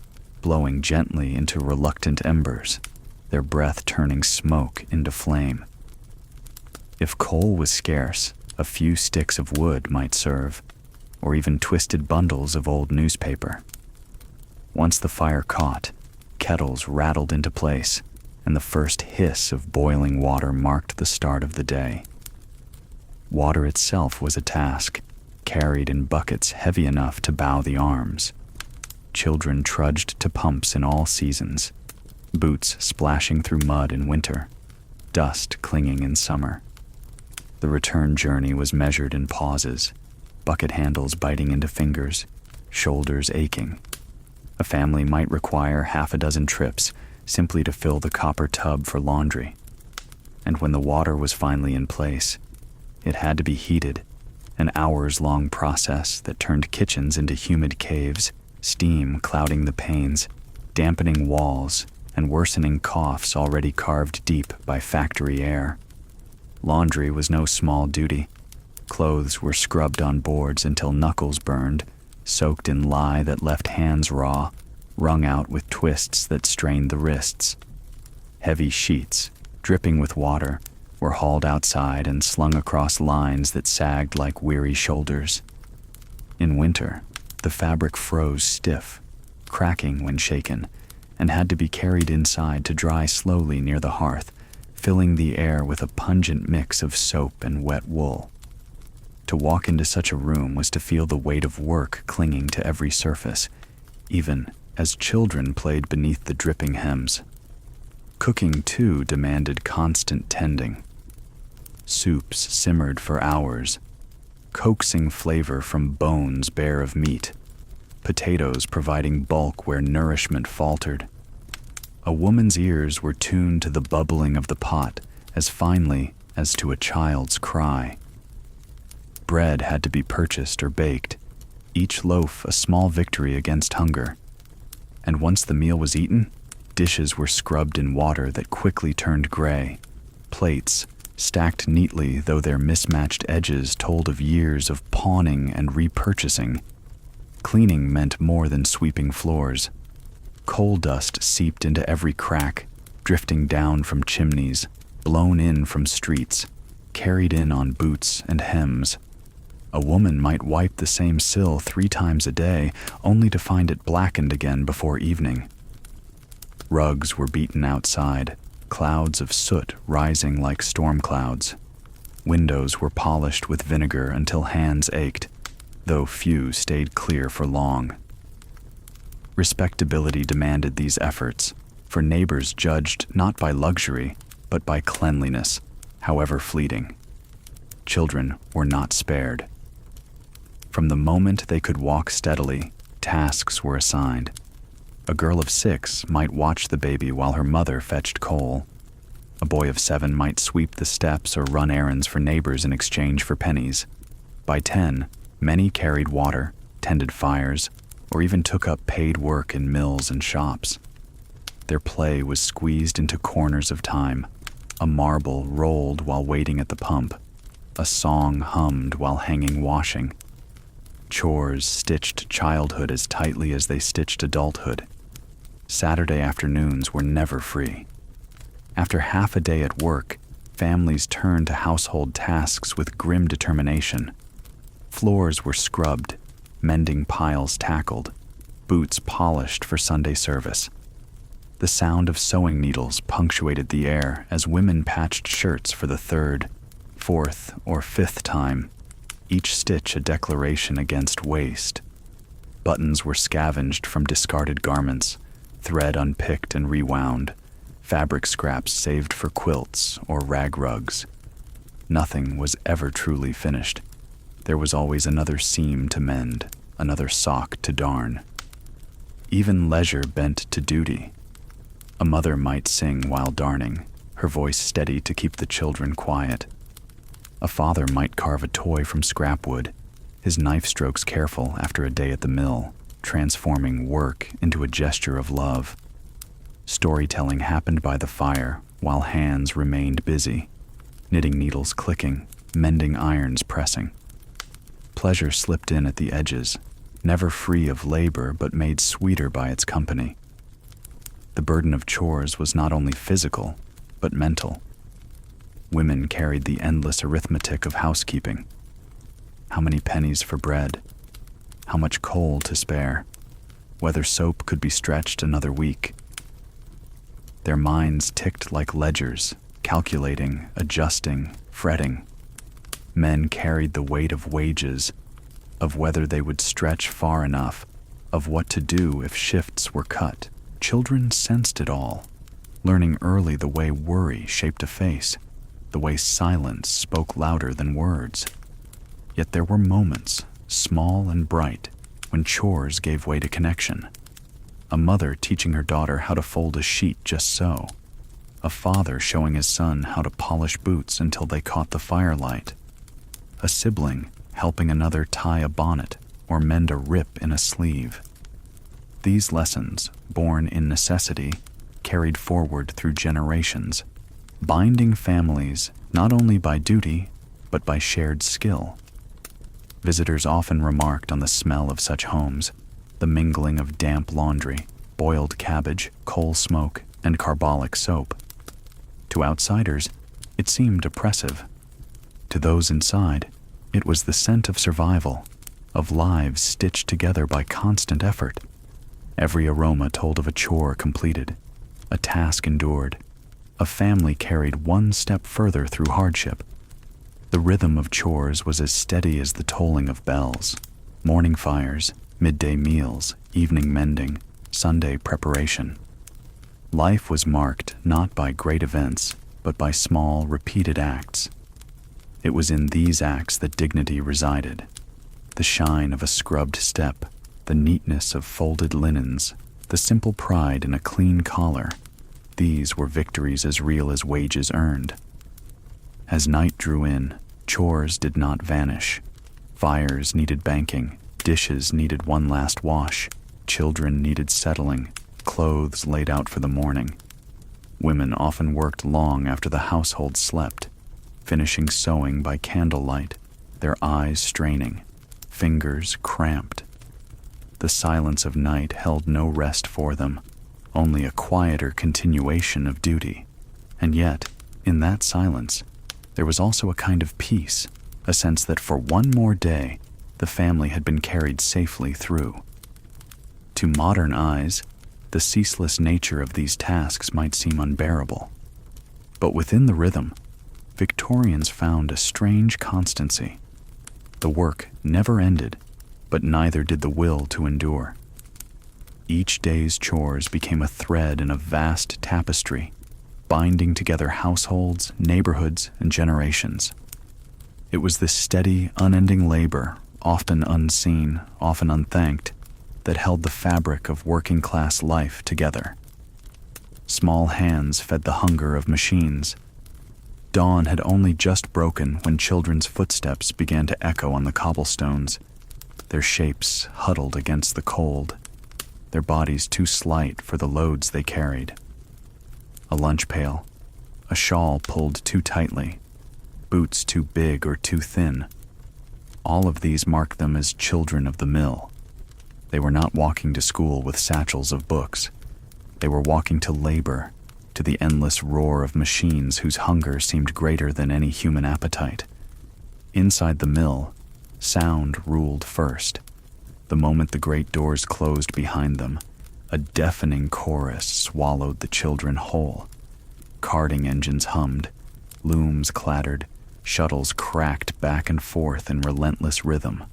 blowing gently into reluctant embers, their breath turning smoke into flame. If coal was scarce, a few sticks of wood might serve, or even twisted bundles of old newspaper. Once the fire caught, kettles rattled into place, and the first hiss of boiling water marked the start of the day. Water itself was a task, carried in buckets heavy enough to bow the arms. Children trudged to pumps in all seasons, boots splashing through mud in winter, dust clinging in summer. The return journey was measured in pauses, bucket handles biting into fingers, shoulders aching. A family might require half a dozen trips simply to fill the copper tub for laundry. And when the water was finally in place, it had to be heated, an hours-long process that turned kitchens into humid caves, steam clouding the panes, dampening walls, and worsening coughs already carved deep by factory air. Laundry was no small duty. Clothes were scrubbed on boards until knuckles burned, soaked in lye that left hands raw, wrung out with twists that strained the wrists. Heavy sheets, dripping with water, were hauled outside and slung across lines that sagged like weary shoulders. In winter, the fabric froze stiff, cracking when shaken, and had to be carried inside to dry slowly near the hearth, filling the air with a pungent mix of soap and wet wool. To walk into such a room was to feel the weight of work clinging to every surface, even as children played beneath the dripping hems. Cooking, too, demanded constant tending. Soups simmered for hours, coaxing flavor from bones bare of meat, potatoes providing bulk where nourishment faltered. A woman's ears were tuned to the bubbling of the pot as finely as to a child's cry. Bread had to be purchased or baked, each loaf a small victory against hunger. And once the meal was eaten, dishes were scrubbed in water that quickly turned gray. Plates, stacked neatly though their mismatched edges told of years of pawning and repurchasing. Cleaning meant more than sweeping floors. Coal dust seeped into every crack, drifting down from chimneys, blown in from streets, carried in on boots and hems. A woman might wipe the same sill 3 times a day, only to find it blackened again before evening. Rugs were beaten outside, clouds of soot rising like storm clouds. Windows were polished with vinegar until hands ached, though few stayed clear for long. Respectability demanded these efforts, for neighbors judged not by luxury, but by cleanliness, however fleeting. Children were not spared. From the moment they could walk steadily, tasks were assigned. A girl of 6 might watch the baby while her mother fetched coal. A boy of 7 might sweep the steps or run errands for neighbors in exchange for pennies. By 10, many carried water, tended fires, or even took up paid work in mills and shops. Their play was squeezed into corners of time. A marble rolled while waiting at the pump. A song hummed while hanging washing. Chores stitched childhood as tightly as they stitched adulthood. Saturday afternoons were never free. After half a day at work, families turned to household tasks with grim determination. Floors were scrubbed, mending piles tackled, boots polished for Sunday service. The sound of sewing needles punctuated the air as women patched shirts for the 3rd, 4th, or 5th time, each stitch a declaration against waste. Buttons were scavenged from discarded garments, thread unpicked and rewound, fabric scraps saved for quilts or rag rugs. Nothing was ever truly finished. There was always another seam to mend, another sock to darn. Even leisure bent to duty. A mother might sing while darning, her voice steady to keep the children quiet. A father might carve a toy from scrap wood, his knife strokes careful after a day at the mill, transforming work into a gesture of love. Storytelling happened by the fire while hands remained busy, knitting needles clicking, mending irons pressing. Pleasure slipped in at the edges, never free of labor but made sweeter by its company. The burden of chores was not only physical, but mental. Women carried the endless arithmetic of housekeeping. How many pennies for bread? How much coal to spare? Whether soap could be stretched another week. Their minds ticked like ledgers, calculating, adjusting, fretting. Men carried the weight of wages, of whether they would stretch far enough, of what to do if shifts were cut. Children sensed it all, learning early the way worry shaped a face, the way silence spoke louder than words. Yet there were moments, small and bright, when chores gave way to connection. A mother teaching her daughter how to fold a sheet just so. A father showing his son how to polish boots until they caught the firelight. A sibling helping another tie a bonnet or mend a rip in a sleeve. These lessons, born in necessity, carried forward through generations, binding families not only by duty, but by shared skill. Visitors often remarked on the smell of such homes, the mingling of damp laundry, boiled cabbage, coal smoke, and carbolic soap. To outsiders, it seemed oppressive. To those inside, it was the scent of survival, of lives stitched together by constant effort. Every aroma told of a chore completed, a task endured, a family carried one step further through hardship. The rhythm of chores was as steady as the tolling of bells. Morning fires, midday meals, evening mending, Sunday preparation. Life was marked not by great events, but by small, repeated acts. It was in these acts that dignity resided. The shine of a scrubbed step, the neatness of folded linens, the simple pride in a clean collar, these were victories as real as wages earned. As night drew in, chores did not vanish. Fires needed banking, dishes needed one last wash, children needed settling, clothes laid out for the morning. Women often worked long after the household slept, finishing sewing by candlelight, their eyes straining, fingers cramped. The silence of night held no rest for them, only a quieter continuation of duty. And yet, in that silence, there was also a kind of peace, a sense that for one more day, the family had been carried safely through. To modern eyes, the ceaseless nature of these tasks might seem unbearable. But within the rhythm, Victorians found a strange constancy. The work never ended, but neither did the will to endure. Each day's chores became a thread in a vast tapestry, binding together households, neighborhoods, and generations. It was this steady, unending labor, often unseen, often unthanked, that held the fabric of working-class life together. Small hands fed the hunger of machines. Dawn had only just broken when children's footsteps began to echo on the cobblestones, their shapes huddled against the cold, their bodies too slight for the loads they carried. A lunch pail, a shawl pulled too tightly, boots too big or too thin. All of these marked them as children of the mill. They were not walking to school with satchels of books. They were walking to labor, to the endless roar of machines whose hunger seemed greater than any human appetite. Inside the mill, sound ruled first. The moment the great doors closed behind them, a deafening chorus swallowed the children whole. Carding engines hummed, looms clattered, shuttles cracked back and forth in relentless rhythm.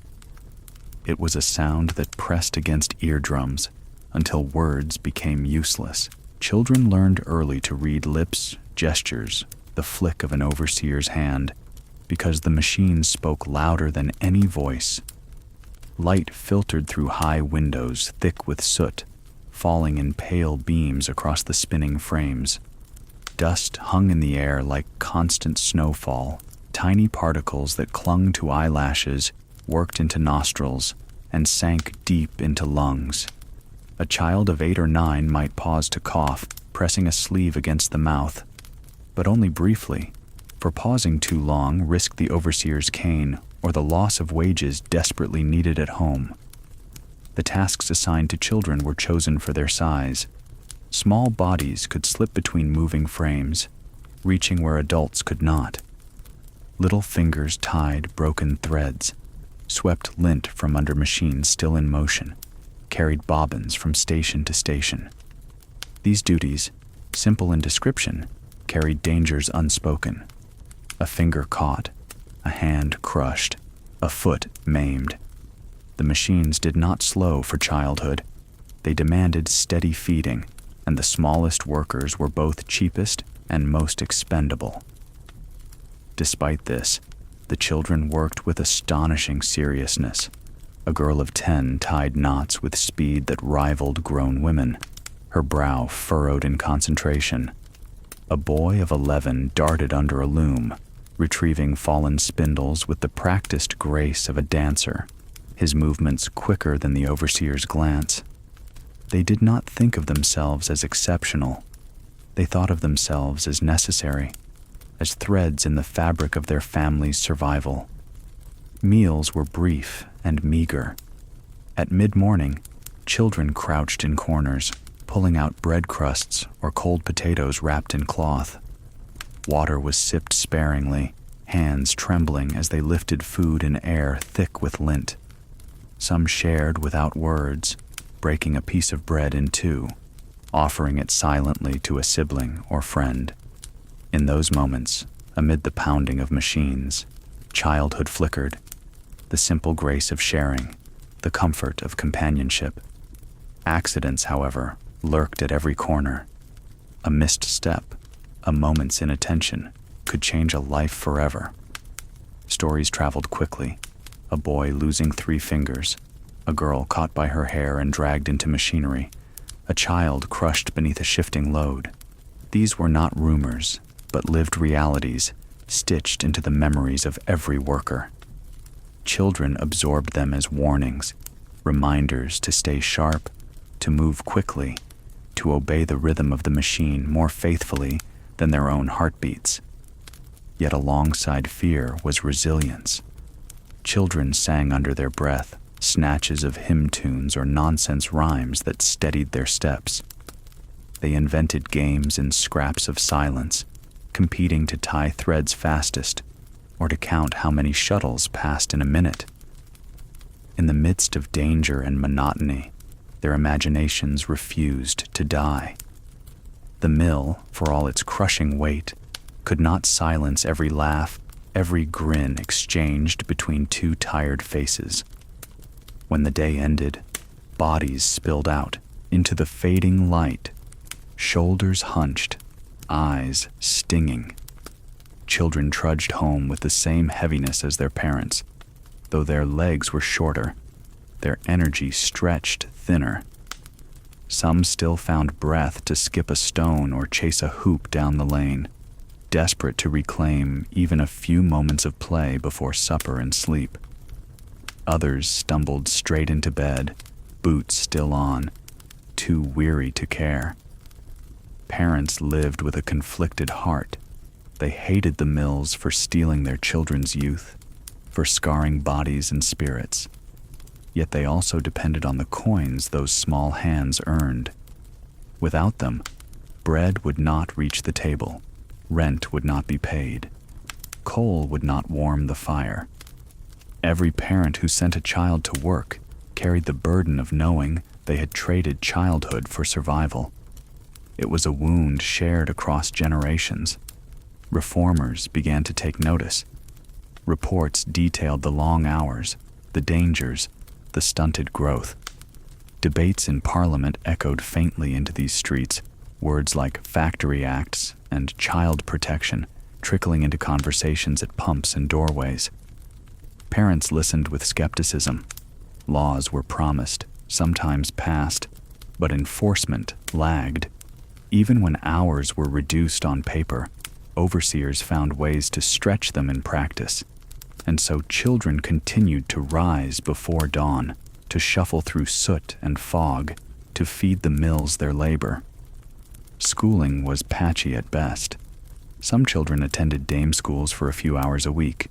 It was a sound that pressed against eardrums until words became useless. Children learned early to read lips, gestures, the flick of an overseer's hand, because the machines spoke louder than any voice. Light filtered through high windows thick with soot, falling in pale beams across the spinning frames. Dust hung in the air like constant snowfall, tiny particles that clung to eyelashes, worked into nostrils, and sank deep into lungs. A child of 8 or 9 might pause to cough, pressing a sleeve against the mouth, but only briefly, for pausing too long risked the overseer's cane or the loss of wages desperately needed at home. The tasks assigned to children were chosen for their size. Small bodies could slip between moving frames, reaching where adults could not. Little fingers tied broken threads, swept lint from under machines still in motion, carried bobbins from station to station. These duties, simple in description, carried dangers unspoken. A finger caught, a hand crushed, a foot maimed. The machines did not slow for childhood. They demanded steady feeding, and the smallest workers were both cheapest and most expendable. Despite this, the children worked with astonishing seriousness. A girl of 10 tied knots with speed that rivaled grown women, her brow furrowed in concentration. A boy of 11 darted under a loom, retrieving fallen spindles with the practiced grace of a dancer, his movements quicker than the overseer's glance. They did not think of themselves as exceptional. They thought of themselves as necessary, as threads in the fabric of their family's survival. Meals were brief and meager. At mid-morning, children crouched in corners, pulling out bread crusts or cold potatoes wrapped in cloth. Water was sipped sparingly, hands trembling as they lifted food in air thick with lint. Some shared without words, breaking a piece of bread in two, offering it silently to a sibling or friend. In those moments, amid the pounding of machines, childhood flickered, the simple grace of sharing, the comfort of companionship. Accidents, however, lurked at every corner. A missed step, a moment's inattention, could change a life forever. Stories traveled quickly. A boy losing 3 fingers, a girl caught by her hair and dragged into machinery, a child crushed beneath a shifting load. These were not rumors, but lived realities stitched into the memories of every worker. Children absorbed them as warnings, reminders to stay sharp, to move quickly, to obey the rhythm of the machine more faithfully than their own heartbeats. Yet alongside fear was resilience. Children sang under their breath, snatches of hymn tunes or nonsense rhymes that steadied their steps. They invented games in scraps of silence, competing to tie threads fastest, or to count how many shuttles passed in a minute. In the midst of danger and monotony, their imaginations refused to die. The mill, for all its crushing weight, could not silence every laugh, every grin exchanged between 2 tired faces. When the day ended, bodies spilled out into the fading light, shoulders hunched, eyes stinging. Children trudged home with the same heaviness as their parents, though their legs were shorter, their energy stretched thinner. Some still found breath to skip a stone or chase a hoop down the lane, desperate to reclaim even a few moments of play before supper and sleep. Others stumbled straight into bed, boots still on, too weary to care. Parents lived with a conflicted heart. They hated the mills for stealing their children's youth, for scarring bodies and spirits. Yet they also depended on the coins those small hands earned. Without them, bread would not reach the table, rent would not be paid, coal would not warm the fire. Every parent who sent a child to work carried the burden of knowing they had traded childhood for survival. It was a wound shared across generations. Reformers began to take notice. Reports detailed the long hours, the dangers, the stunted growth. Debates in Parliament echoed faintly into these streets, words like factory acts and child protection trickling into conversations at pumps and doorways. Parents listened with skepticism. Laws were promised, sometimes passed, but enforcement lagged. Even when hours were reduced on paper, overseers found ways to stretch them in practice. And so children continued to rise before dawn, to shuffle through soot and fog, to feed the mills their labor. Schooling was patchy at best. Some children attended dame schools for a few hours a week,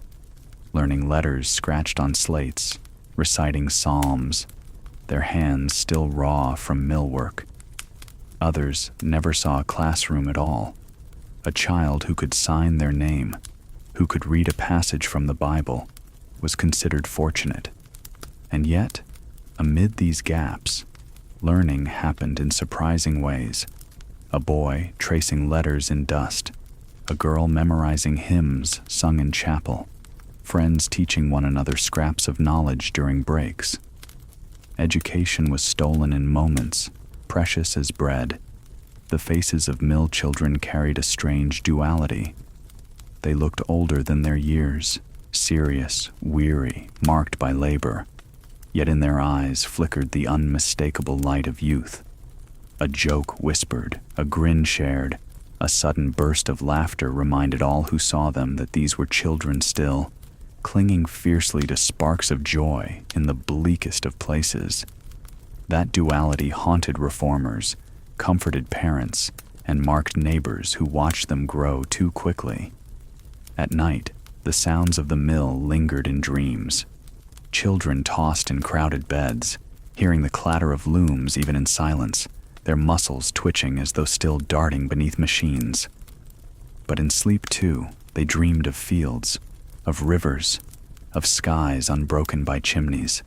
learning letters scratched on slates, reciting psalms, their hands still raw from mill work. Others never saw a classroom at all. A child who could sign their name, who could read a passage from the Bible, was considered fortunate. And yet, amid these gaps, learning happened in surprising ways. A boy tracing letters in dust, a girl memorizing hymns sung in chapel, friends teaching one another scraps of knowledge during breaks. Education was stolen in moments, precious as bread. The faces of mill children carried a strange duality. They looked older than their years, serious, weary, marked by labor. Yet in their eyes flickered the unmistakable light of youth. A joke whispered, a grin shared, a sudden burst of laughter reminded all who saw them that these were children still, clinging fiercely to sparks of joy in the bleakest of places. That duality haunted reformers, comforted parents, and marked neighbors who watched them grow too quickly. At night, the sounds of the mill lingered in dreams. Children tossed in crowded beds, hearing the clatter of looms even in silence, their muscles twitching as though still darting beneath machines. But in sleep, too, they dreamed of fields, of rivers, of skies unbroken by chimneys.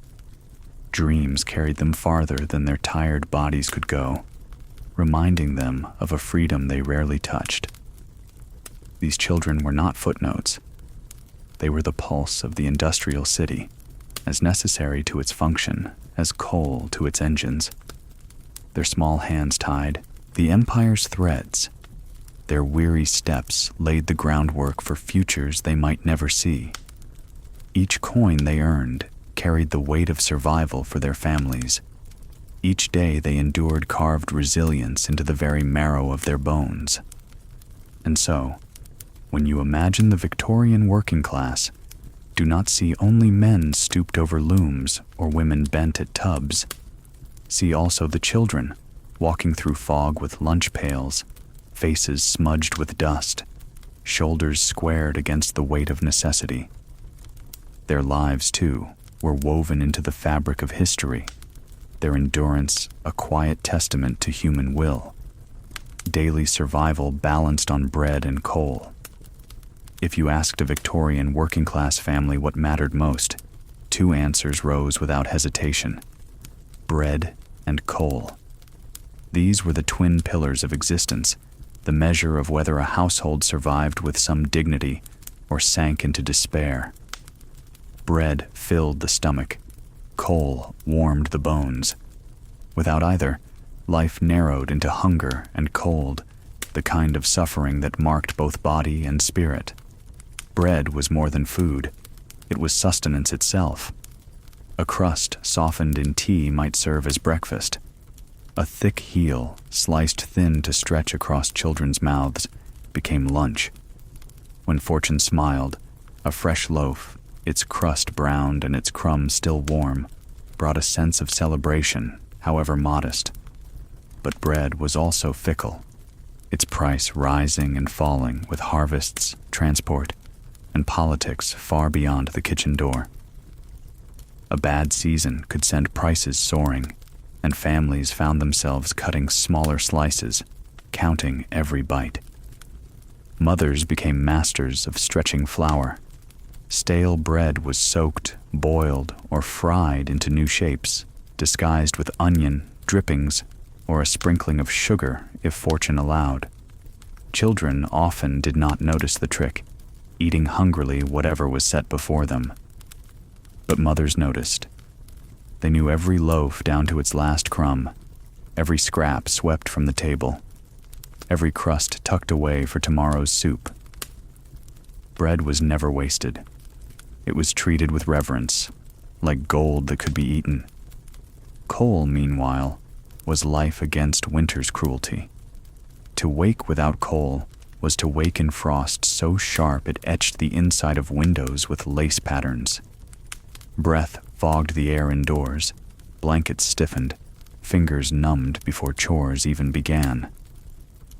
Dreams carried them farther than their tired bodies could go, reminding them of a freedom they rarely touched. These children were not footnotes. They were the pulse of the industrial city, as necessary to its function as coal to its engines. Their small hands tied, the empire's threads Their weary steps laid the groundwork for futures they might never see. Each coin they earned carried the weight of survival for their families. Each day they endured carved resilience into the very marrow of their bones. And so, when you imagine the Victorian working class, do not see only men stooped over looms or women bent at tubs. See also the children walking through fog with lunch pails, faces smudged with dust, shoulders squared against the weight of necessity. Their lives, too, were woven into the fabric of history, their endurance a quiet testament to human will, daily survival balanced on bread and coal. If you asked a Victorian working-class family what mattered most, two answers rose without hesitation: bread and coal. These were the twin pillars of existence, the measure of whether a household survived with some dignity or sank into despair. Bread filled the stomach, coal warmed the bones. Without either, life narrowed into hunger and cold, the kind of suffering that marked both body and spirit. Bread was more than food. It was sustenance itself. A crust softened in tea might serve as breakfast. A thick heel, sliced thin to stretch across children's mouths, became lunch. When fortune smiled, a fresh loaf, its crust browned and its crumbs still warm, brought a sense of celebration, however modest. But bread was also fickle, its price rising and falling with harvests, transport, and politics far beyond the kitchen door. A bad season could send prices soaring, and families found themselves cutting smaller slices, counting every bite. Mothers became masters of stretching flour. Stale bread was soaked, boiled, or fried into new shapes, disguised with onion, drippings, or a sprinkling of sugar if fortune allowed. Children often did not notice the trick, eating hungrily whatever was set before them. But mothers noticed. They knew every loaf down to its last crumb, every scrap swept from the table, every crust tucked away for tomorrow's soup. Bread was never wasted. It was treated with reverence, like gold that could be eaten. Coal, meanwhile, was life against winter's cruelty. To wake without coal was to wake in frost so sharp it etched the inside of windows with lace patterns. Breath fogged the air indoors, blankets stiffened, fingers numbed before chores even began.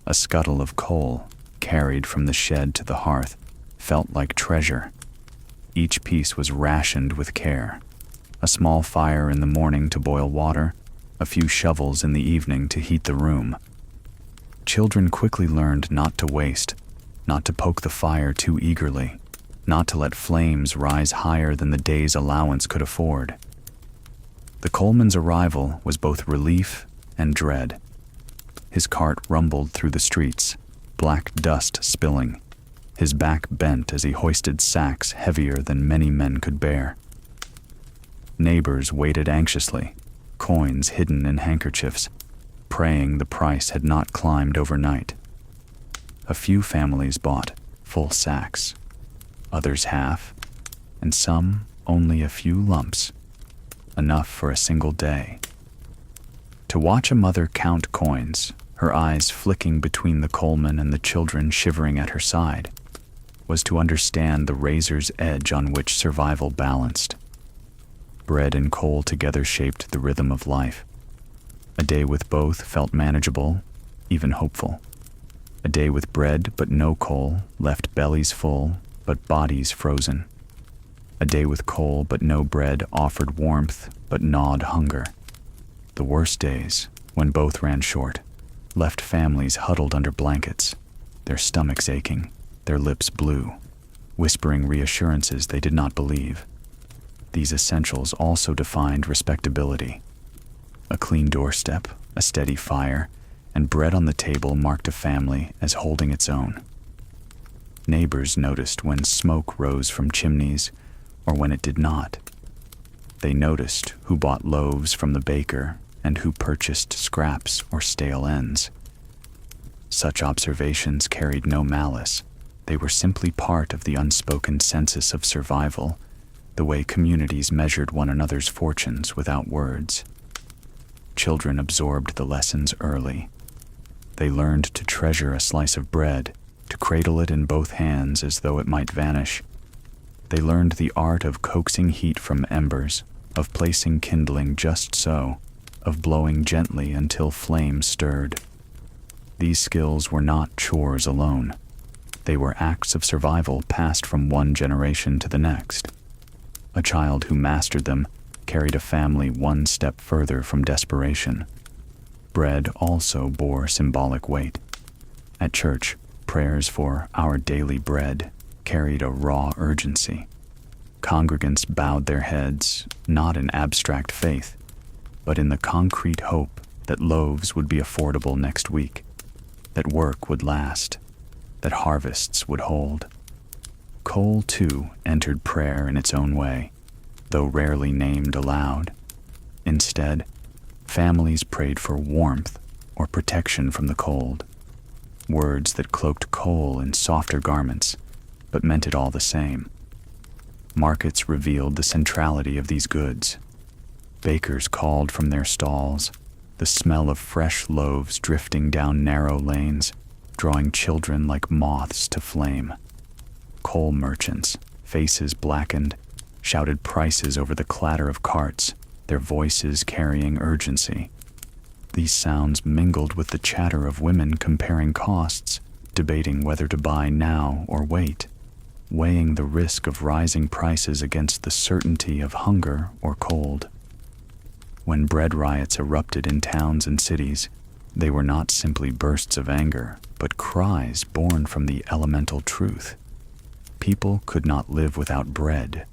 A scuttle of coal, carried from the shed to the hearth, felt like treasure. Each piece was rationed with care. A small fire in the morning to boil water, a few shovels in the evening to heat the room. Children quickly learned not to waste, not to poke the fire too eagerly, not to let flames rise higher than the day's allowance could afford. The coalman's arrival was both relief and dread. His cart rumbled through the streets, black dust spilling, his back bent as he hoisted sacks heavier than many men could bear. Neighbors waited anxiously, coins hidden in handkerchiefs, praying the price had not climbed overnight. A few families bought full sacks, others half, and some only a few lumps, enough for a single day. To watch a mother count coins, her eyes flicking between the coalman and the children shivering at her side, was to understand the razor's edge on which survival balanced. Bread and coal together shaped the rhythm of life. A day with both felt manageable, even hopeful. A day with bread but no coal left bellies full but bodies frozen. A day with coal but no bread offered warmth but gnawed hunger. The worst days, when both ran short, left families huddled under blankets, their stomachs aching, their lips blue, whispering reassurances they did not believe. These essentials also defined respectability. A clean doorstep, a steady fire, and bread on the table marked a family as holding its own. Neighbors noticed when smoke rose from chimneys or when it did not. They noticed who bought loaves from the baker and who purchased scraps or stale ends. Such observations carried no malice. They were simply part of the unspoken census of survival, the way communities measured one another's fortunes without words. Children absorbed the lessons early. They learned to treasure a slice of bread, to cradle it in both hands as though it might vanish. They learned the art of coaxing heat from embers, of placing kindling just so, of blowing gently until flame stirred. These skills were not chores alone. They were acts of survival passed from one generation to the next. A child who mastered them carried a family one step further from desperation. Bread also bore symbolic weight. At church, prayers for our daily bread carried a raw urgency. Congregants bowed their heads, not in abstract faith, but in the concrete hope that loaves would be affordable next week, that work would last, that harvests would hold. Coal, too, entered prayer in its own way, though rarely named aloud. Instead, families prayed for warmth or protection from the cold, words that cloaked coal in softer garments, but meant it all the same. Markets revealed the centrality of these goods. Bakers called from their stalls, the smell of fresh loaves drifting down narrow lanes, drawing children like moths to flame. Coal merchants, faces blackened, shouted prices over the clatter of carts, their voices carrying urgency. These sounds mingled with the chatter of women comparing costs, debating whether to buy now or wait, weighing the risk of rising prices against the certainty of hunger or cold. When bread riots erupted in towns and cities, they were not simply bursts of anger, but cries born from the elemental truth. People could not live without bread.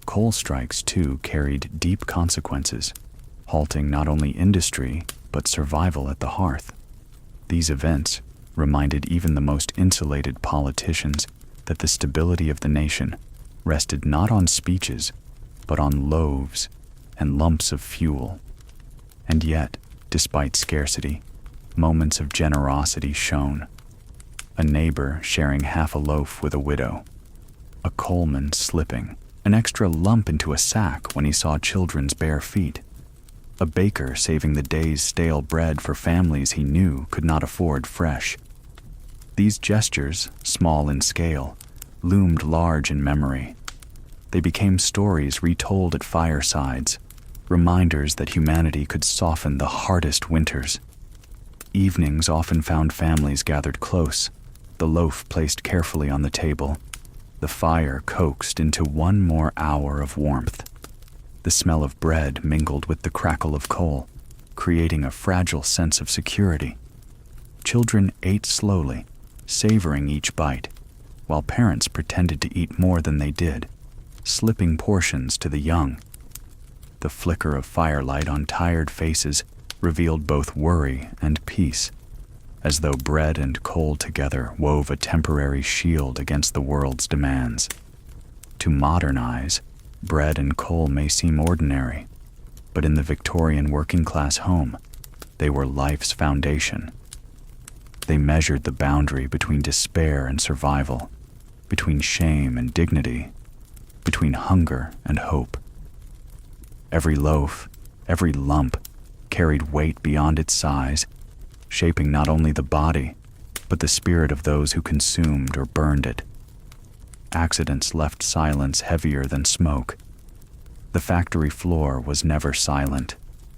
Coal strikes, too, carried deep consequences, halting not only industry, but survival at the hearth. These events reminded even the most insulated politicians that the stability of the nation rested not on speeches, but on loaves and lumps of fuel. And yet, despite scarcity, moments of generosity shone. A neighbor sharing half a loaf with a widow, a coalman slipping an extra lump into a sack when he saw children's bare feet, a baker saving the day's stale bread for families he knew could not afford fresh. These gestures, small in scale, loomed large in memory. They became stories retold at firesides, reminders that humanity could soften the hardest winters. Evenings often found families gathered close, the loaf placed carefully on the table, the fire coaxed into one more hour of warmth. The smell of bread mingled with the crackle of coal, creating a fragile sense of security. Children ate slowly, savoring each bite, while parents pretended to eat more than they did, slipping portions to the young. The flicker of firelight on tired faces revealed both worry and peace, as though bread and coal together wove a temporary shield against the world's demands. To modern eyes, bread and coal may seem ordinary, but in the Victorian working-class home, they were life's foundation. They measured the boundary between despair and survival, between shame and dignity, between hunger and hope. Every loaf, every lump, carried weight beyond its size, shaping not only the body, but the spirit of those who consumed or burned it. Accidents left silence heavier than smoke. The factory floor was never silent,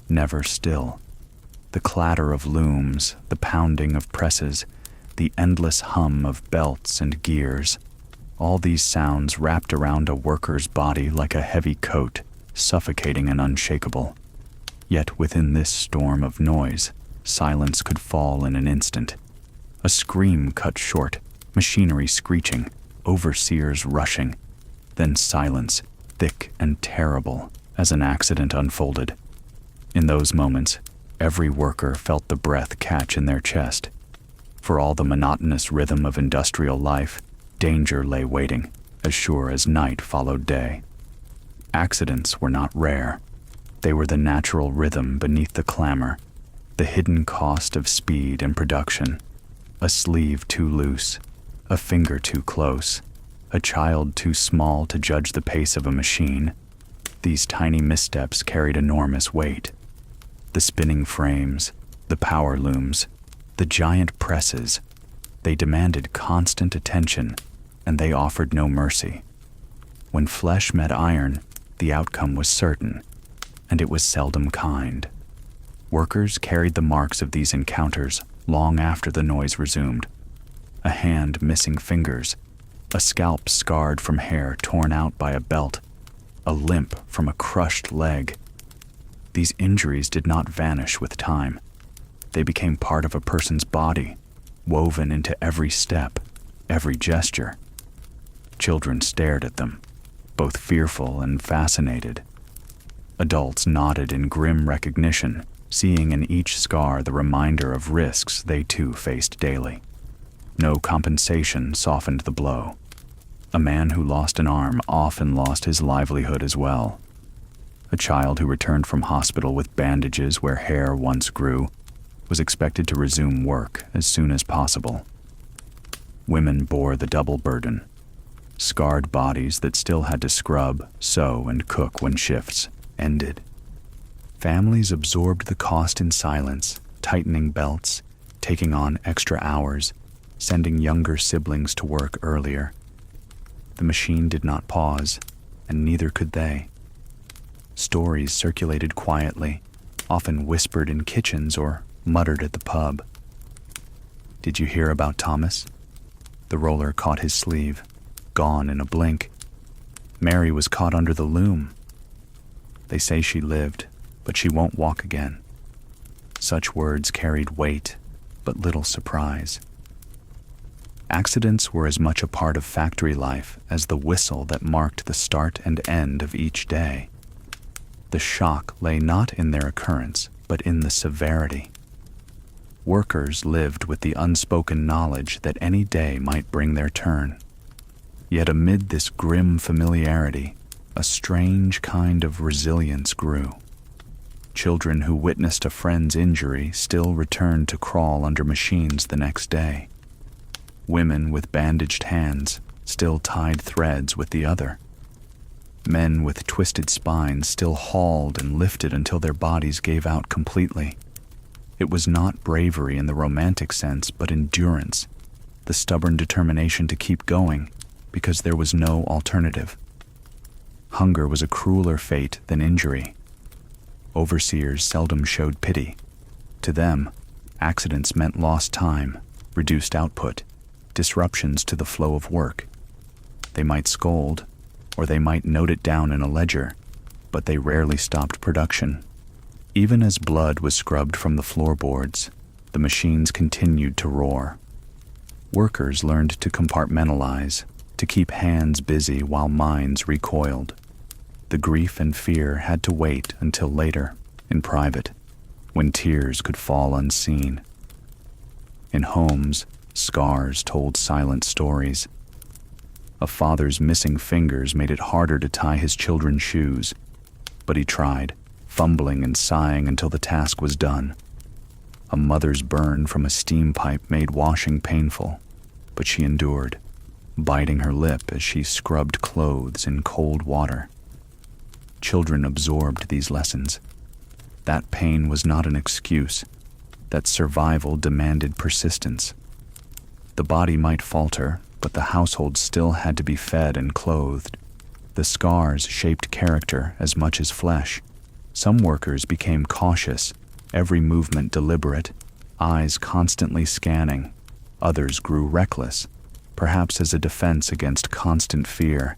never still. The clatter of looms, the pounding of presses, the endless hum of belts and gears, all these sounds wrapped around a worker's body like a heavy coat, suffocating and unshakable. Yet within this storm of noise, silence could fall in an instant. A scream cut short, machinery screeching, overseers rushing, then silence, thick and terrible, as an accident unfolded. In those moments, every worker felt the breath catch in their chest. For all the monotonous rhythm of industrial life, danger lay waiting, as sure as night followed day. Accidents were not rare. They were the natural rhythm beneath the clamor, the hidden cost of speed and production. A sleeve too loose, a finger too close, a child too small to judge the pace of a machine. These tiny missteps carried enormous weight. The spinning frames, the power looms, the giant presses, they demanded constant attention, and they offered no mercy. When flesh met iron, the outcome was certain, and it was seldom kind. Workers carried the marks of these encounters long after the noise resumed. A hand missing fingers, a scalp scarred from hair torn out by a belt, a limp from a crushed leg. These injuries did not vanish with time. They became part of a person's body, woven into every step, every gesture. Children stared at them, both fearful and fascinated. Adults nodded in grim recognition, seeing in each scar the reminder of risks they too faced daily. No compensation softened the blow. A man who lost an arm often lost his livelihood as well. A child who returned from hospital with bandages where hair once grew was expected to resume work as soon as possible. Women bore the double burden, scarred bodies that still had to scrub, sew, and cook when shifts ended. Families absorbed the cost in silence, tightening belts, taking on extra hours, sending younger siblings to work earlier. The machine did not pause, and neither could they. Stories circulated quietly, often whispered in kitchens or muttered at the pub. Did you hear about Thomas? The roller caught his sleeve, gone in a blink. Mary was caught under the loom. They say she lived, but she won't walk again. Such words carried weight, but little surprise. Accidents were as much a part of factory life as the whistle that marked the start and end of each day. The shock lay not in their occurrence, but in the severity. Workers lived with the unspoken knowledge that any day might bring their turn. Yet amid this grim familiarity, a strange kind of resilience grew. Children who witnessed a friend's injury still returned to crawl under machines the next day. Women with bandaged hands still tied threads with the other. Men with twisted spines still hauled and lifted until their bodies gave out completely. It was not bravery in the romantic sense, but endurance, the stubborn determination to keep going because there was no alternative. Hunger was a crueler fate than injury. Overseers seldom showed pity. To them, accidents meant lost time, reduced output, disruptions to the flow of work. They might scold, or they might note it down in a ledger, but they rarely stopped production. Even as blood was scrubbed from the floorboards, the machines continued to roar. Workers learned to compartmentalize, to keep hands busy while minds recoiled. The grief and fear had to wait until later, in private, when tears could fall unseen. In homes, scars told silent stories. A father's missing fingers made it harder to tie his children's shoes, but he tried, fumbling and sighing until the task was done. A mother's burn from a steam pipe made washing painful, but she endured, biting her lip as she scrubbed clothes in cold water. Children absorbed these lessons. That pain was not an excuse. That survival demanded persistence. The body might falter, but the household still had to be fed and clothed. The scars shaped character as much as flesh. Some workers became cautious, every movement deliberate, eyes constantly scanning. Others grew reckless, perhaps as a defense against constant fear,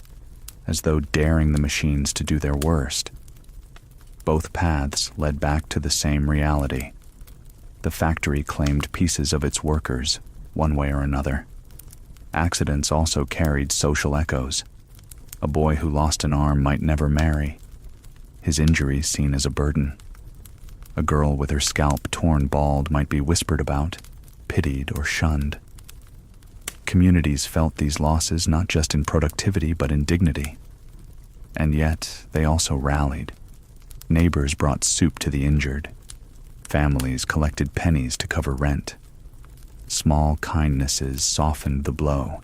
as though daring the machines to do their worst. Both paths led back to the same reality. The factory claimed pieces of its workers, one way or another. Accidents also carried social echoes. A boy who lost an arm might never marry, his injuries seen as a burden. A girl with her scalp torn bald might be whispered about, pitied, or shunned. Communities felt these losses not just in productivity but in dignity. And yet, they also rallied. Neighbors brought soup to the injured. Families collected pennies to cover rent. Small kindnesses softened the blow,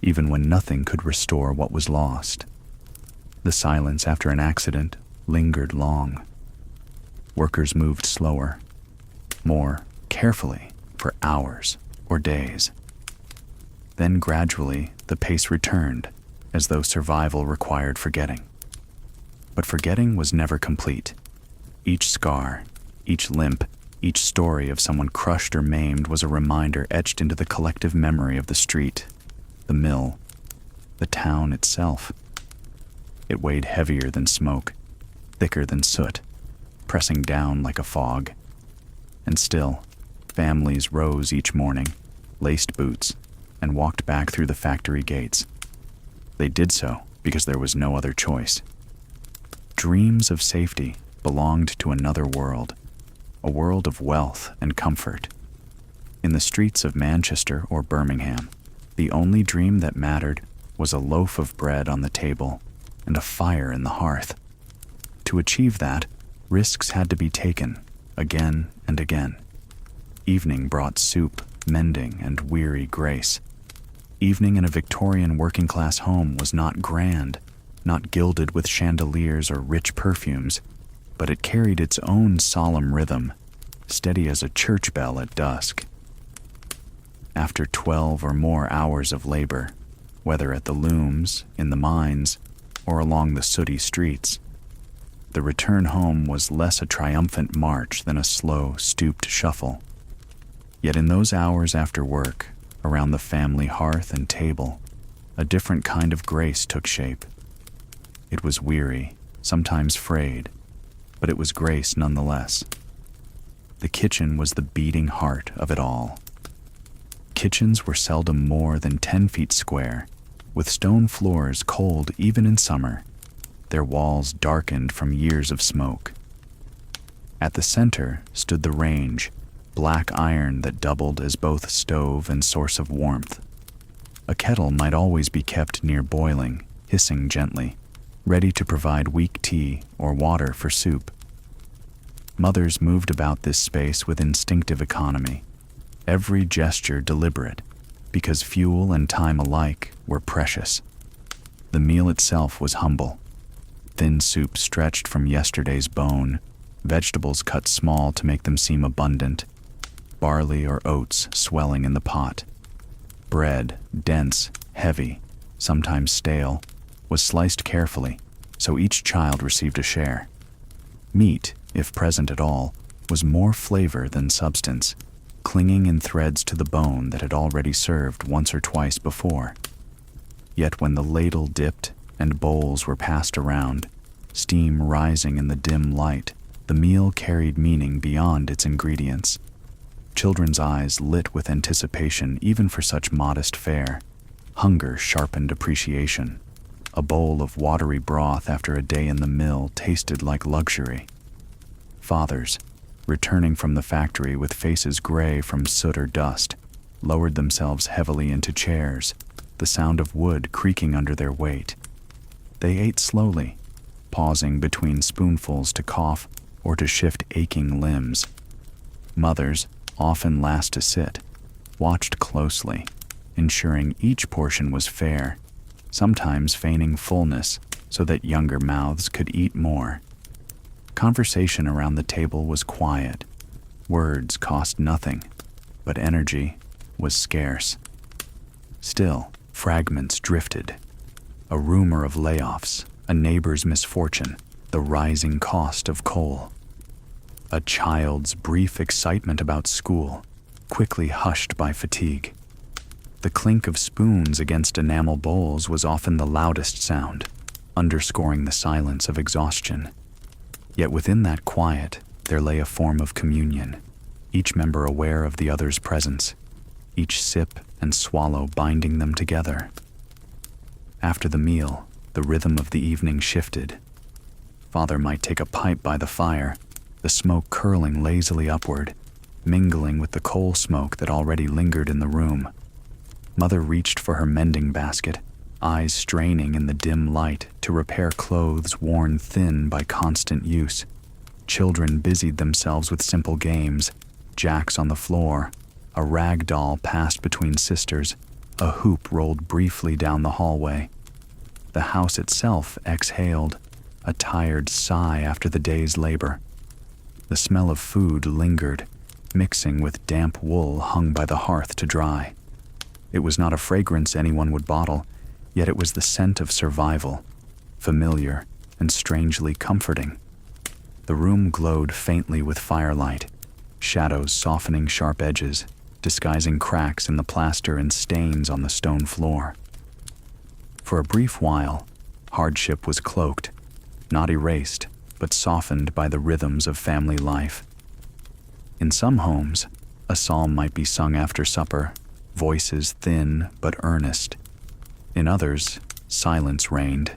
even when nothing could restore what was lost. The silence after an accident lingered long. Workers moved slower, more carefully for hours or days. Then gradually the pace returned, as though survival required forgetting. But forgetting was never complete. Each scar, each limp, each story of someone crushed or maimed was a reminder etched into the collective memory of the street, the mill, the town itself. It weighed heavier than smoke, thicker than soot, pressing down like a fog. And still, families rose each morning, laced boots, and walked back through the factory gates. They did so because there was no other choice. Dreams of safety belonged to another world, a world of wealth and comfort. In the streets of Manchester or Birmingham, the only dream that mattered was a loaf of bread on the table and a fire in the hearth. To achieve that, risks had to be taken again and again. Evening brought soup, mending, and weary grace. Evening in a Victorian working-class home was not grand, not gilded with chandeliers or rich perfumes, but it carried its own solemn rhythm, steady as a church bell at dusk. After 12 or more hours of labor, whether at the looms, in the mines, or along the sooty streets, the return home was less a triumphant march than a slow, stooped shuffle. Yet in those hours after work, around the family hearth and table, a different kind of grace took shape. It was weary, sometimes frayed, but it was grace nonetheless. The kitchen was the beating heart of it all. Kitchens were seldom more than 10 feet square, with stone floors cold even in summer, their walls darkened from years of smoke. At the center stood the range, black iron that doubled as both stove and source of warmth. A kettle might always be kept near boiling, hissing gently, ready to provide weak tea or water for soup. Mothers moved about this space with instinctive economy, every gesture deliberate, because fuel and time alike were precious. The meal itself was humble. Thin soup stretched from yesterday's bone, vegetables cut small to make them seem abundant, barley or oats swelling in the pot. Bread, dense, heavy, sometimes stale, was sliced carefully, so each child received a share. Meat, if present at all, was more flavor than substance, clinging in threads to the bone that had already served once or twice before. Yet when the ladle dipped and bowls were passed around, steam rising in the dim light, the meal carried meaning beyond its ingredients. Children's eyes lit with anticipation even for such modest fare. Hunger sharpened appreciation. A bowl of watery broth after a day in the mill tasted like luxury. Fathers, returning from the factory with faces gray from soot or dust, lowered themselves heavily into chairs, the sound of wood creaking under their weight. They ate slowly, pausing between spoonfuls to cough or to shift aching limbs. Mothers, often last to sit, watched closely, ensuring each portion was fair, sometimes feigning fullness so that younger mouths could eat more. Conversation around the table was quiet. Words cost nothing, but energy was scarce. Still, fragments drifted. A rumor of layoffs, a neighbor's misfortune, the rising cost of coal. A child's brief excitement about school, quickly hushed by fatigue. The clink of spoons against enamel bowls was often the loudest sound, underscoring the silence of exhaustion. Yet within that quiet, there lay a form of communion, each member aware of the other's presence, each sip and swallow binding them together. After the meal, the rhythm of the evening shifted. Father might take a pipe by the fire, the smoke curling lazily upward, mingling with the coal smoke that already lingered in the room. Mother reached for her mending basket, eyes straining in the dim light to repair clothes worn thin by constant use. Children busied themselves with simple games, jacks on the floor, A rag doll passed between sisters. A hoop rolled briefly down the hallway. The house itself exhaled, a tired sigh after the day's labor. The smell of food lingered, mixing with damp wool hung by the hearth to dry. It was not a fragrance anyone would bottle, yet it was the scent of survival, familiar and strangely comforting. The room glowed faintly with firelight, shadows softening sharp edges, disguising cracks in the plaster and stains on the stone floor. For a brief while, hardship was cloaked, not erased, but softened by the rhythms of family life. In some homes, a psalm might be sung after supper, voices thin but earnest. In others, silence reigned,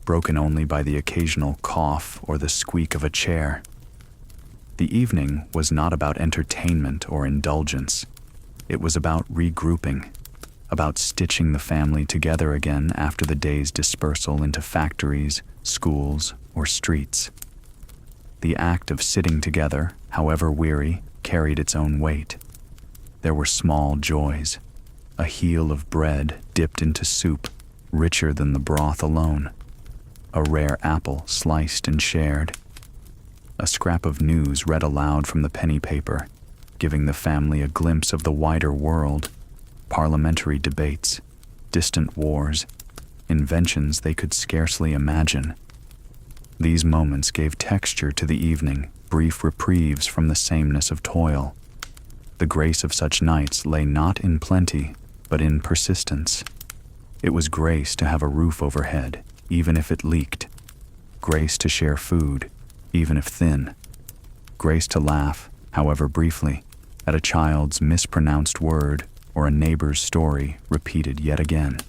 broken only by the occasional cough or the squeak of a chair. The evening was not about entertainment or indulgence. It was about regrouping, about stitching the family together again after the day's dispersal into factories, schools, or streets. The act of sitting together, however weary, carried its own weight. There were small joys, a heel of bread dipped into soup, richer than the broth alone, a rare apple sliced and shared, a scrap of news read aloud from the penny paper, giving the family a glimpse of the wider world, parliamentary debates, distant wars, inventions they could scarcely imagine. These moments gave texture to the evening, brief reprieves from the sameness of toil. The grace of such nights lay not in plenty, but in persistence. It was grace to have a roof overhead, even if it leaked. Grace to share food, even if thin. Grace to laugh, however briefly, at a child's mispronounced word or a neighbor's story repeated yet again.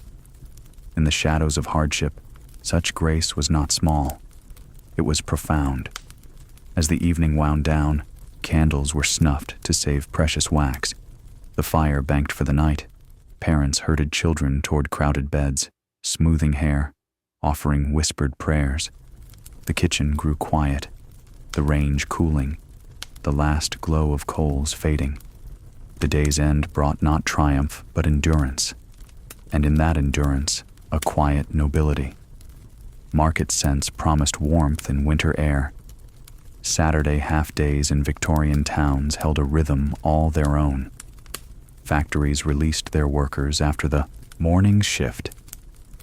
In the shadows of hardship, such grace was not small. It was profound. As the evening wound down, candles were snuffed to save precious wax. The fire banked for the night. Parents herded children toward crowded beds, smoothing hair, offering whispered prayers. The kitchen grew quiet, the range cooling, the last glow of coals fading. The day's end brought not triumph, but endurance, and in that endurance, a quiet nobility. Market scents promised warmth in winter air. Saturday half-days in Victorian towns held a rhythm all their own. Factories released their workers after the morning shift,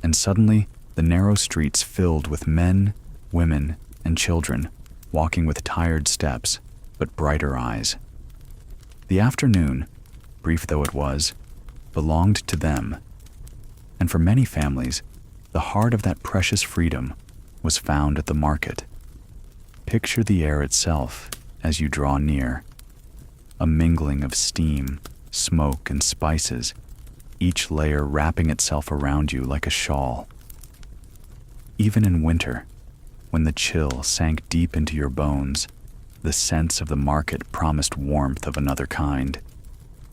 and suddenly the narrow streets filled with men, women, and children, walking with tired steps, but brighter eyes. The afternoon, brief though it was, belonged to them, and for many families, the heart of that precious freedom was found at the market. Picture the air itself as you draw near, a mingling of steam, smoke, and spices, each layer wrapping itself around you like a shawl. Even in winter, when the chill sank deep into your bones, the scents of the market promised warmth of another kind.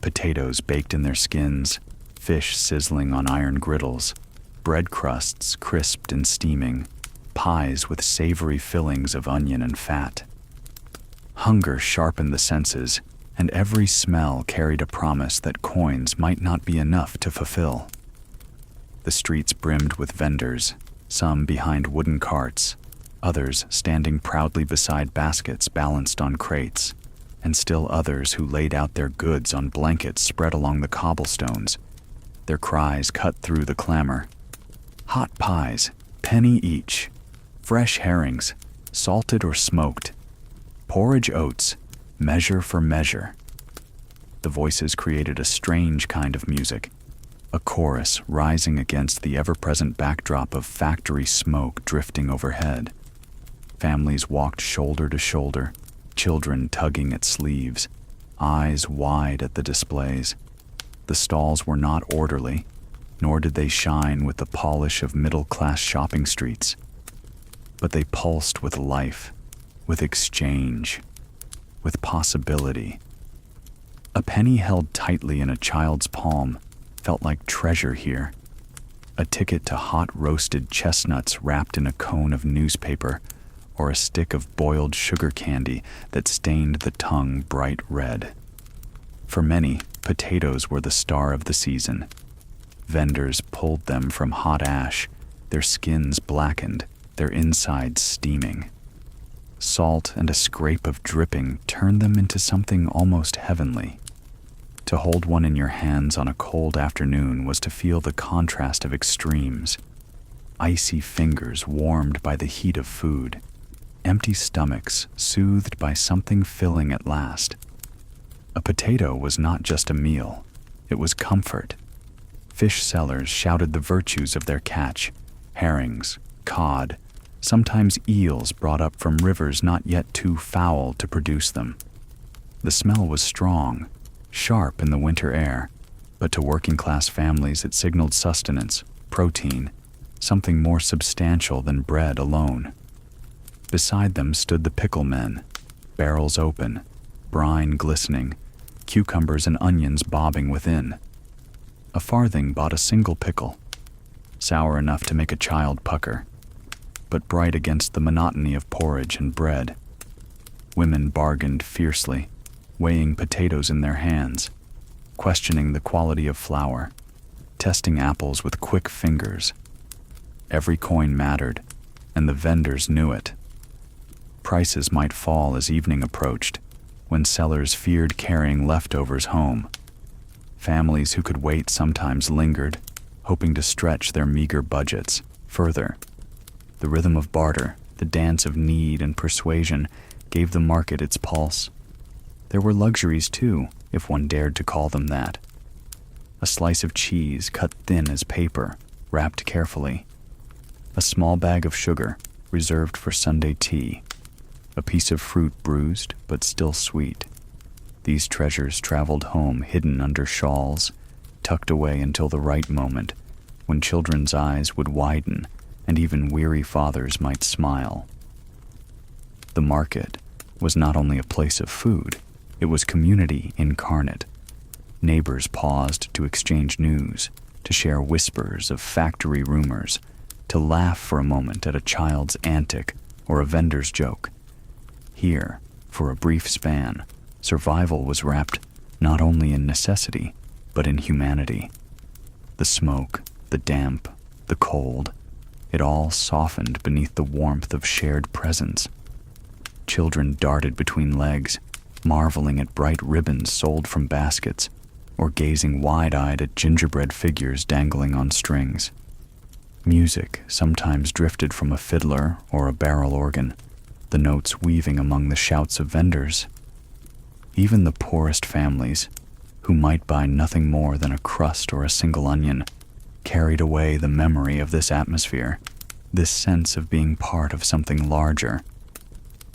Potatoes baked in their skins, fish sizzling on iron griddles, bread crusts crisped and steaming, pies with savory fillings of onion and fat. Hunger sharpened the senses, and every smell carried a promise that coins might not be enough to fulfill. The streets brimmed with vendors, some behind wooden carts, others standing proudly beside baskets balanced on crates, and still others who laid out their goods on blankets spread along the cobblestones. Their cries cut through the clamor. Hot pies, penny each. Fresh herrings, salted or smoked. Porridge oats, measure for measure. The voices created a strange kind of music, a chorus rising against the ever-present backdrop of factory smoke drifting overhead. Families walked shoulder to shoulder, children tugging at sleeves, eyes wide at the displays. The stalls were not orderly, nor did they shine with the polish of middle-class shopping streets. But they pulsed with life, with exchange, with possibility. A penny held tightly in a child's palm felt like treasure here. A ticket to hot roasted chestnuts wrapped in a cone of newspaper, or a stick of boiled sugar candy that stained the tongue bright red. For many, potatoes were the star of the season. Vendors pulled them from hot ash, their skins blackened, their insides steaming. Salt and a scrape of dripping turned them into something almost heavenly. To hold one in your hands on a cold afternoon was to feel the contrast of extremes. Icy fingers warmed by the heat of food, empty stomachs soothed by something filling at last. A potato was not just a meal, it was comfort. Fish sellers shouted the virtues of their catch: herrings, cod, sometimes eels brought up from rivers not yet too foul to produce them. The smell was strong, sharp in the winter air, but to working-class families it signaled sustenance, protein, something more substantial than bread alone. Beside them stood the pickle men, barrels open, brine glistening, cucumbers and onions bobbing within. A farthing bought a single pickle, sour enough to make a child pucker, but bright against the monotony of porridge and bread. Women bargained fiercely, weighing potatoes in their hands, questioning the quality of flour, testing apples with quick fingers. Every coin mattered, and the vendors knew it. Prices might fall as evening approached, when sellers feared carrying leftovers home. Families who could wait sometimes lingered, hoping to stretch their meager budgets further. The rhythm of barter, the dance of need and persuasion, gave the market its pulse. There were luxuries too, if one dared to call them that. A slice of cheese cut thin as paper, wrapped carefully. A small bag of sugar, reserved for Sunday tea. A piece of fruit bruised, but still sweet. These treasures traveled home hidden under shawls, tucked away until the right moment, when children's eyes would widen and even weary fathers might smile. The market was not only a place of food, it was community incarnate. Neighbors paused to exchange news, to share whispers of factory rumors, to laugh for a moment at a child's antic or a vendor's joke. Here, for a brief span, survival was wrapped not only in necessity, but in humanity. The smoke, the damp, the cold, it all softened beneath the warmth of shared presence. Children darted between legs, marveling at bright ribbons sold from baskets, or gazing wide-eyed at gingerbread figures dangling on strings. Music sometimes drifted from a fiddler or a barrel organ, the notes weaving among the shouts of vendors. Even the poorest families, who might buy nothing more than a crust or a single onion, carried away the memory of this atmosphere, this sense of being part of something larger.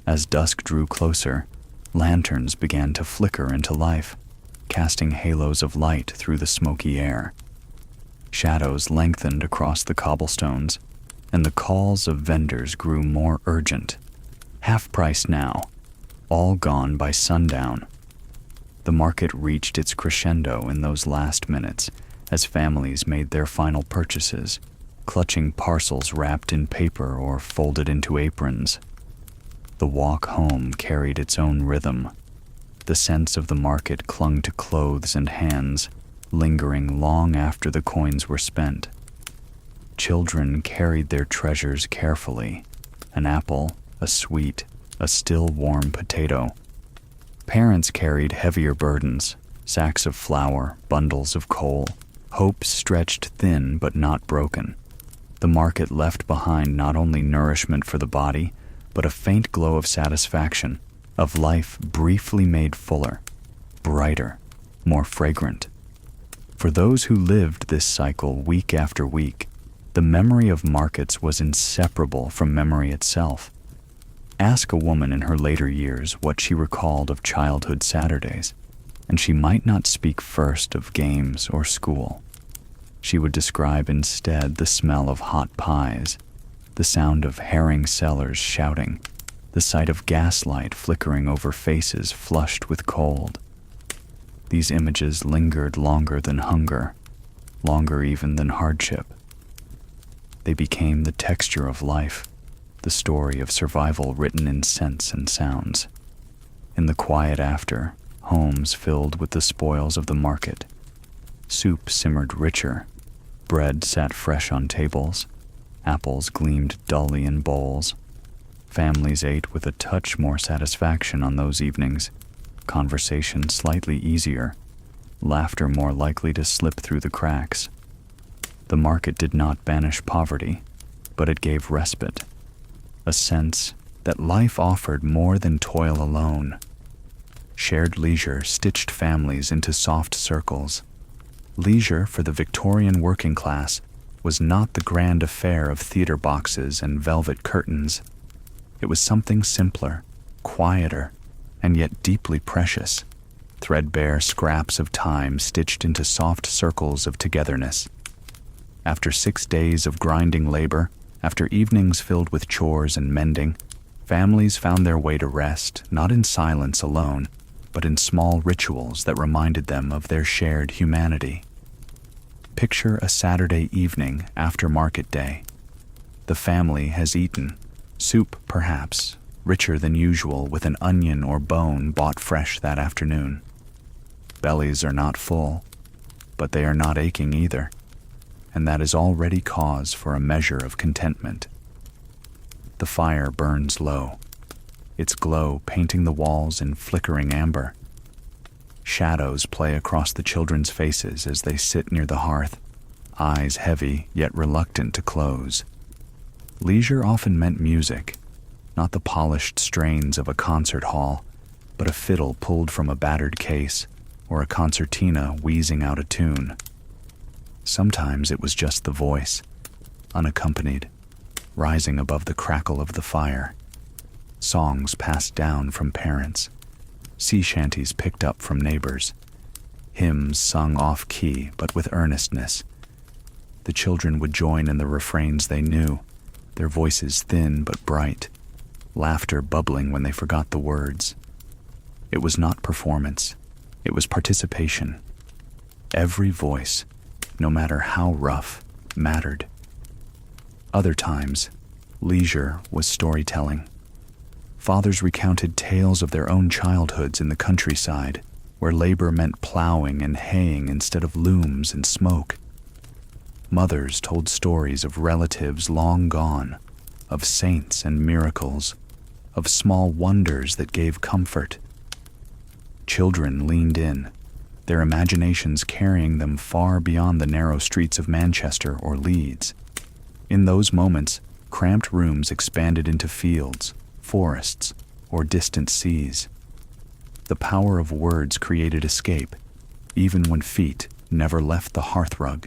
As dusk drew closer, lanterns began to flicker into life, casting halos of light through the smoky air. Shadows lengthened across the cobblestones, and the calls of vendors grew more urgent. Half price now, all gone by sundown. The market reached its crescendo in those last minutes as families made their final purchases, clutching parcels wrapped in paper or folded into aprons. The walk home carried its own rhythm. The sense of the market clung to clothes and hands, lingering long after the coins were spent. Children carried their treasures carefully, an apple, a sweet, a still warm potato. Parents carried heavier burdens, sacks of flour, bundles of coal, hopes stretched thin but not broken. The market left behind not only nourishment for the body, but a faint glow of satisfaction, of life briefly made fuller, brighter, more fragrant. For those who lived this cycle week after week, the memory of markets was inseparable from memory itself. Ask a woman in her later years what she recalled of childhood Saturdays, and she might not speak first of games or school. She would describe instead the smell of hot pies, the sound of herring sellers shouting, the sight of gaslight flickering over faces flushed with cold. These images lingered longer than hunger, longer even than hardship. They became the texture of life, the story of survival written in scents and sounds. In the quiet after, homes filled with the spoils of the market. Soup simmered richer, bread sat fresh on tables, apples gleamed dully in bowls. Families ate with a touch more satisfaction on those evenings, conversation slightly easier, laughter more likely to slip through the cracks. The market did not banish poverty, but it gave respite, a sense that life offered more than toil alone. Shared leisure stitched families into soft circles. Leisure for the Victorian working class was not the grand affair of theater boxes and velvet curtains. It was something simpler, quieter, and yet deeply precious, threadbare scraps of time stitched into soft circles of togetherness. After 6 days of grinding labor, after evenings filled with chores and mending, families found their way to rest, not in silence alone, but in small rituals that reminded them of their shared humanity. Picture a Saturday evening after market day. The family has eaten, soup perhaps, richer than usual with an onion or bone bought fresh that afternoon. Bellies are not full, but they are not aching either, and that is already cause for a measure of contentment. The fire burns low, its glow painting the walls in flickering amber. Shadows play across the children's faces as they sit near the hearth, eyes heavy yet reluctant to close. Leisure often meant music, not the polished strains of a concert hall, but a fiddle pulled from a battered case, or a concertina wheezing out a tune. Sometimes it was just the voice, unaccompanied, rising above the crackle of the fire. Songs passed down from parents, sea shanties picked up from neighbors, hymns sung off-key but with earnestness. The children would join in the refrains they knew, their voices thin but bright, laughter bubbling when they forgot the words. It was not performance, it was participation. Every voice, no matter how rough, mattered. Other times, leisure was storytelling. Fathers recounted tales of their own childhoods in the countryside, where labor meant plowing and haying instead of looms and smoke. Mothers told stories of relatives long gone, of saints and miracles, of small wonders that gave comfort. Children leaned in, their imaginations carrying them far beyond the narrow streets of Manchester or Leeds. In those moments, cramped rooms expanded into fields, forests, or distant seas. The power of words created escape, even when feet never left the hearthrug.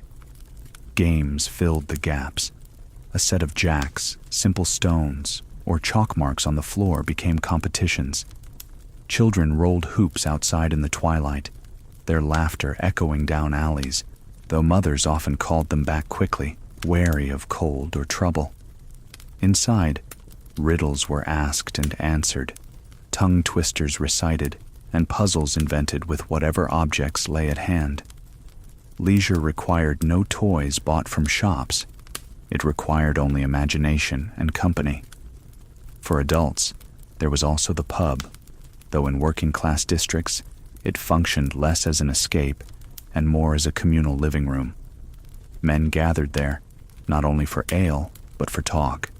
Games filled the gaps. A set of jacks, simple stones, or chalk marks on the floor became competitions. Children rolled hoops outside in the twilight, their laughter echoing down alleys, though mothers often called them back quickly, wary of cold or trouble. Inside, riddles were asked and answered, tongue twisters recited, and puzzles invented with whatever objects lay at hand. Leisure required no toys bought from shops. It required only imagination and company. For adults, there was also the pub, though in working-class districts, it functioned less as an escape and more as a communal living room. Men gathered there, not only for ale, but for talk.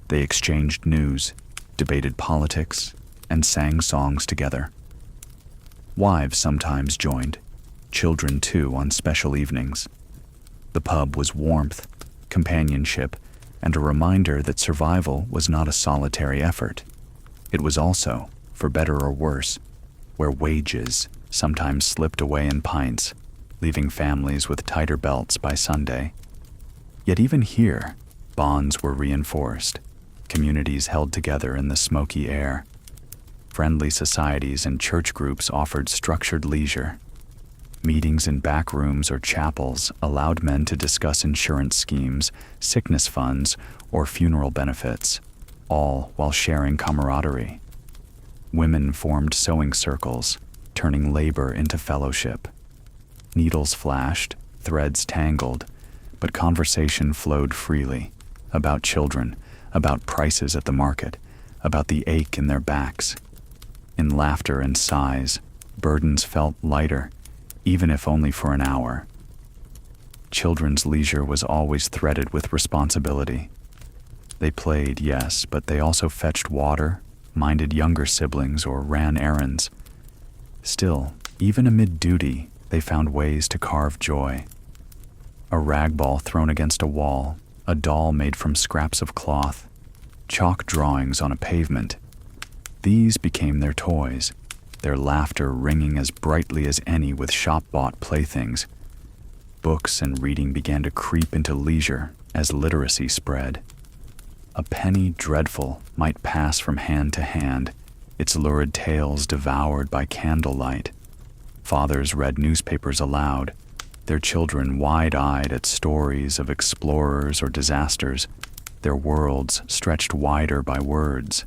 They exchanged news, debated politics, and sang songs together. Wives sometimes joined, children too on special evenings. The pub was warmth, companionship, and a reminder that survival was not a solitary effort. It was also, for better or worse, where wages sometimes slipped away in pints, leaving families with tighter belts by Sunday. Yet even here, bonds were reinforced, communities held together in the smoky air. Friendly societies and church groups offered structured leisure. Meetings in back rooms or chapels allowed men to discuss insurance schemes, sickness funds, or funeral benefits, all while sharing camaraderie. Women formed sewing circles, turning labor into fellowship. Needles flashed, threads tangled, but conversation flowed freely, about children, about prices at the market, about the ache in their backs. In laughter and sighs, Burdens felt lighter, even if only for an hour. Children's leisure was always threaded with responsibility. They played, yes, but they also fetched water, minded younger siblings, or ran errands. Still, even amid duty, they found ways to carve joy. A rag ball thrown against a wall, a doll made from scraps of cloth, chalk drawings on a pavement. These became their toys, their laughter ringing as brightly as any with shop-bought playthings. Books and reading began to creep into leisure as literacy spread. A penny dreadful might pass from hand to hand, its lurid tales devoured by candlelight. Fathers read newspapers aloud, their children wide-eyed at stories of explorers or disasters, their worlds stretched wider by words.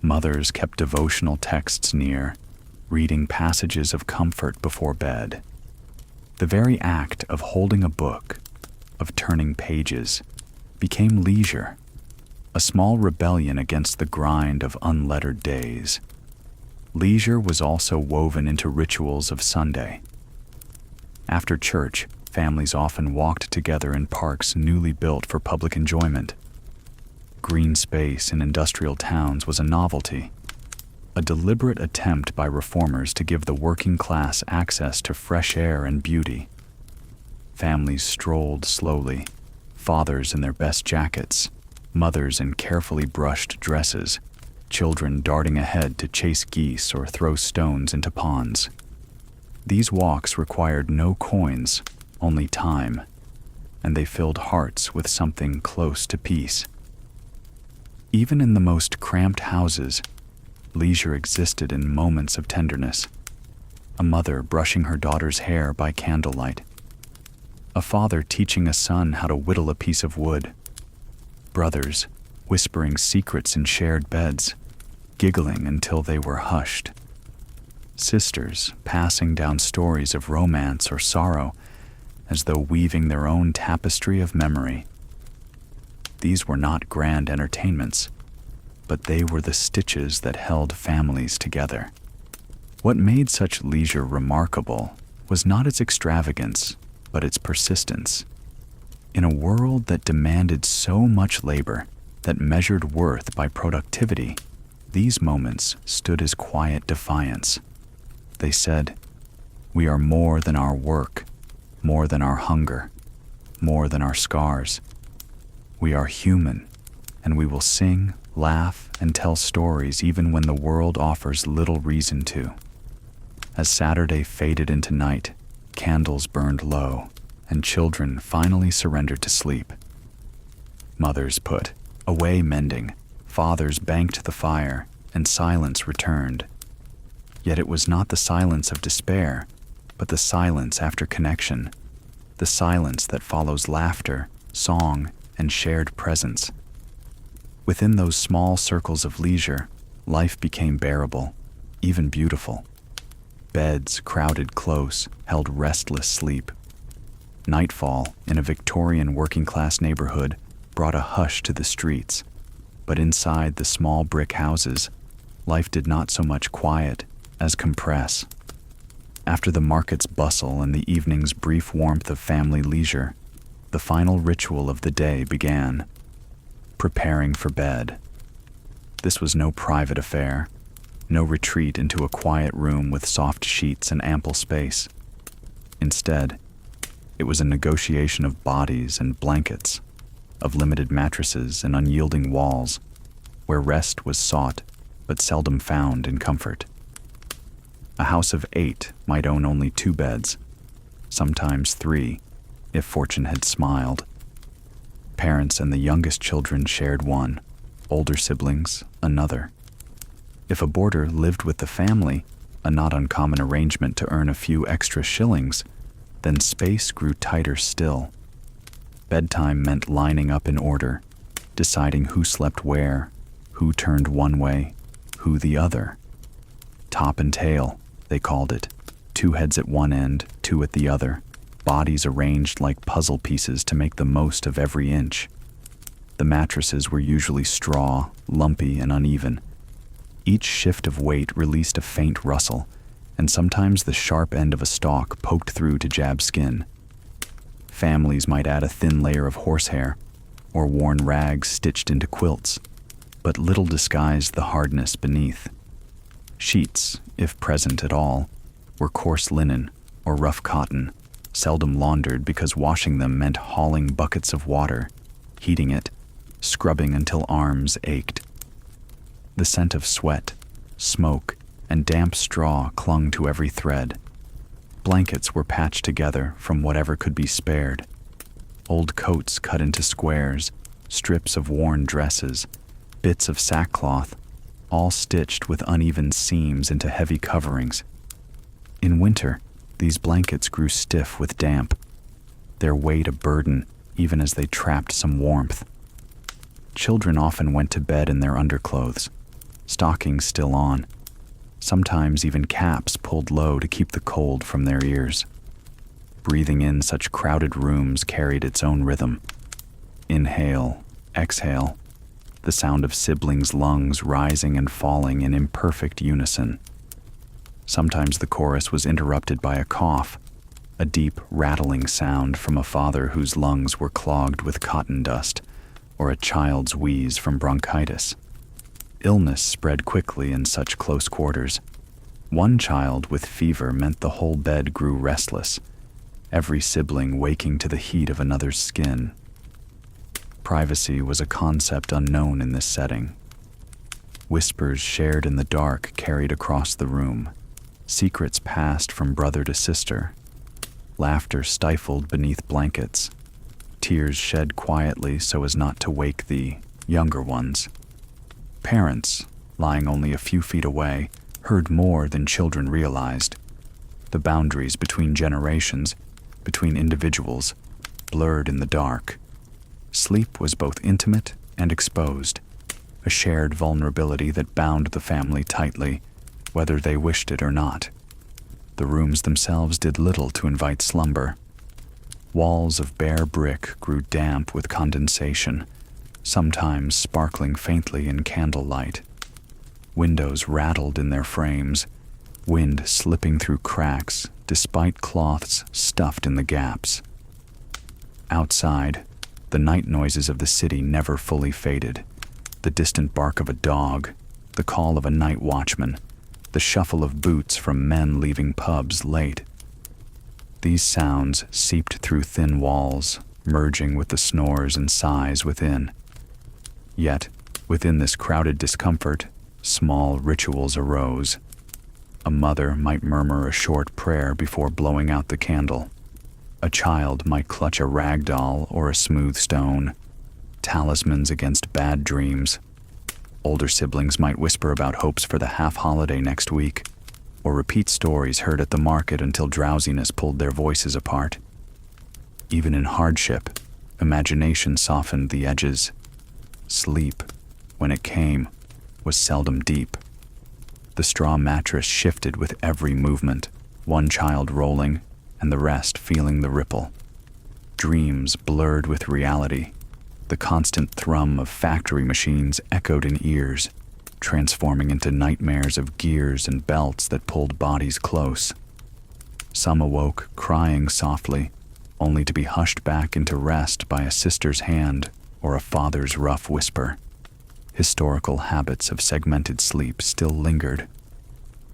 Mothers kept devotional texts near, reading passages of comfort before bed. The very act of holding a book, of turning pages, became leisure, a small rebellion against the grind of unlettered days. Leisure was also woven into rituals of Sunday. After church, families often walked together in parks newly built for public enjoyment. Green space in industrial towns was a novelty, a deliberate attempt by reformers to give the working class access to fresh air and beauty. Families strolled slowly, fathers in their best jackets, mothers in carefully brushed dresses, children darting ahead to chase geese or throw stones into ponds. These walks required no coins, only time, and they filled hearts with something close to peace. Even in the most cramped houses, leisure existed in moments of tenderness. A mother brushing her daughter's hair by candlelight. A father teaching a son how to whittle a piece of wood. Brothers whispering secrets in shared beds, giggling until they were hushed. Sisters passing down stories of romance or sorrow as though weaving their own tapestry of memory. These were not grand entertainments, but they were the stitches that held families together. What made such leisure remarkable was not its extravagance, but its persistence. In a world that demanded so much labor, that measured worth by productivity, these moments stood as quiet defiance. They said, "We are more than our work, more than our hunger, more than our scars. We are human, and we will sing, laugh, and tell stories even when the world offers little reason to." As Saturday faded into night, candles burned low, and children finally surrendered to sleep. Mothers put away mending, fathers banked the fire, and silence returned. Yet it was not the silence of despair, but the silence after connection, the silence that follows laughter, song, and shared presence. Within those small circles of leisure, life became bearable, even beautiful. Beds, crowded close, held restless sleep. Nightfall in a Victorian working-class neighborhood brought a hush to the streets, but inside the small brick houses, life did not so much quiet as compress. After the market's bustle and the evening's brief warmth of family leisure, the final ritual of the day began, preparing for bed. This was no private affair, no retreat into a quiet room with soft sheets and ample space. Instead, it was a negotiation of bodies and blankets, of limited mattresses and unyielding walls, where rest was sought but seldom found in comfort. A house of 8 might own only 2 beds, sometimes 3, if fortune had smiled. Parents and the youngest children shared one, older siblings another. If a boarder lived with the family, a not uncommon arrangement to earn a few extra shillings, then space grew tighter still. Bedtime meant lining up in order, deciding who slept where, who turned one way, who the other. Top and tail, they called it. 2 heads at one end, 2 at the other, bodies arranged like puzzle pieces to make the most of every inch. The mattresses were usually straw, lumpy and uneven. Each shift of weight released a faint rustle, and sometimes the sharp end of a stalk poked through to jab skin. Families might add a thin layer of horsehair, or worn rags stitched into quilts, but little disguised the hardness beneath. Sheets, if present at all, were coarse linen or rough cotton, seldom laundered because washing them meant hauling buckets of water, heating it, scrubbing until arms ached. The scent of sweat, smoke, and damp straw clung to every thread. Blankets were patched together from whatever could be spared. Old coats cut into squares, strips of worn dresses, bits of sackcloth, all stitched with uneven seams into heavy coverings. In winter, these blankets grew stiff with damp, their weight a burden even as they trapped some warmth. Children often went to bed in their underclothes, stockings still on, sometimes even caps pulled low to keep the cold from their ears. Breathing in such crowded rooms carried its own rhythm. Inhale, exhale, the sound of siblings' lungs rising and falling in imperfect unison. Sometimes the chorus was interrupted by a cough, a deep, rattling sound from a father whose lungs were clogged with cotton dust, or a child's wheeze from bronchitis. Illness spread quickly in such close quarters. One child with fever meant the whole bed grew restless, every sibling waking to the heat of another's skin. Privacy was a concept unknown in this setting. Whispers shared in the dark carried across the room, secrets passed from brother to sister, laughter stifled beneath blankets, tears shed quietly so as not to wake the younger ones. Parents, lying only a few feet away, heard more than children realized. The boundaries between generations, between individuals, blurred in the dark. Sleep was both intimate and exposed, a shared vulnerability that bound the family tightly, whether they wished it or not. The rooms themselves did little to invite slumber. Walls of bare brick grew damp with condensation, sometimes sparkling faintly in candlelight. Windows rattled in their frames, wind slipping through cracks despite cloths stuffed in the gaps. Outside, the night noises of the city never fully faded. The distant bark of a dog, the call of a night watchman, the shuffle of boots from men leaving pubs late. These sounds seeped through thin walls, merging with the snores and sighs within. Yet, within this crowded discomfort, small rituals arose. A mother might murmur a short prayer before blowing out the candle. A child might clutch a rag doll or a smooth stone, talismans against bad dreams. Older siblings might whisper about hopes for the half-holiday next week, or repeat stories heard at the market until drowsiness pulled their voices apart. Even in hardship, imagination softened the edges. Sleep, when it came, was seldom deep. The straw mattress shifted with every movement, one child rolling and the rest feeling the ripple. Dreams blurred with reality. The constant thrum of factory machines echoed in ears, transforming into nightmares of gears and belts that pulled bodies close. Some awoke crying softly, only to be hushed back into rest by a sister's hand or a father's rough whisper. Historical habits of segmented sleep still lingered.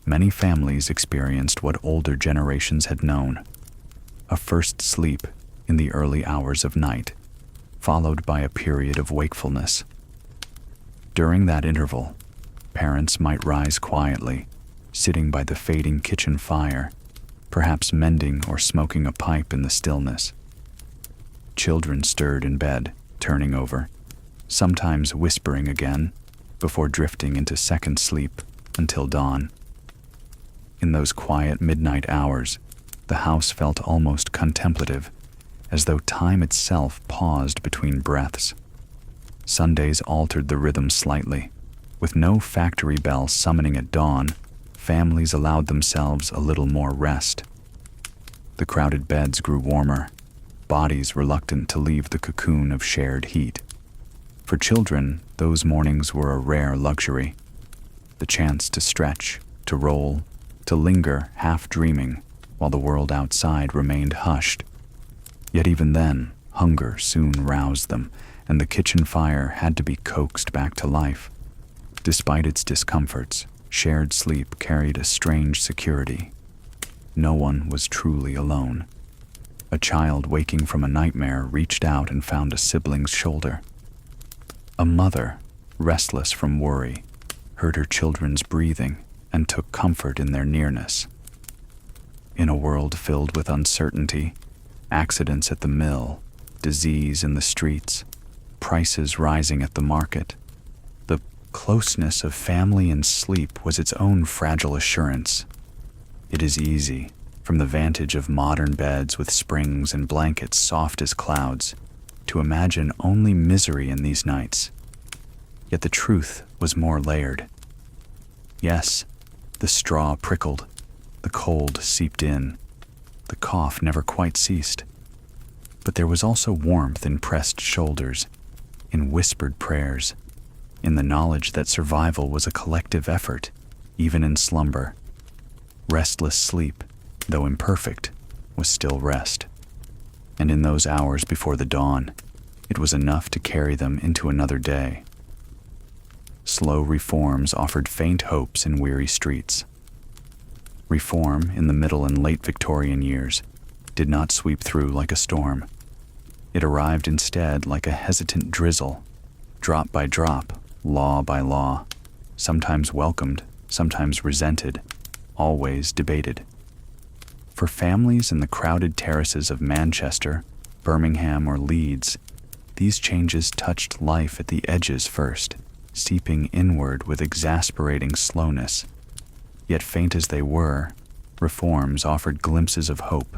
Many families experienced what older generations had known: a first sleep in the early hours of night, followed by a period of wakefulness. During that interval, parents might rise quietly, sitting by the fading kitchen fire, perhaps mending or smoking a pipe in the stillness. Children stirred in bed, turning over, sometimes whispering again, before drifting into second sleep until dawn. In those quiet midnight hours, the house felt almost contemplative, as though time itself paused between breaths. Sundays altered the rhythm slightly. With no factory bell summoning at dawn, families allowed themselves a little more rest. The crowded beds grew warmer, bodies reluctant to leave the cocoon of shared heat. For children, those mornings were a rare luxury. The chance to stretch, to roll, to linger half dreaming while the world outside remained hushed. Yet even then, hunger soon roused them, and the kitchen fire had to be coaxed back to life. Despite its discomforts, shared sleep carried a strange security. No one was truly alone. A child waking from a nightmare reached out and found a sibling's shoulder. A mother, restless from worry, heard her children's breathing and took comfort in their nearness. In a world filled with uncertainty, accidents at the mill, disease in the streets, prices rising at the market, the closeness of family and sleep was its own fragile assurance. It is easy, from the vantage of modern beds with springs and blankets soft as clouds, to imagine only misery in these nights. Yet the truth was more layered. Yes, the straw prickled, the cold seeped in, the cough never quite ceased. But there was also warmth in pressed shoulders, in whispered prayers, in the knowledge that survival was a collective effort, even in slumber. Restless sleep, though imperfect, was still rest. And in those hours before the dawn, it was enough to carry them into another day. Slow reforms offered faint hopes in weary streets. Reform in the middle and late Victorian years did not sweep through like a storm. It arrived instead like a hesitant drizzle, drop by drop, law by law, sometimes welcomed, sometimes resented, always debated. For families in the crowded terraces of Manchester, Birmingham, or Leeds, these changes touched life at the edges first, seeping inward with exasperating slowness. Yet faint as they were, reforms offered glimpses of hope,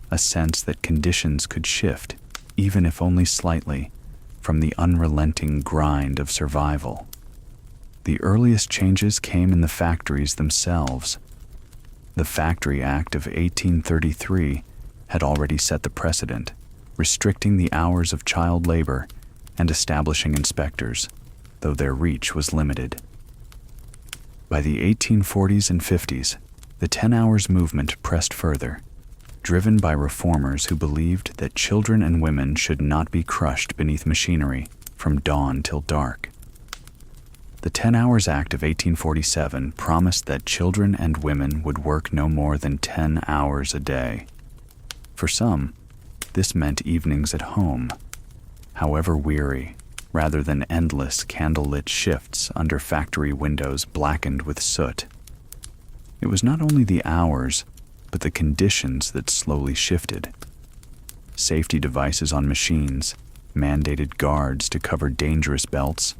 a sense that conditions could shift, even if only slightly, from the unrelenting grind of survival. The earliest changes came in the factories themselves. The Factory Act of 1833 had already set the precedent, restricting the hours of child labor and establishing inspectors, though their reach was limited. By the 1840s and 50s, the 10 hours movement pressed further, driven by reformers who believed that children and women should not be crushed beneath machinery from dawn till dark. The 10 Hours Act of 1847 promised that children and women would work no more than 10 hours a day. For some, this meant evenings at home, however weary, rather than endless candlelit shifts under factory windows blackened with soot. It was not only the hours, but the conditions that slowly shifted. Safety devices on machines, mandated guards to cover dangerous belts,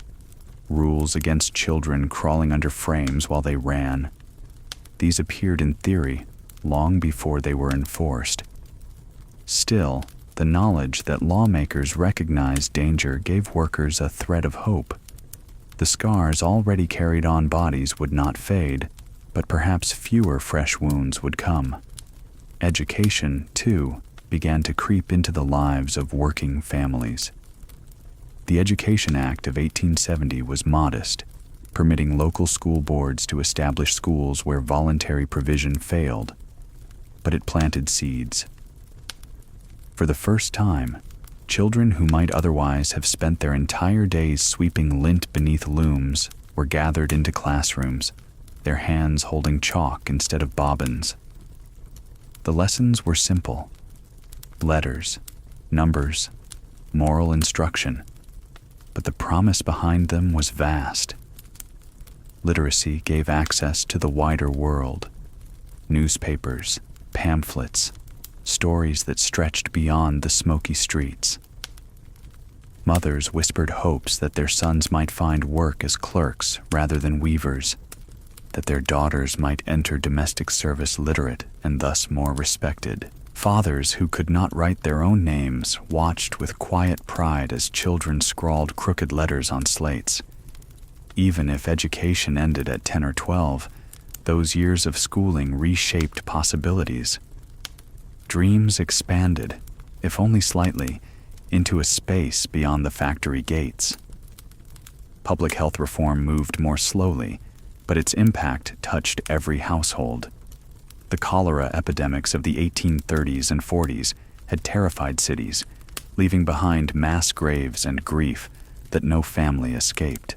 rules against children crawling under frames while they ran. These appeared in theory long before they were enforced. Still, the knowledge that lawmakers recognized danger gave workers a thread of hope. The scars already carried on bodies would not fade, but perhaps fewer fresh wounds would come. Education, too, began to creep into the lives of working families. The Education Act of 1870 was modest, permitting local school boards to establish schools where voluntary provision failed, but it planted seeds. For the first time, children who might otherwise have spent their entire days sweeping lint beneath looms were gathered into classrooms, their hands holding chalk instead of bobbins. The lessons were simple: letters, numbers, moral instruction, but the promise behind them was vast. Literacy gave access to the wider world: newspapers, pamphlets, stories that stretched beyond the smoky streets. Mothers whispered hopes that their sons might find work as clerks rather than weavers, that their daughters might enter domestic service literate and thus more respected. Fathers who could not write their own names watched with quiet pride as children scrawled crooked letters on slates. Even if education ended at 10 or 12, those years of schooling reshaped possibilities. Dreams expanded, if only slightly, into a space beyond the factory gates. Public health reform moved more slowly, but its impact touched every household, The cholera epidemics of the 1830s and 40s had terrified cities, leaving behind mass graves and grief that no family escaped.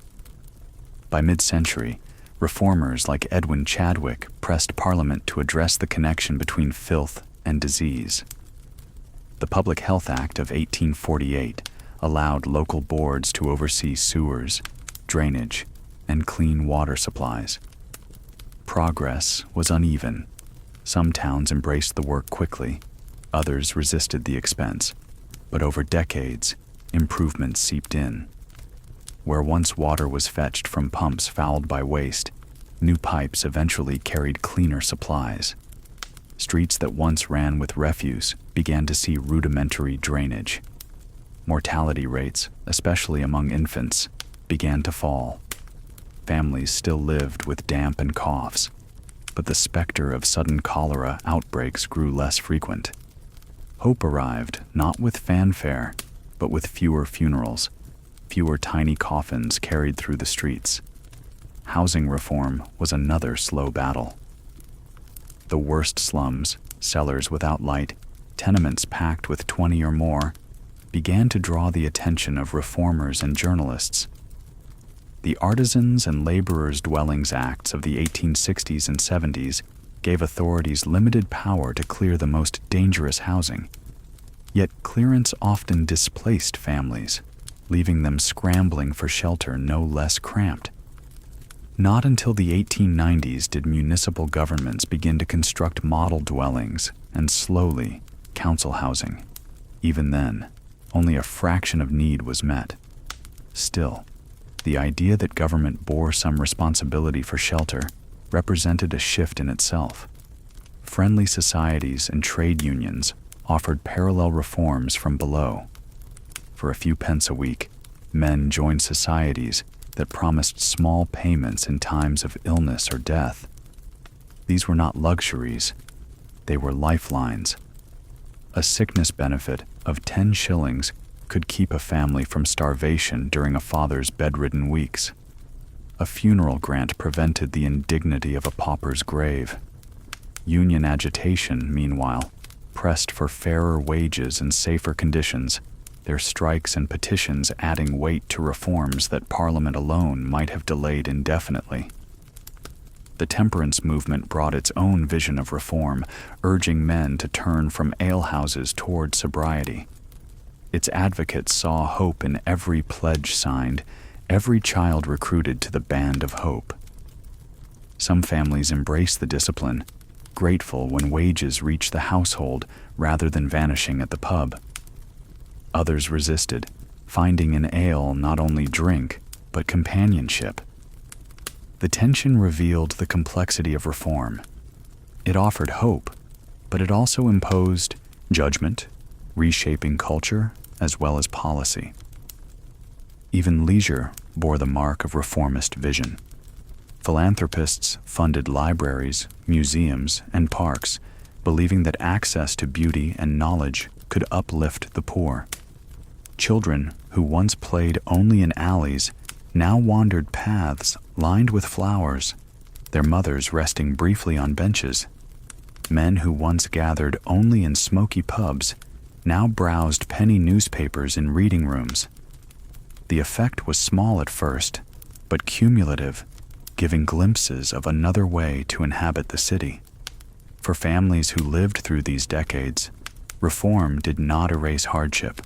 By mid-century, reformers like Edwin Chadwick pressed Parliament to address the connection between filth and disease. The Public Health Act of 1848 allowed local boards to oversee sewers, drainage, and clean water supplies. Progress was uneven. Some towns embraced the work quickly, others resisted the expense, but over decades, improvements seeped in. Where once water was fetched from pumps fouled by waste, new pipes eventually carried cleaner supplies. Streets that once ran with refuse began to see rudimentary drainage. Mortality rates, especially among infants, began to fall. Families still lived with damp and coughs, but the specter of sudden cholera outbreaks grew less frequent. Hope arrived not with fanfare, but with fewer funerals, fewer tiny coffins carried through the streets. Housing reform was another slow battle. The worst slums, cellars without light, tenements packed with 20 or more, began to draw the attention of reformers and journalists. The Artisans and Laborers' Dwellings Acts of the 1860s and 70s gave authorities limited power to clear the most dangerous housing. Yet clearance often displaced families, leaving them scrambling for shelter no less cramped. Not until the 1890s did municipal governments begin to construct model dwellings and slowly council housing. Even then, only a fraction of need was met. Still, the idea that government bore some responsibility for shelter represented a shift in itself. Friendly societies and trade unions offered parallel reforms from below. For a few pence a week, men joined societies that promised small payments in times of illness or death. These were not luxuries, they were lifelines. A sickness benefit of 10 shillings could keep a family from starvation during a father's bedridden weeks. A funeral grant prevented the indignity of a pauper's grave. Union agitation, meanwhile, pressed for fairer wages and safer conditions, their strikes and petitions adding weight to reforms that Parliament alone might have delayed indefinitely. The temperance movement brought its own vision of reform, urging men to turn from alehouses toward sobriety. Its advocates saw hope in every pledge signed, every child recruited to the band of hope. Some families embraced the discipline, grateful when wages reached the household rather than vanishing at the pub. Others resisted, finding in ale not only drink, but companionship. The tension revealed the complexity of reform. It offered hope, but it also imposed judgment, reshaping culture as well as policy. Even leisure bore the mark of reformist vision. Philanthropists funded libraries, museums, and parks, believing that access to beauty and knowledge could uplift the poor. Children who once played only in alleys now wandered paths lined with flowers, their mothers resting briefly on benches. Men who once gathered only in smoky pubs now browsed penny newspapers in reading rooms. The effect was small at first, but cumulative, giving glimpses of another way to inhabit the city. For families who lived through these decades, reform did not erase hardship.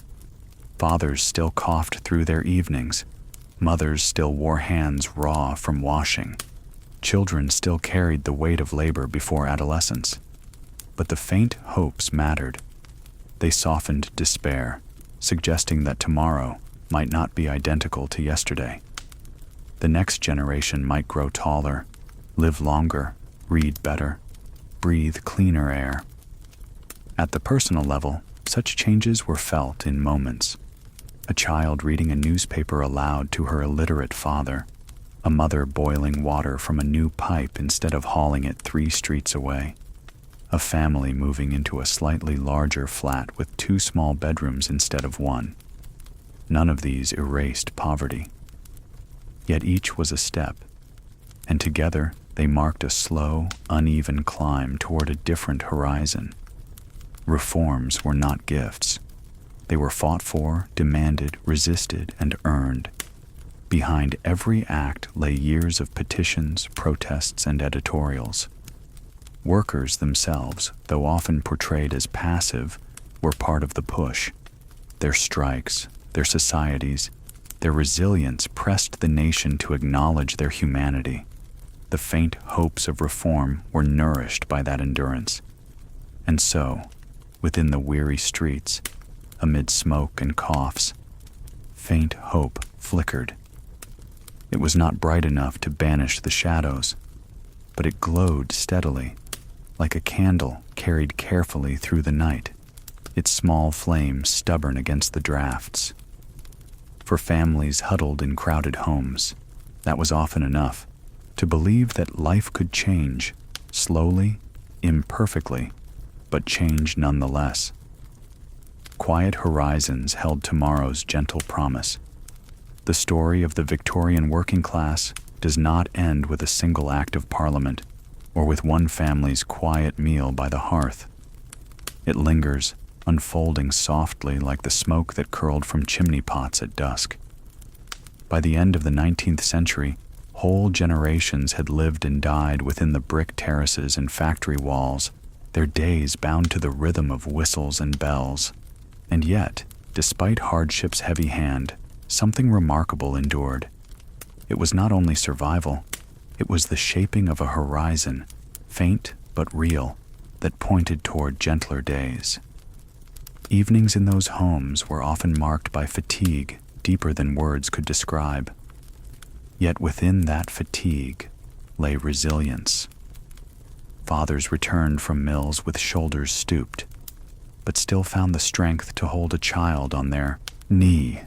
Fathers still coughed through their evenings. Mothers still wore hands raw from washing. Children still carried the weight of labor before adolescence. But the faint hopes mattered. They softened despair, suggesting that tomorrow might not be identical to yesterday. The next generation might grow taller, live longer, read better, breathe cleaner air. At the personal level, such changes were felt in moments. A child reading a newspaper aloud to her illiterate father, a mother boiling water from a new pipe instead of hauling it 3 streets away, a family moving into a slightly larger flat with 2 small bedrooms instead of 1. None of these erased poverty. Yet each was a step, and together they marked a slow, uneven climb toward a different horizon. Reforms were not gifts. They were fought for, demanded, resisted, and earned. Behind every act lay years of petitions, protests, and editorials. Workers themselves, though often portrayed as passive, were part of the push. Their strikes, their societies, their resilience pressed the nation to acknowledge their humanity. The faint hopes of reform were nourished by that endurance. And so, within the weary streets, amid smoke and coughs, faint hope flickered. It was not bright enough to banish the shadows, but it glowed steadily, like a candle carried carefully through the night, its small flame stubborn against the drafts. For families huddled in crowded homes, that was often enough to believe that life could change, slowly, imperfectly, but change nonetheless. Quiet horizons held tomorrow's gentle promise. The story of the Victorian working class does not end with a single act of parliament or with one family's quiet meal by the hearth. It lingers, unfolding softly like the smoke that curled from chimney pots at dusk. By the end of the 19th century, whole generations had lived and died within the brick terraces and factory walls, their days bound to the rhythm of whistles and bells. And yet, despite hardship's heavy hand, something remarkable endured. It was not only survival, it was the shaping of a horizon, faint but real, that pointed toward gentler days. Evenings in those homes were often marked by fatigue deeper than words could describe. Yet within that fatigue lay resilience. Fathers returned from mills with shoulders stooped, but still found the strength to hold a child on their knee.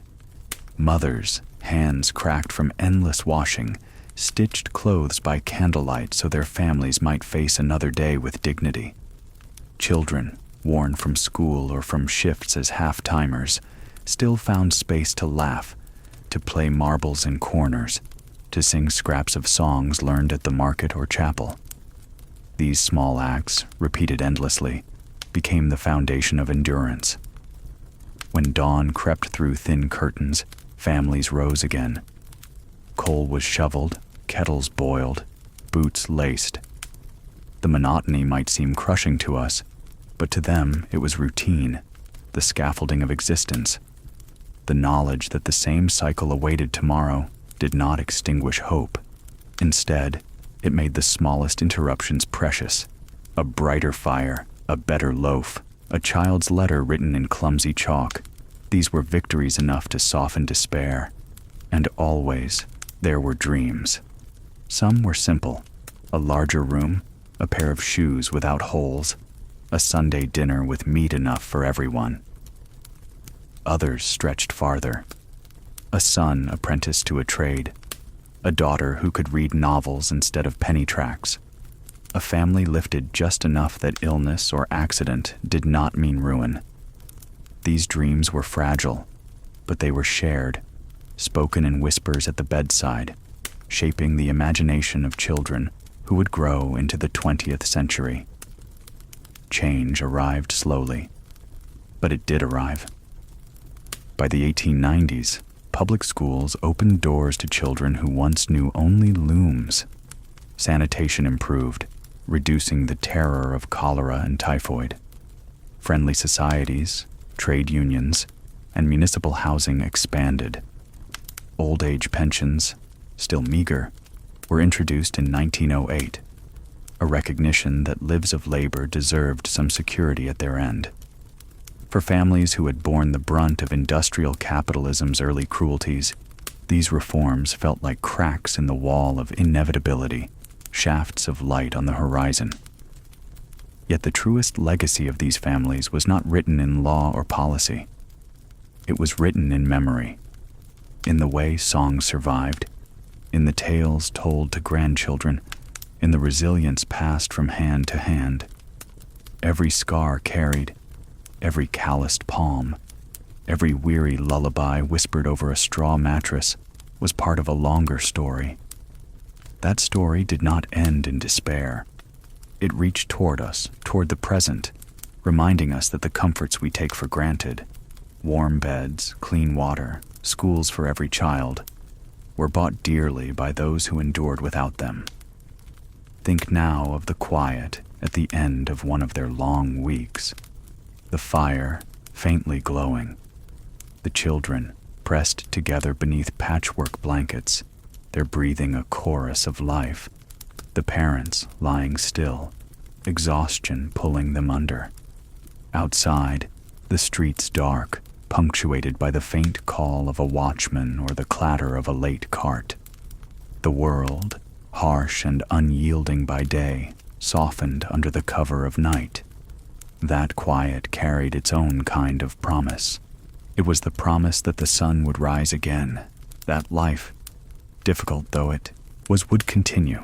Mothers, hands cracked from endless washing, stitched clothes by candlelight so their families might face another day with dignity. Children, worn from school or from shifts as half-timers, still found space to laugh, to play marbles in corners, to sing scraps of songs learned at the market or chapel. These small acts, repeated endlessly, became the foundation of endurance. When dawn crept through thin curtains, families rose again. Coal was shoveled, kettles boiled, boots laced. The monotony might seem crushing to us, but to them it was routine, the scaffolding of existence. The knowledge that the same cycle awaited tomorrow did not extinguish hope. Instead, it made the smallest interruptions precious. A brighter fire, a better loaf, a child's letter written in clumsy chalk. These were victories enough to soften despair. And always, there were dreams. Some were simple: a larger room, a pair of shoes without holes, a Sunday dinner with meat enough for everyone. Others stretched farther: a son apprenticed to a trade, a daughter who could read novels instead of penny tracts, a family lifted just enough that illness or accident did not mean ruin. These dreams were fragile, but they were shared, spoken in whispers at the bedside, shaping the imagination of children who would grow into the 20th century. Change arrived slowly, but it did arrive. By the 1890s, public schools opened doors to children who once knew only looms. Sanitation improved, reducing the terror of cholera and typhoid. Friendly societies, trade unions, and municipal housing expanded. Old age pensions, still meager, were introduced in 1908, a recognition that lives of labor deserved some security at their end. For families who had borne the brunt of industrial capitalism's early cruelties, these reforms felt like cracks in the wall of inevitability, shafts of light on the horizon. Yet the truest legacy of these families was not written in law or policy. It was written in memory, in the way songs survived, in the tales told to grandchildren, in the resilience passed from hand to hand. Every scar carried, every calloused palm, every weary lullaby whispered over a straw mattress was part of a longer story. That story did not end in despair. It reached toward us, toward the present, reminding us that the comforts we take for granted, warm beds, clean water, schools for every child, were bought dearly by those who endured without them. Think now of the quiet at the end of one of their long weeks, the fire faintly glowing, the children pressed together beneath patchwork blankets, their breathing a chorus of life, the parents lying still, exhaustion pulling them under. Outside, the streets dark, punctuated by the faint call of a watchman or the clatter of a late cart. The world, harsh and unyielding by day, softened under the cover of night. That quiet carried its own kind of promise. It was the promise that the sun would rise again, that life, difficult though it was, would continue.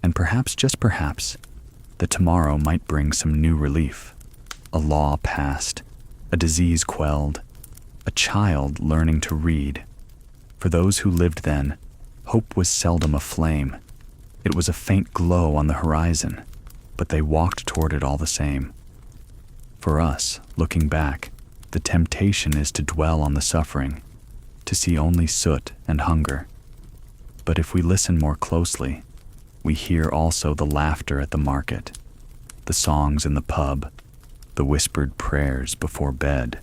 And perhaps, just perhaps, that tomorrow might bring some new relief. A law passed, a disease quelled, a child learning to read. For those who lived then, hope was seldom a flame. It was a faint glow on the horizon, but they walked toward it all the same. For us, looking back, the temptation is to dwell on the suffering, to see only soot and hunger. But if we listen more closely, we hear also the laughter at the market, the songs in the pub, the whispered prayers before bed.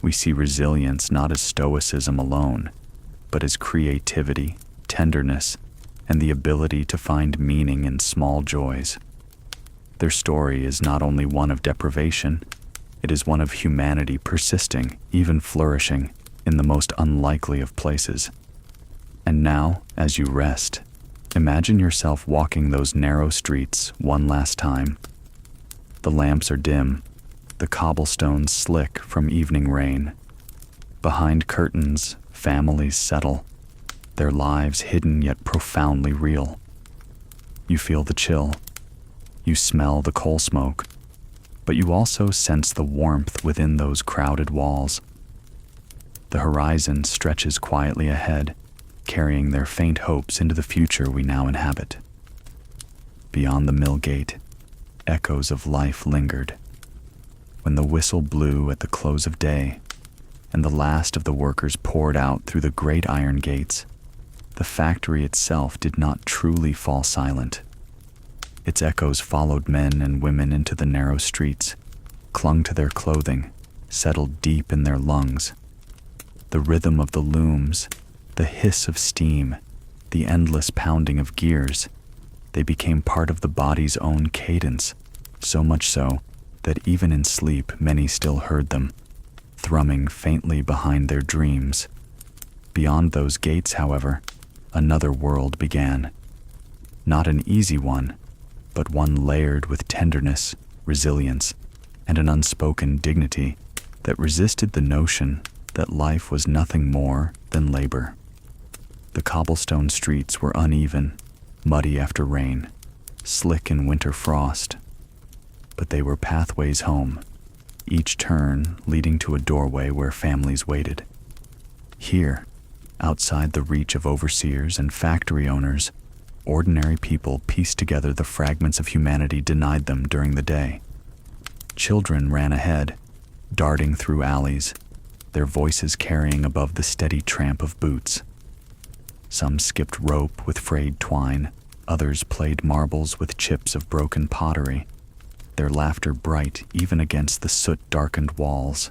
We see resilience not as stoicism alone, but as creativity, tenderness, and the ability to find meaning in small joys. Their story is not only one of deprivation, it is one of humanity persisting, even flourishing, in the most unlikely of places. And now, as you rest, imagine yourself walking those narrow streets one last time. The lamps are dim, the cobblestones slick from evening rain. Behind curtains, families settle, their lives hidden yet profoundly real. You feel the chill. You smell the coal smoke, but you also sense the warmth within those crowded walls. The horizon stretches quietly ahead, carrying their faint hopes into the future we now inhabit. Beyond the mill gate, echoes of life lingered. When the whistle blew at the close of day, and the last of the workers poured out through the great iron gates, the factory itself did not truly fall silent. Its echoes followed men and women into the narrow streets, clung to their clothing, settled deep in their lungs. The rhythm of the looms, the hiss of steam, the endless pounding of gears, they became part of the body's own cadence, so much so that even in sleep many still heard them, thrumming faintly behind their dreams. Beyond those gates, however, another world began. Not an easy one, but one layered with tenderness, resilience, and an unspoken dignity that resisted the notion that life was nothing more than labor. The cobblestone streets were uneven, muddy after rain, slick in winter frost, but they were pathways home, each turn leading to a doorway where families waited. Here, outside the reach of overseers and factory owners, ordinary people pieced together the fragments of humanity denied them during the day. Children ran ahead, darting through alleys, their voices carrying above the steady tramp of boots. Some skipped rope with frayed twine, others played marbles with chips of broken pottery, their laughter bright even against the soot-darkened walls.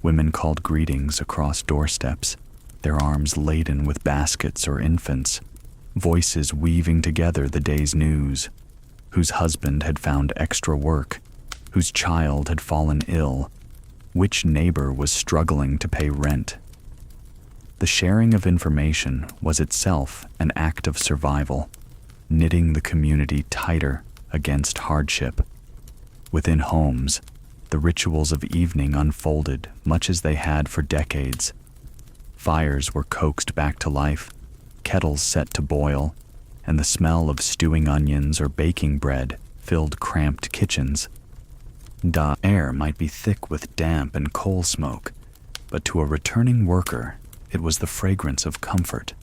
Women called greetings across doorsteps, their arms laden with baskets or infants, voices weaving together the day's news, whose husband had found extra work, whose child had fallen ill, which neighbor was struggling to pay rent. The sharing of information was itself an act of survival, knitting the community tighter against hardship. Within homes, the rituals of evening unfolded much as they had for decades. Fires were coaxed back to life, kettles set to boil, and the smell of stewing onions or baking bread filled cramped kitchens. The air might be thick with damp and coal smoke, but to a returning worker, it was the fragrance of comfort.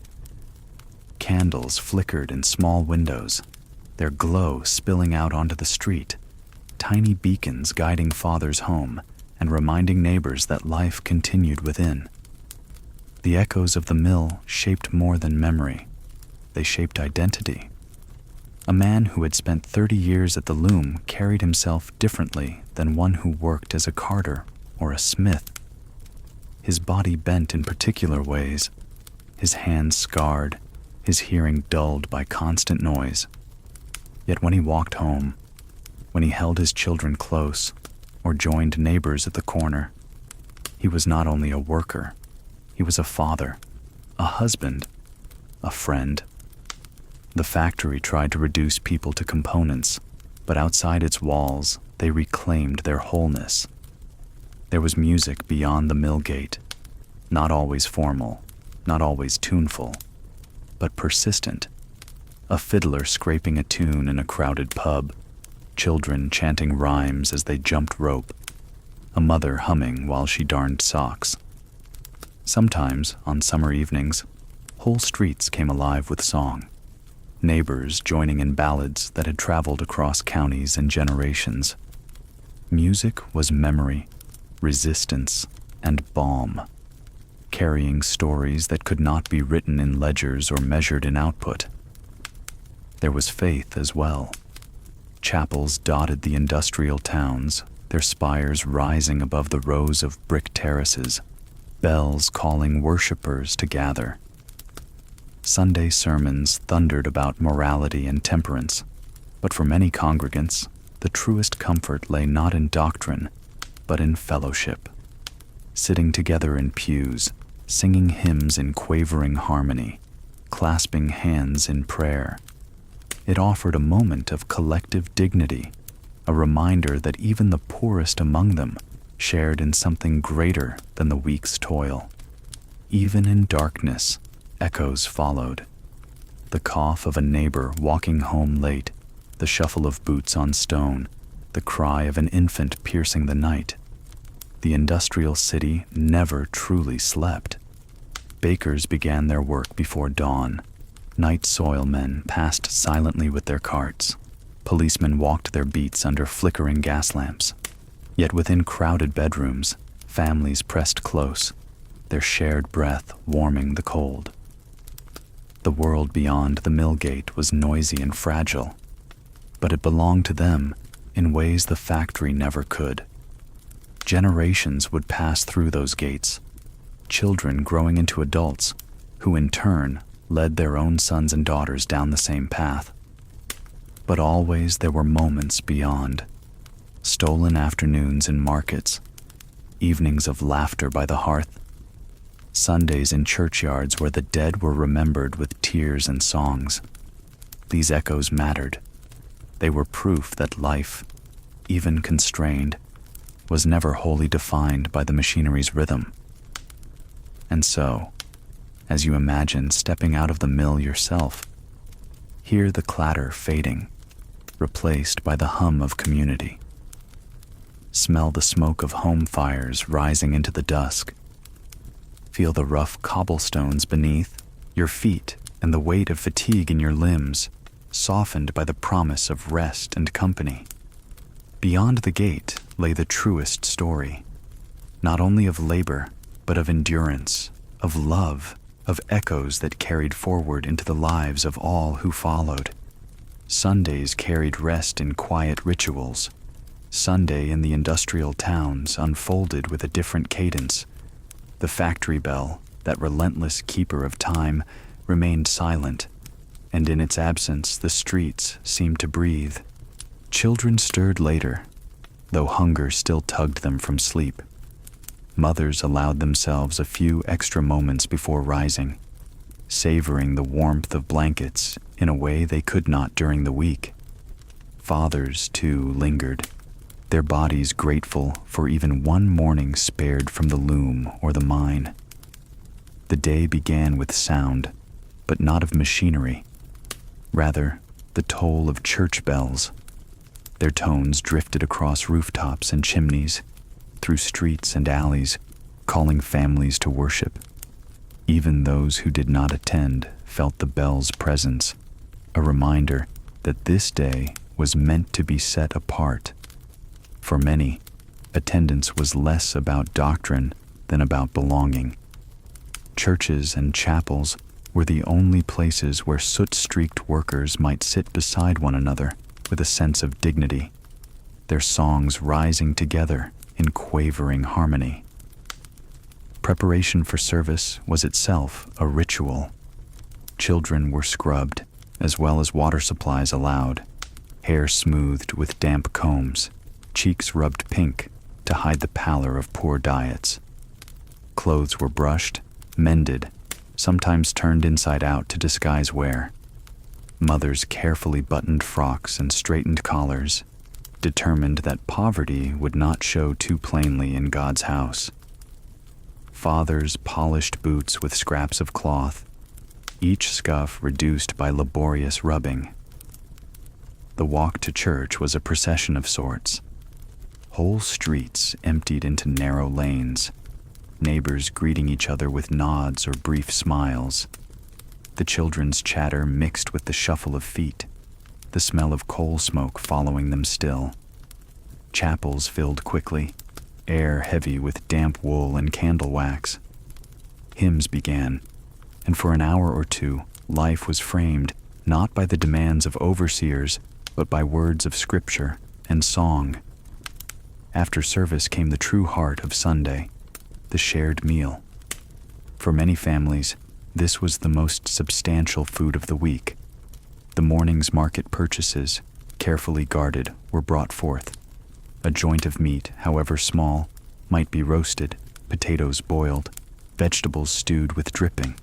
candles flickered in small windows, their glow spilling out onto the street, tiny beacons guiding fathers home and reminding neighbors that life continued within. The echoes of the mill shaped more than memory. They shaped identity. A man who had spent 30 years at the loom carried himself differently than one who worked as a carter or a smith. His body bent in particular ways, his hands scarred, his hearing dulled by constant noise. Yet when he walked home, when he held his children close or joined neighbors at the corner, he was not only a worker, he was a father, a husband, a friend. The factory tried to reduce people to components, but outside its walls, they reclaimed their wholeness. There was music beyond the mill gate, not always formal, not always tuneful, but persistent. A fiddler scraping a tune in a crowded pub, children chanting rhymes as they jumped rope, a mother humming while she darned socks. Sometimes, on summer evenings, whole streets came alive with song, neighbors joining in ballads that had traveled across counties and generations. Music was memory, resistance, and balm, carrying stories that could not be written in ledgers or measured in output. There was faith as well. Chapels dotted the industrial towns, their spires rising above the rows of brick terraces, bells calling worshippers to gather. Sunday sermons thundered about morality and temperance, but for many congregants, the truest comfort lay not in doctrine, but in fellowship. Sitting together in pews, singing hymns in quavering harmony, clasping hands in prayer. It offered a moment of collective dignity, a reminder that even the poorest among them shared in something greater than the week's toil. Even in darkness, echoes followed. The cough of a neighbor walking home late, the shuffle of boots on stone, the cry of an infant piercing the night. The industrial city never truly slept. Bakers began their work before dawn. Night soil men passed silently with their carts. Policemen walked their beats under flickering gas lamps. Yet within crowded bedrooms, families pressed close, their shared breath warming the cold. The world beyond the mill gate was noisy and fragile, but it belonged to them in ways the factory never could. Generations would pass through those gates, children growing into adults who in turn led their own sons and daughters down the same path. But always there were moments beyond. Stolen afternoons in markets, evenings of laughter by the hearth, Sundays in churchyards where the dead were remembered with tears and songs. These echoes mattered. They were proof that life, even constrained, was never wholly defined by the machinery's rhythm. And so, as you imagine stepping out of the mill yourself, hear the clatter fading, replaced by the hum of community. Smell the smoke of home fires rising into the dusk. Feel the rough cobblestones beneath your feet and the weight of fatigue in your limbs, softened by the promise of rest and company. Beyond the gate lay the truest story, not only of labor, but of endurance, of love, of echoes that carried forward into the lives of all who followed. Sundays carried rest in quiet rituals. Sunday in the industrial towns unfolded with a different cadence. The factory bell, that relentless keeper of time, remained silent, and in its absence the streets seemed to breathe. Children stirred later, though hunger still tugged them from sleep. Mothers allowed themselves a few extra moments before rising, savoring the warmth of blankets in a way they could not during the week. Fathers, too, lingered, their bodies grateful for even one morning spared from the loom or the mine. The day began with sound, but not of machinery. Rather, the toll of church bells. Their tones drifted across rooftops and chimneys, through streets and alleys, calling families to worship. Even those who did not attend felt the bell's presence, a reminder that this day was meant to be set apart. For many, attendance was less about doctrine than about belonging. Churches and chapels were the only places where soot-streaked workers might sit beside one another with a sense of dignity, their songs rising together in quavering harmony. Preparation for service was itself a ritual. Children were scrubbed, as well as water supplies allowed, hair smoothed with damp combs, cheeks rubbed pink to hide the pallor of poor diets. Clothes were brushed, mended, sometimes turned inside out to disguise wear. Mothers carefully buttoned frocks and straightened collars, determined that poverty would not show too plainly in God's house. Fathers polished boots with scraps of cloth, each scuff reduced by laborious rubbing. The walk to church was a procession of sorts. Whole streets emptied into narrow lanes, neighbors greeting each other with nods or brief smiles. The children's chatter mixed with the shuffle of feet, the smell of coal smoke following them still. Chapels filled quickly, air heavy with damp wool and candle wax. Hymns began, and for an hour or two, life was framed not by the demands of overseers, but by words of scripture and song. After service came the true heart of Sunday, the shared meal. For many families, this was the most substantial food of the week. The morning's market purchases, carefully guarded, were brought forth. A joint of meat, however small, might be roasted, potatoes boiled, vegetables stewed with dripping.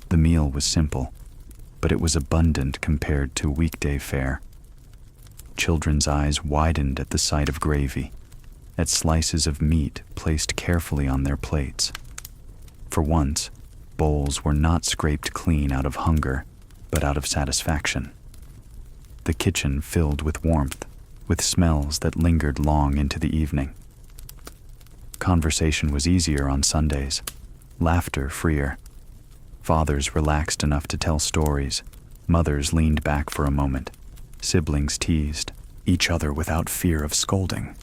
The meal was simple, but it was abundant compared to weekday fare. Children's eyes widened at the sight of gravy, at slices of meat placed carefully on their plates. For once, bowls were not scraped clean out of hunger, but out of satisfaction. The kitchen filled with warmth, with smells that lingered long into the evening. Conversation was easier on Sundays, laughter freer. Fathers relaxed enough to tell stories, mothers leaned back for a moment, siblings teased each other without fear of scolding.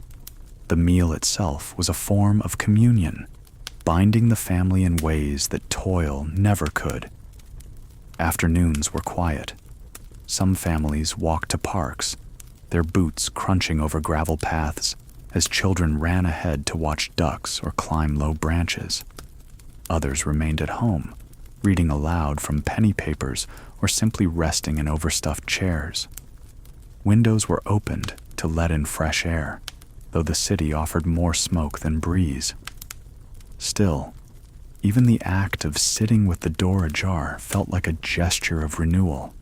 The meal itself was a form of communion, binding the family in ways that toil never could. Afternoons were quiet. Some families walked to parks, their boots crunching over gravel paths as children ran ahead to watch ducks or climb low branches. Others remained at home, reading aloud from penny papers or simply resting in overstuffed chairs. Windows were opened to let in fresh air, though the city offered more smoke than breeze. Still, even the act of sitting with the door ajar felt like a gesture of renewal.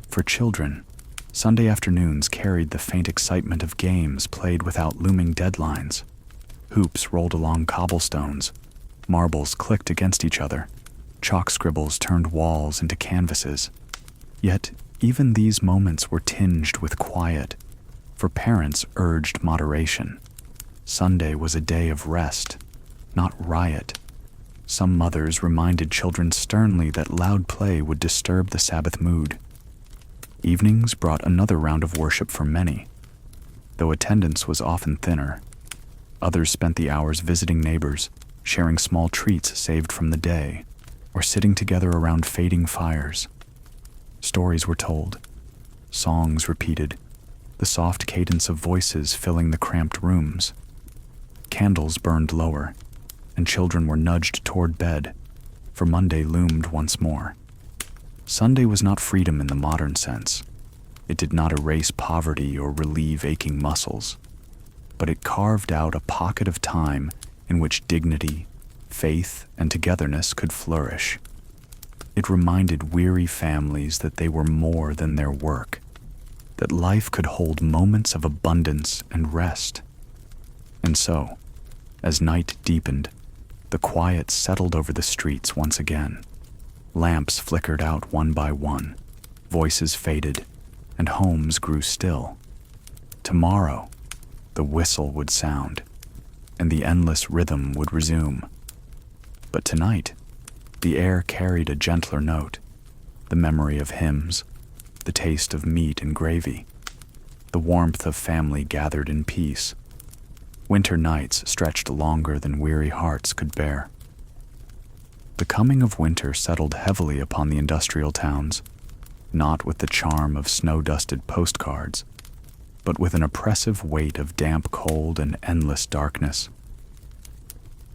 For children, Sunday afternoons carried the faint excitement of games played without looming deadlines. Hoops rolled along cobblestones, marbles clicked against each other, chalk scribbles turned walls into canvases. Yet, even these moments were tinged with quiet, for parents urged moderation. Sunday was a day of rest, not riot. Some mothers reminded children sternly that loud play would disturb the Sabbath mood. Evenings brought another round of worship for many, though attendance was often thinner. Others spent the hours visiting neighbors, sharing small treats saved from the day, or sitting together around fading fires. Stories were told, songs repeated, the soft cadence of voices filling the cramped rooms. Candles burned lower, and children were nudged toward bed, for Monday loomed once more. Sunday was not freedom in the modern sense. It did not erase poverty or relieve aching muscles, but it carved out a pocket of time in which dignity, faith, and togetherness could flourish. It reminded weary families that they were more than their work, that life could hold moments of abundance and rest. And so, as night deepened, the quiet settled over the streets once again. Lamps flickered out one by one, voices faded, and homes grew still. Tomorrow, the whistle would sound, and the endless rhythm would resume. But tonight, The air carried a gentler note, the memory of hymns, the taste of meat and gravy, the warmth of family gathered in peace. Winter nights stretched longer than weary hearts could bear. The coming of winter settled heavily upon the industrial towns, not with the charm of snow-dusted postcards, but with an oppressive weight of damp cold and endless darkness.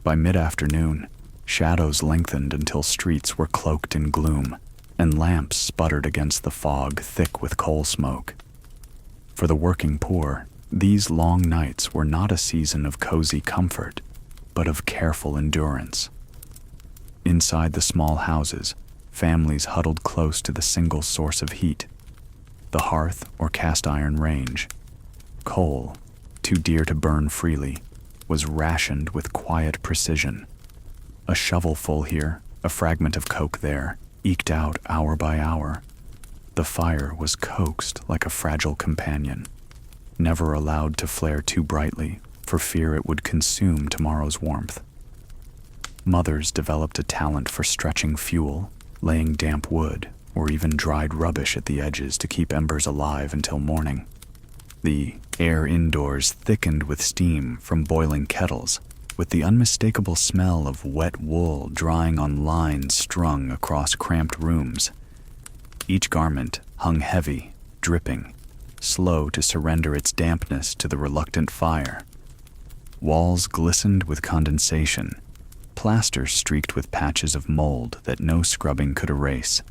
By mid-afternoon, shadows lengthened until streets were cloaked in gloom, and lamps sputtered against the fog thick with coal smoke. For the working poor, these long nights were not a season of cozy comfort, but of careful endurance. Inside the small houses, families huddled close to the single source of heat, the hearth or cast-iron range. Coal, too dear to burn freely, was rationed with quiet precision. A shovelful here, a fragment of coke there, eked out hour by hour. The fire was coaxed like a fragile companion, never allowed to flare too brightly for fear it would consume tomorrow's warmth. Mothers developed a talent for stretching fuel, laying damp wood, or even dried rubbish at the edges to keep embers alive until morning. The air indoors thickened with steam from boiling kettles, with the unmistakable smell of wet wool drying on lines strung across cramped rooms. Each garment hung heavy, dripping, slow to surrender its dampness to the reluctant fire. Walls glistened with condensation, plaster streaked with patches of mold that no scrubbing could erase.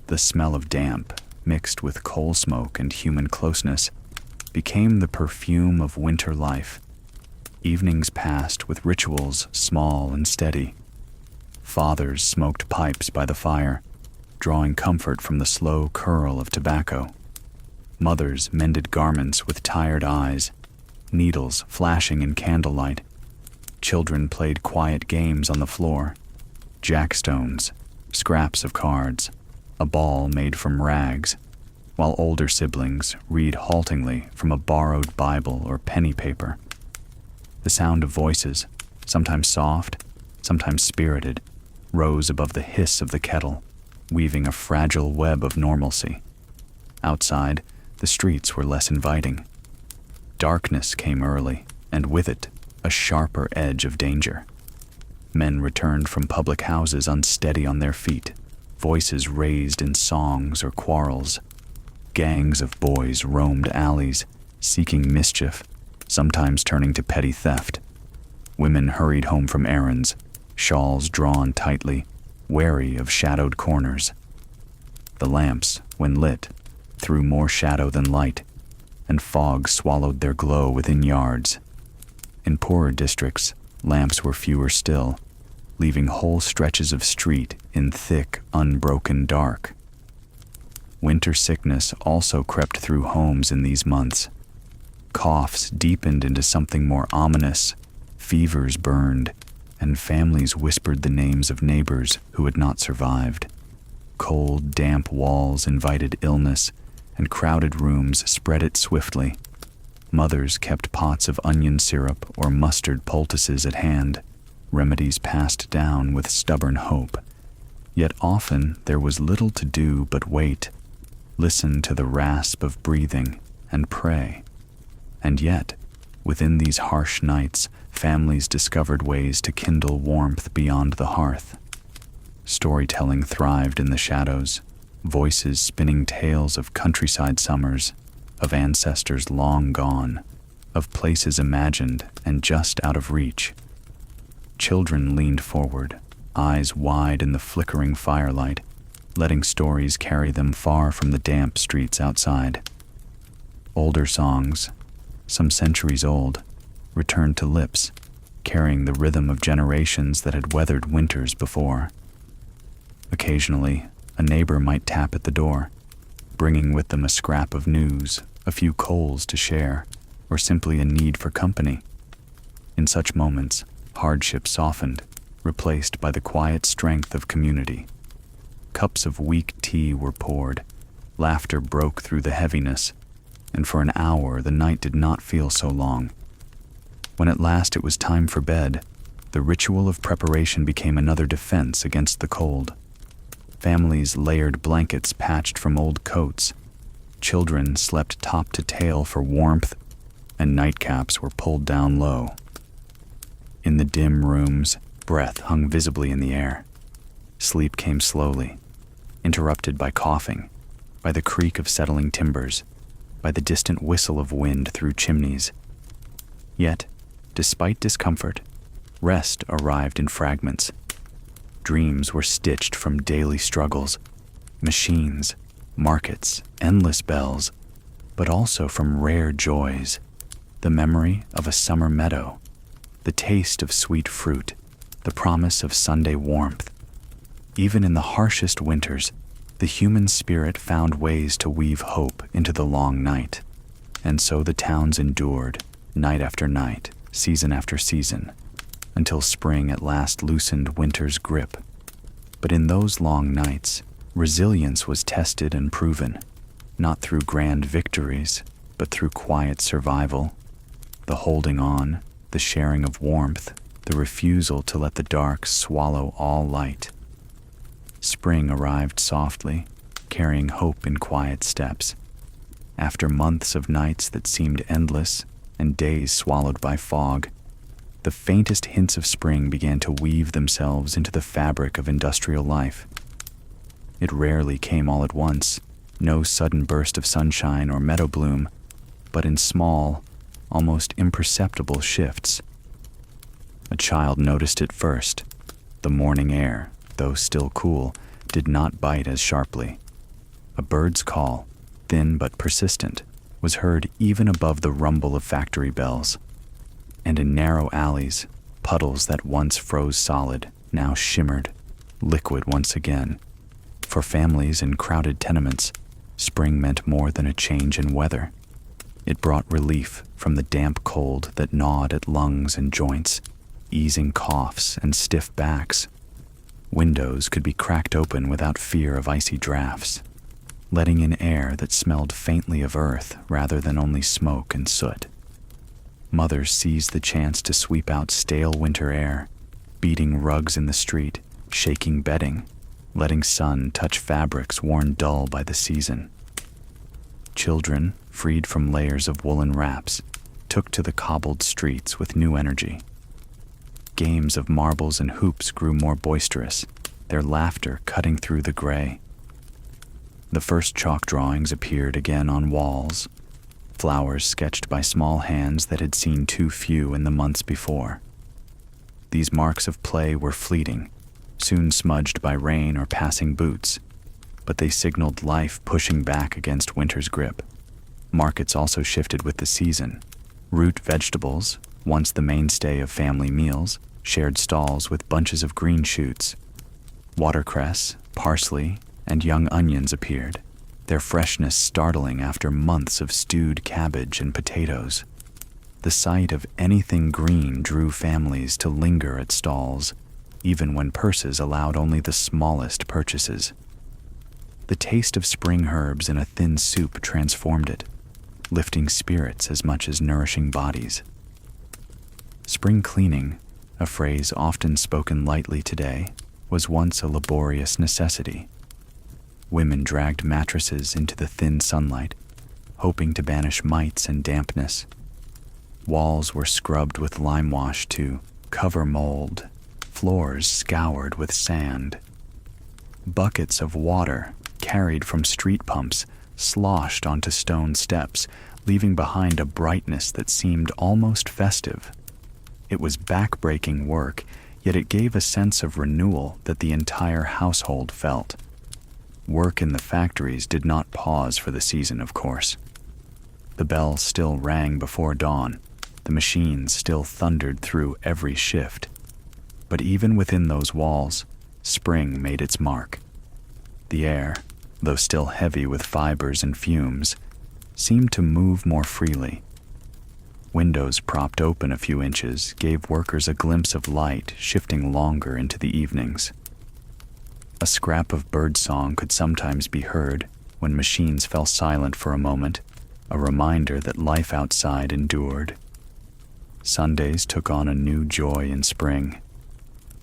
The smell of damp, mixed with coal smoke and human closeness, became the perfume of winter life. Evenings passed with rituals small and steady. Fathers smoked pipes by the fire, drawing comfort from the slow curl of tobacco. Mothers mended garments with tired eyes, needles flashing in candlelight. Children played quiet games on the floor, jackstones, scraps of cards, a ball made from rags, while older siblings read haltingly from a borrowed Bible or penny paper. The sound of voices, sometimes soft, sometimes spirited, rose above the hiss of the kettle, weaving a fragile web of normalcy. Outside, the streets were less inviting. Darkness came early, and with it, a sharper edge of danger. Men returned from public houses unsteady on their feet, voices raised in songs or quarrels. Gangs of boys roamed alleys, seeking mischief, sometimes turning to petty theft. Women hurried home from errands, shawls drawn tightly, wary of shadowed corners. The lamps, when lit, threw more shadow than light, and fog swallowed their glow within yards. In poorer districts, lamps were fewer still, leaving whole stretches of street in thick, unbroken dark. Winter sickness also crept through homes in these months. Coughs deepened into something more ominous, fevers burned, and families whispered the names of neighbors who had not survived. Cold, damp walls invited illness, and crowded rooms spread it swiftly. Mothers kept pots of onion syrup or mustard poultices at hand, remedies passed down with stubborn hope. Yet often there was little to do but wait, listen to the rasp of breathing, and pray. And yet, within these harsh nights, families discovered ways to kindle warmth beyond the hearth. Storytelling thrived in the shadows, voices spinning tales of countryside summers, of ancestors long gone, of places imagined and just out of reach. Children leaned forward, eyes wide in the flickering firelight, letting stories carry them far from the damp streets outside. Older songs, some centuries old, returned to lips, carrying the rhythm of generations that had weathered winters before. Occasionally, a neighbor might tap at the door, bringing with them a scrap of news, a few coals to share, or simply a need for company. In such moments, hardship softened, replaced by the quiet strength of community. Cups of weak tea were poured, laughter broke through the heaviness, and for an hour the night did not feel so long. When at last it was time for bed, The ritual of preparation became another defense against the cold. Families layered blankets patched from old coats. Children slept top to tail for warmth, and nightcaps were pulled down low. In the dim rooms, breath hung visibly in the air. Sleep came slowly, interrupted by coughing, by the creak of settling timbers, by the distant whistle of wind through chimneys. Yet, despite discomfort, rest arrived in fragments. Dreams were stitched from daily struggles, machines, markets, endless bells, but also from rare joys, the memory of a summer meadow, the taste of sweet fruit, the promise of Sunday warmth. Even in the harshest winters, the human spirit found ways to weave hope into the long night. And so the towns endured, night after night, season after season, until spring at last loosened winter's grip. But in those long nights, resilience was tested and proven, not through grand victories, but through quiet survival, the holding on, the sharing of warmth, the refusal to let the dark swallow all light. Spring arrived softly, carrying hope in quiet steps. After months of nights that seemed endless and days swallowed by fog, the faintest hints of spring began to weave themselves into the fabric of industrial life. It rarely came all at once, no sudden burst of sunshine or meadow bloom, but in small, almost imperceptible shifts. A child noticed it first. The morning air, though still cool, did not bite as sharply. A bird's call, thin but persistent, was heard even above the rumble of factory bells. And in narrow alleys, puddles that once froze solid now shimmered, liquid once again. For families in crowded tenements, spring meant more than a change in weather. It brought relief from the damp cold that gnawed at lungs and joints, easing coughs and stiff backs. Windows could be cracked open without fear of icy drafts, letting in air that smelled faintly of earth rather than only smoke and soot. Mothers seized the chance to sweep out stale winter air, beating rugs in the street, shaking bedding, letting sun touch fabrics worn dull by the season. Children, freed from layers of woolen wraps, took to the cobbled streets with new energy. Games of marbles and hoops grew more boisterous, their laughter cutting through the gray. The first chalk drawings appeared again on walls, flowers sketched by small hands that had seen too few in the months before. These marks of play were fleeting, soon smudged by rain or passing boots, but they signaled life pushing back against winter's grip. Markets also shifted with the season. Root vegetables, once the mainstay of family meals, shared stalls with bunches of green shoots. Watercress, parsley, and young onions appeared, their freshness startling after months of stewed cabbage and potatoes. The sight of anything green drew families to linger at stalls, even when purses allowed only the smallest purchases. The taste of spring herbs in a thin soup transformed it, lifting spirits as much as nourishing bodies. Spring cleaning, a phrase often spoken lightly today, was once a laborious necessity. Women dragged mattresses into the thin sunlight, hoping to banish mites and dampness. Walls were scrubbed with lime wash to cover mold, floors scoured with sand. Buckets of water, carried from street pumps, sloshed onto stone steps, leaving behind a brightness that seemed almost festive. It was back-breaking work, yet it gave a sense of renewal that the entire household felt. Work in the factories did not pause for the season, of course. The bells still rang before dawn, the machines still thundered through every shift. But even within those walls, spring made its mark. The air, though still heavy with fibers and fumes, seemed to move more freely. Windows propped open a few inches gave workers a glimpse of light shifting longer into the evenings. A scrap of birdsong could sometimes be heard when machines fell silent for a moment, a reminder that life outside endured. Sundays took on a new joy in spring,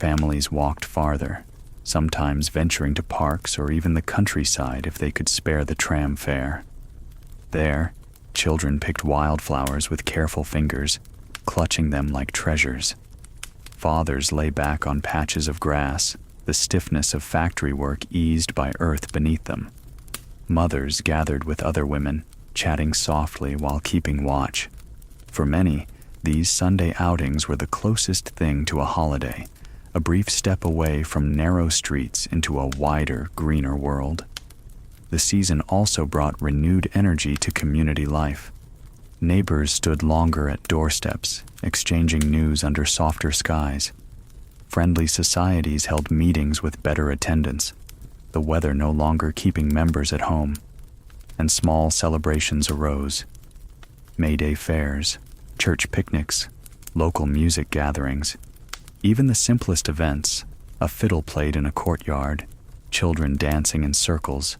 Families walked farther, sometimes venturing to parks or even the countryside if they could spare the tram fare. There, children picked wildflowers with careful fingers, clutching them like treasures. Fathers lay back on patches of grass, the stiffness of factory work eased by earth beneath them. Mothers gathered with other women, chatting softly while keeping watch. For many, these Sunday outings were the closest thing to a holiday, a brief step away from narrow streets into a wider, greener world. The season also brought renewed energy to community life. Neighbors stood longer at doorsteps, exchanging news under softer skies. Friendly societies held meetings with better attendance, the weather no longer keeping members at home, and small celebrations arose. May Day fairs, church picnics, local music gatherings, even the simplest events, a fiddle played in a courtyard, children dancing in circles,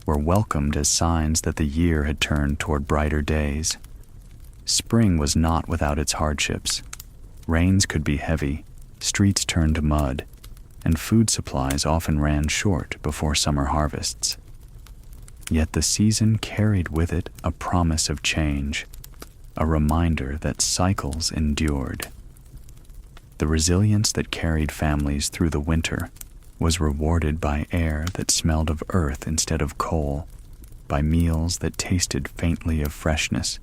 were welcomed as signs that the year had turned toward brighter days. Spring was not without its hardships. Rains could be heavy, streets turned to mud, and food supplies often ran short before summer harvests. Yet the season carried with it a promise of change, a reminder that cycles endured. The resilience that carried families through the winter was rewarded by air that smelled of earth instead of coal, by meals that tasted faintly of freshness,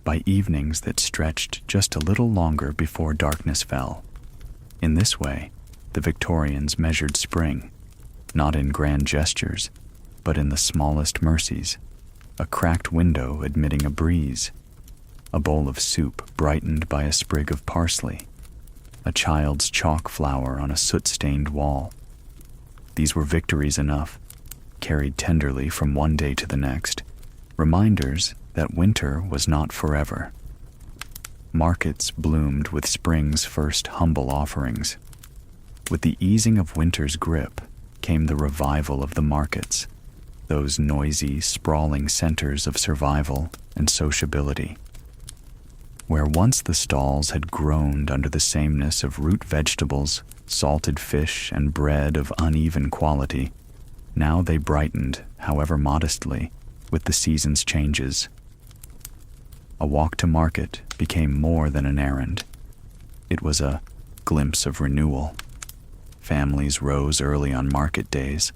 by evenings that stretched just a little longer before darkness fell. In this way, the Victorians measured spring, not in grand gestures, but in the smallest mercies, a cracked window admitting a breeze, a bowl of soup brightened by a sprig of parsley, a child's chalk flower on a soot-stained wall. These were victories enough, carried tenderly from one day to the next, reminders that winter was not forever. Markets bloomed with spring's first humble offerings. With the easing of winter's grip came the revival of the markets, those noisy, sprawling centers of survival and sociability. Where once the stalls had groaned under the sameness of root vegetables, salted fish, and bread of uneven quality, now they brightened, however modestly, with the season's changes. A walk to market became more than an errand. It was a glimpse of renewal. Families rose early on market days,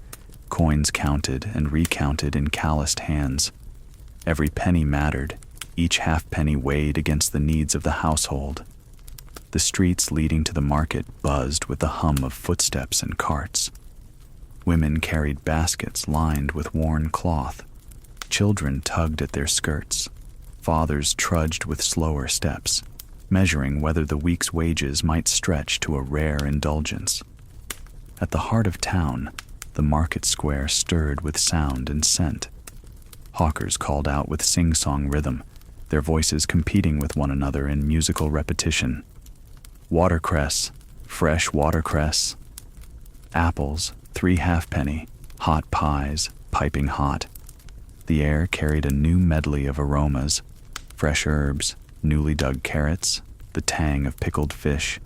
coins counted and recounted in calloused hands. Every penny mattered, each halfpenny weighed against the needs of the household. The streets leading to the market buzzed with the hum of footsteps and carts. Women carried baskets lined with worn cloth. Children tugged at their skirts. Fathers trudged with slower steps, measuring whether the week's wages might stretch to a rare indulgence. At the heart of town, the market square stirred with sound and scent. Hawkers called out with sing-song rhythm, their voices competing with one another in musical repetition. Watercress, fresh watercress. Apples, 3 halfpenny, hot pies, piping hot. The air carried a new medley of aromas, fresh herbs, newly dug carrots, the tang of pickled fish,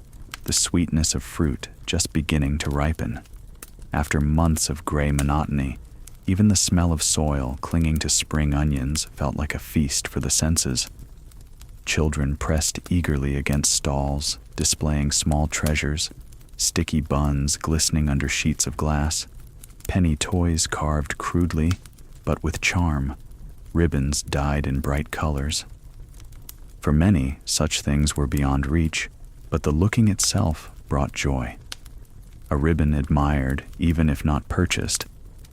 the sweetness of fruit just beginning to ripen. After months of gray monotony, even the smell of soil clinging to spring onions felt like a feast for the senses. Children pressed eagerly against stalls, displaying small treasures, sticky buns glistening under sheets of glass, penny toys carved crudely, but with charm, ribbons dyed in bright colors. For many, such things were beyond reach, but the looking itself brought joy. A ribbon admired, even if not purchased,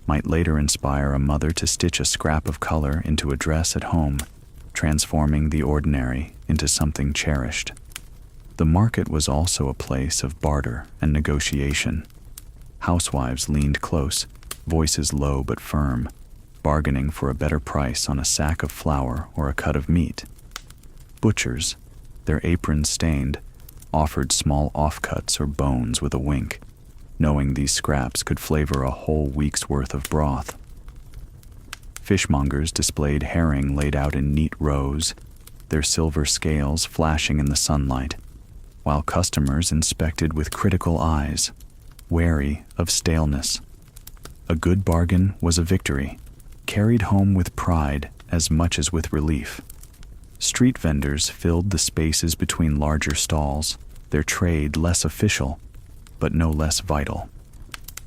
might later inspire a mother to stitch a scrap of color into a dress at home, transforming the ordinary into something cherished. The market was also a place of barter and negotiation. Housewives leaned close, voices low but firm, bargaining for a better price on a sack of flour or a cut of meat. Butchers, their aprons stained, offered small offcuts or bones with a wink, knowing these scraps could flavor a whole week's worth of broth. Fishmongers displayed herring laid out in neat rows, their silver scales flashing in the sunlight. while customers inspected with critical eyes, wary of staleness. A good bargain was a victory, carried home with pride as much as with relief. Street vendors filled the spaces between larger stalls, their trade less official, but no less vital.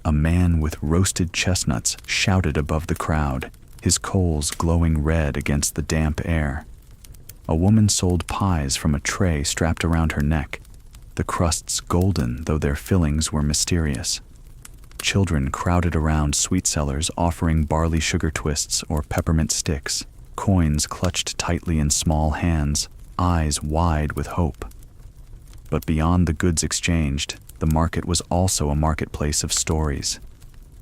A man with roasted chestnuts shouted above the crowd, his coals glowing red against the damp air. A woman sold pies from a tray strapped around her neck, the crusts golden though their fillings were mysterious. Children crowded around sweet sellers offering barley sugar twists or peppermint sticks, coins clutched tightly in small hands, eyes wide with hope. But beyond the goods exchanged, the market was also a marketplace of stories.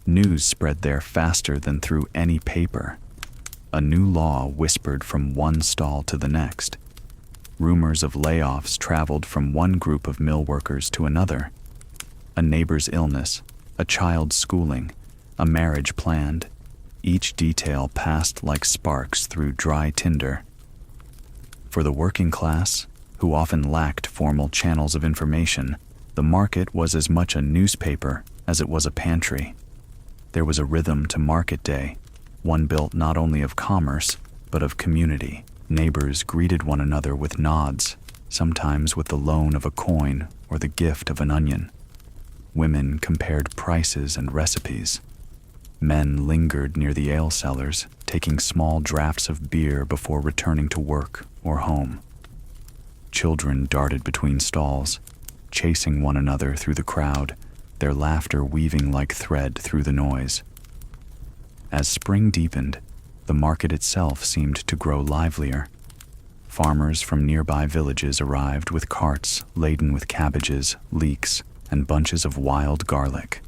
News spread there faster than through any paper. A new law whispered from one stall to the next. Rumors of layoffs traveled from one group of mill workers to another. A neighbor's illness, a child's schooling, a marriage planned. Each detail passed like sparks through dry tinder. For the working class, who often lacked formal channels of information, the market was as much a newspaper as it was a pantry. There was a rhythm to market day, one built not only of commerce, but of community. Neighbors greeted one another with nods, sometimes with the loan of a coin or the gift of an onion. Women compared prices and recipes. Men lingered near the ale cellars, taking small draughts of beer before returning to work or home. Children darted between stalls, chasing one another through the crowd, their laughter weaving like thread through the noise. As spring deepened, the market itself seemed to grow livelier. Farmers from nearby villages arrived with carts laden with cabbages, leeks, and bunches of wild garlic.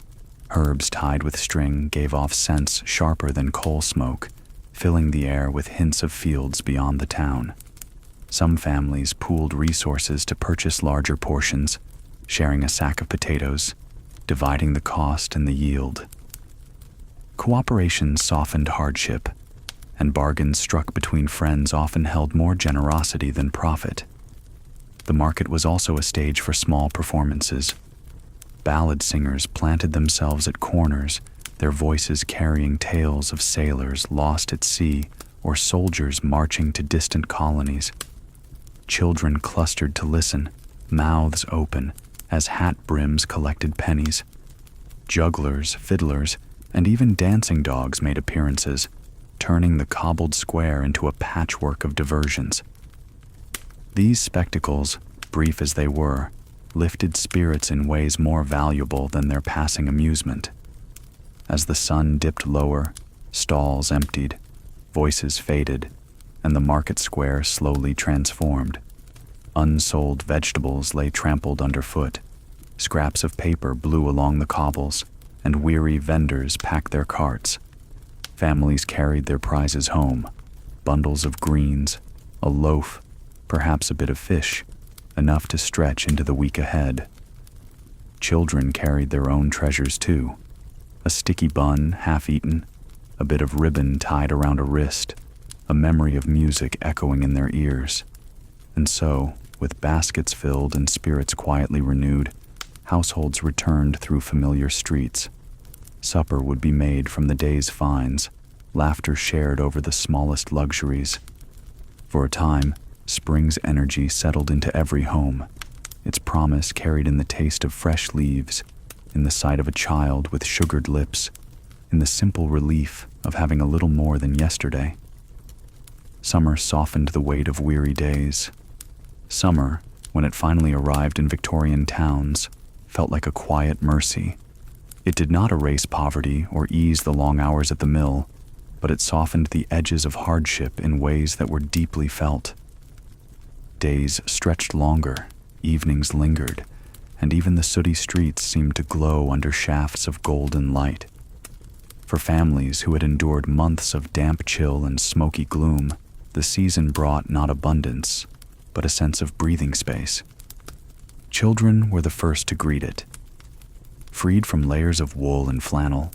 Herbs tied with string gave off scents sharper than coal smoke, filling the air with hints of fields beyond the town. Some families pooled resources to purchase larger portions, sharing a sack of potatoes, dividing the cost and the yield. Cooperation softened hardship, and bargains struck between friends often held more generosity than profit. The market was also a stage for small performances. Ballad singers planted themselves at corners, their voices carrying tales of sailors lost at sea or soldiers marching to distant colonies. Children clustered to listen, mouths open, as hat brims collected pennies. Jugglers, fiddlers, and even dancing dogs made appearances, turning the cobbled square into a patchwork of diversions. These spectacles, brief as they were, lifted spirits in ways more valuable than their passing amusement. As the sun dipped lower, stalls emptied, voices faded, and the market square slowly transformed. Unsold vegetables lay trampled underfoot, scraps of paper blew along the cobbles, and weary vendors packed their carts. Families carried their prizes home, bundles of greens, a loaf, perhaps a bit of fish, enough to stretch into the week ahead. Children carried their own treasures too, a sticky bun half-eaten, a bit of ribbon tied around a wrist, a memory of music echoing in their ears. And so, with baskets filled and spirits quietly renewed, households returned through familiar streets. Supper would be made from the day's finds, laughter shared over the smallest luxuries. For a time, spring's energy settled into every home, its promise carried in the taste of fresh leaves, in the sight of a child with sugared lips, in the simple relief of having a little more than yesterday. Summer softened the weight of weary days. Summer, when it finally arrived in Victorian towns, felt like a quiet mercy. It did not erase poverty or ease the long hours at the mill, but it softened the edges of hardship in ways that were deeply felt. Days stretched longer, evenings lingered, and even the sooty streets seemed to glow under shafts of golden light. For families who had endured months of damp chill and smoky gloom, the season brought not abundance, but a sense of breathing space. Children were the first to greet it. Freed from layers of wool and flannel,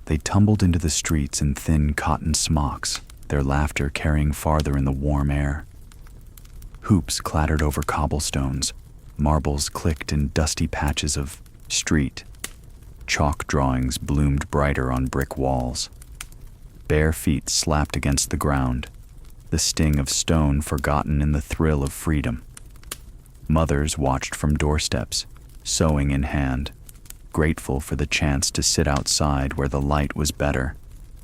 they tumbled into the streets in thin cotton smocks, their laughter carrying farther in the warm air. Hoops clattered over cobblestones, Marbles clicked in dusty patches of street. Chalk drawings bloomed brighter on brick walls. Bare feet slapped against the ground, the sting of stone forgotten in the thrill of freedom. Mothers watched from doorsteps, sewing in hand, grateful for the chance to sit outside where the light was better,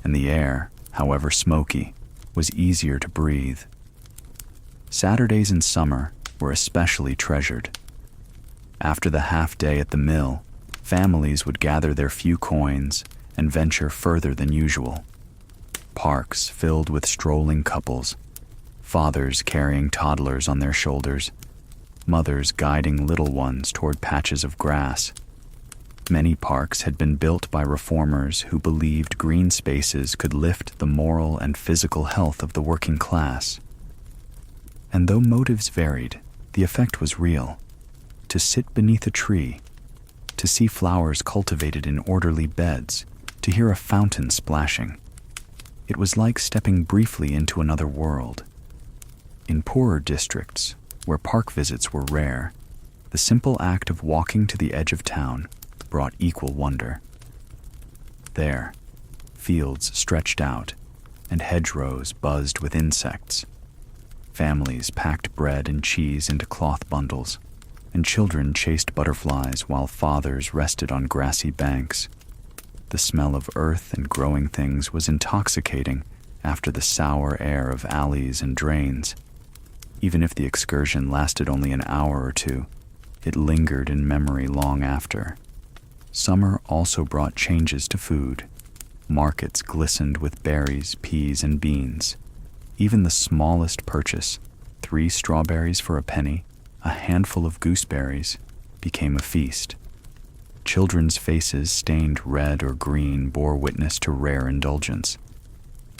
and the air, however smoky, was easier to breathe. Saturdays in summer were especially treasured. After the half-day at the mill, families would gather their few coins and venture further than usual. Parks filled with strolling couples, fathers carrying toddlers on their shoulders, mothers guiding little ones toward patches of grass. Many parks had been built by reformers who believed green spaces could lift the moral and physical health of the working class. And though motives varied, the effect was real. To sit beneath a tree, to see flowers cultivated in orderly beds, to hear a fountain splashing. It was like stepping briefly into another world. In poorer districts, where park visits were rare, the simple act of walking to the edge of town brought equal wonder. There, fields stretched out, and hedgerows buzzed with insects. Families packed bread and cheese into cloth bundles, and children chased butterflies while fathers rested on grassy banks. The smell of earth and growing things was intoxicating after the sour air of alleys and drains. Even if the excursion lasted only an hour or two, it lingered in memory long after. Summer also brought changes to food. Markets glistened with berries, peas, and beans. Even the smallest purchase, 3 strawberries for a penny, a handful of gooseberries, became a feast. Children's faces stained red or green bore witness to rare indulgence.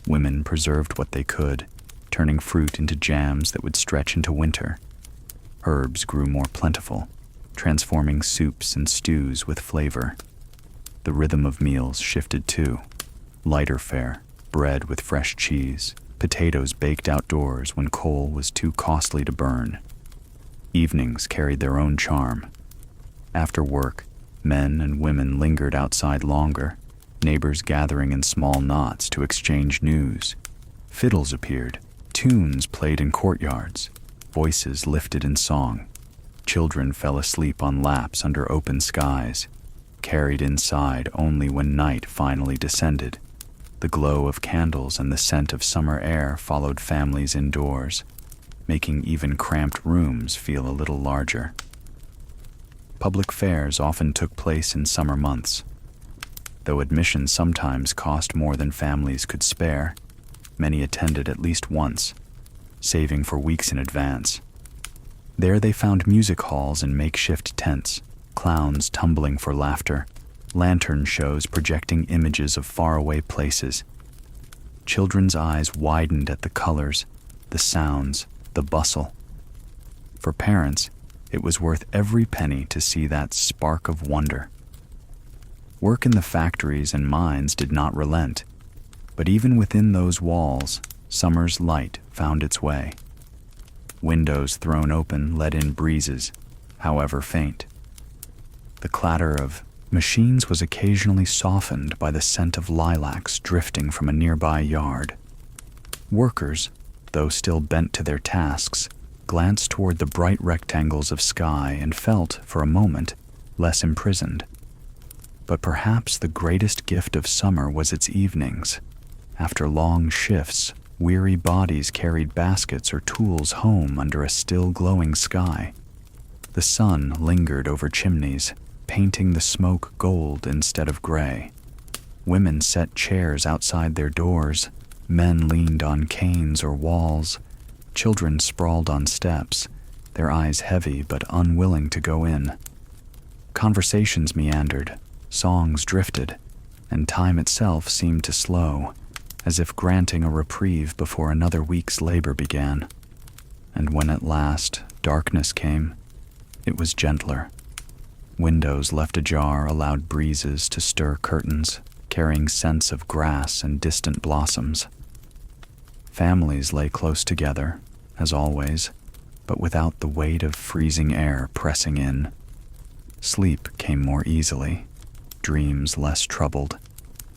Women preserved what they could, turning fruit into jams that would stretch into winter. Herbs grew more plentiful, transforming soups and stews with flavor. The rhythm of meals shifted too. Lighter fare, bread with fresh cheese, potatoes baked outdoors when coal was too costly to burn. Evenings carried their own charm. After work, men and women lingered outside longer, neighbors gathering in small knots to exchange news. Fiddles appeared, tunes played in courtyards, voices lifted in song. Children fell asleep on laps under open skies, carried inside only when night finally descended. The glow of candles and the scent of summer air followed families indoors, making even cramped rooms feel a little larger. Public fairs often took place in summer months. Though admission sometimes cost more than families could spare, many attended at least once, saving for weeks in advance. There they found music halls and makeshift tents, clowns tumbling for laughter, lantern shows projecting images of faraway places. Children's eyes widened at the colors, the sounds, the bustle. For parents, it was worth every penny to see that spark of wonder. Work in the factories and mines did not relent, but even within those walls, summer's light found its way. Windows thrown open let in breezes, however faint. The clatter of machines was occasionally softened by the scent of lilacs drifting from a nearby yard. Workers, though still bent to their tasks, glanced toward the bright rectangles of sky and felt, for a moment, less imprisoned. But perhaps the greatest gift of summer was its evenings. After long shifts, weary bodies carried baskets or tools home under a still glowing sky. The sun lingered over chimneys, painting the smoke gold instead of gray. Women set chairs outside their doors, men leaned on canes or walls, children sprawled on steps, their eyes heavy but unwilling to go in. Conversations meandered, songs drifted, and time itself seemed to slow, as if granting a reprieve before another week's labor began. And when at last darkness came, it was gentler. Windows left ajar allowed breezes to stir curtains, carrying scents of grass and distant blossoms. Families lay close together, as always, but without the weight of freezing air pressing in. Sleep came more easily, dreams less troubled,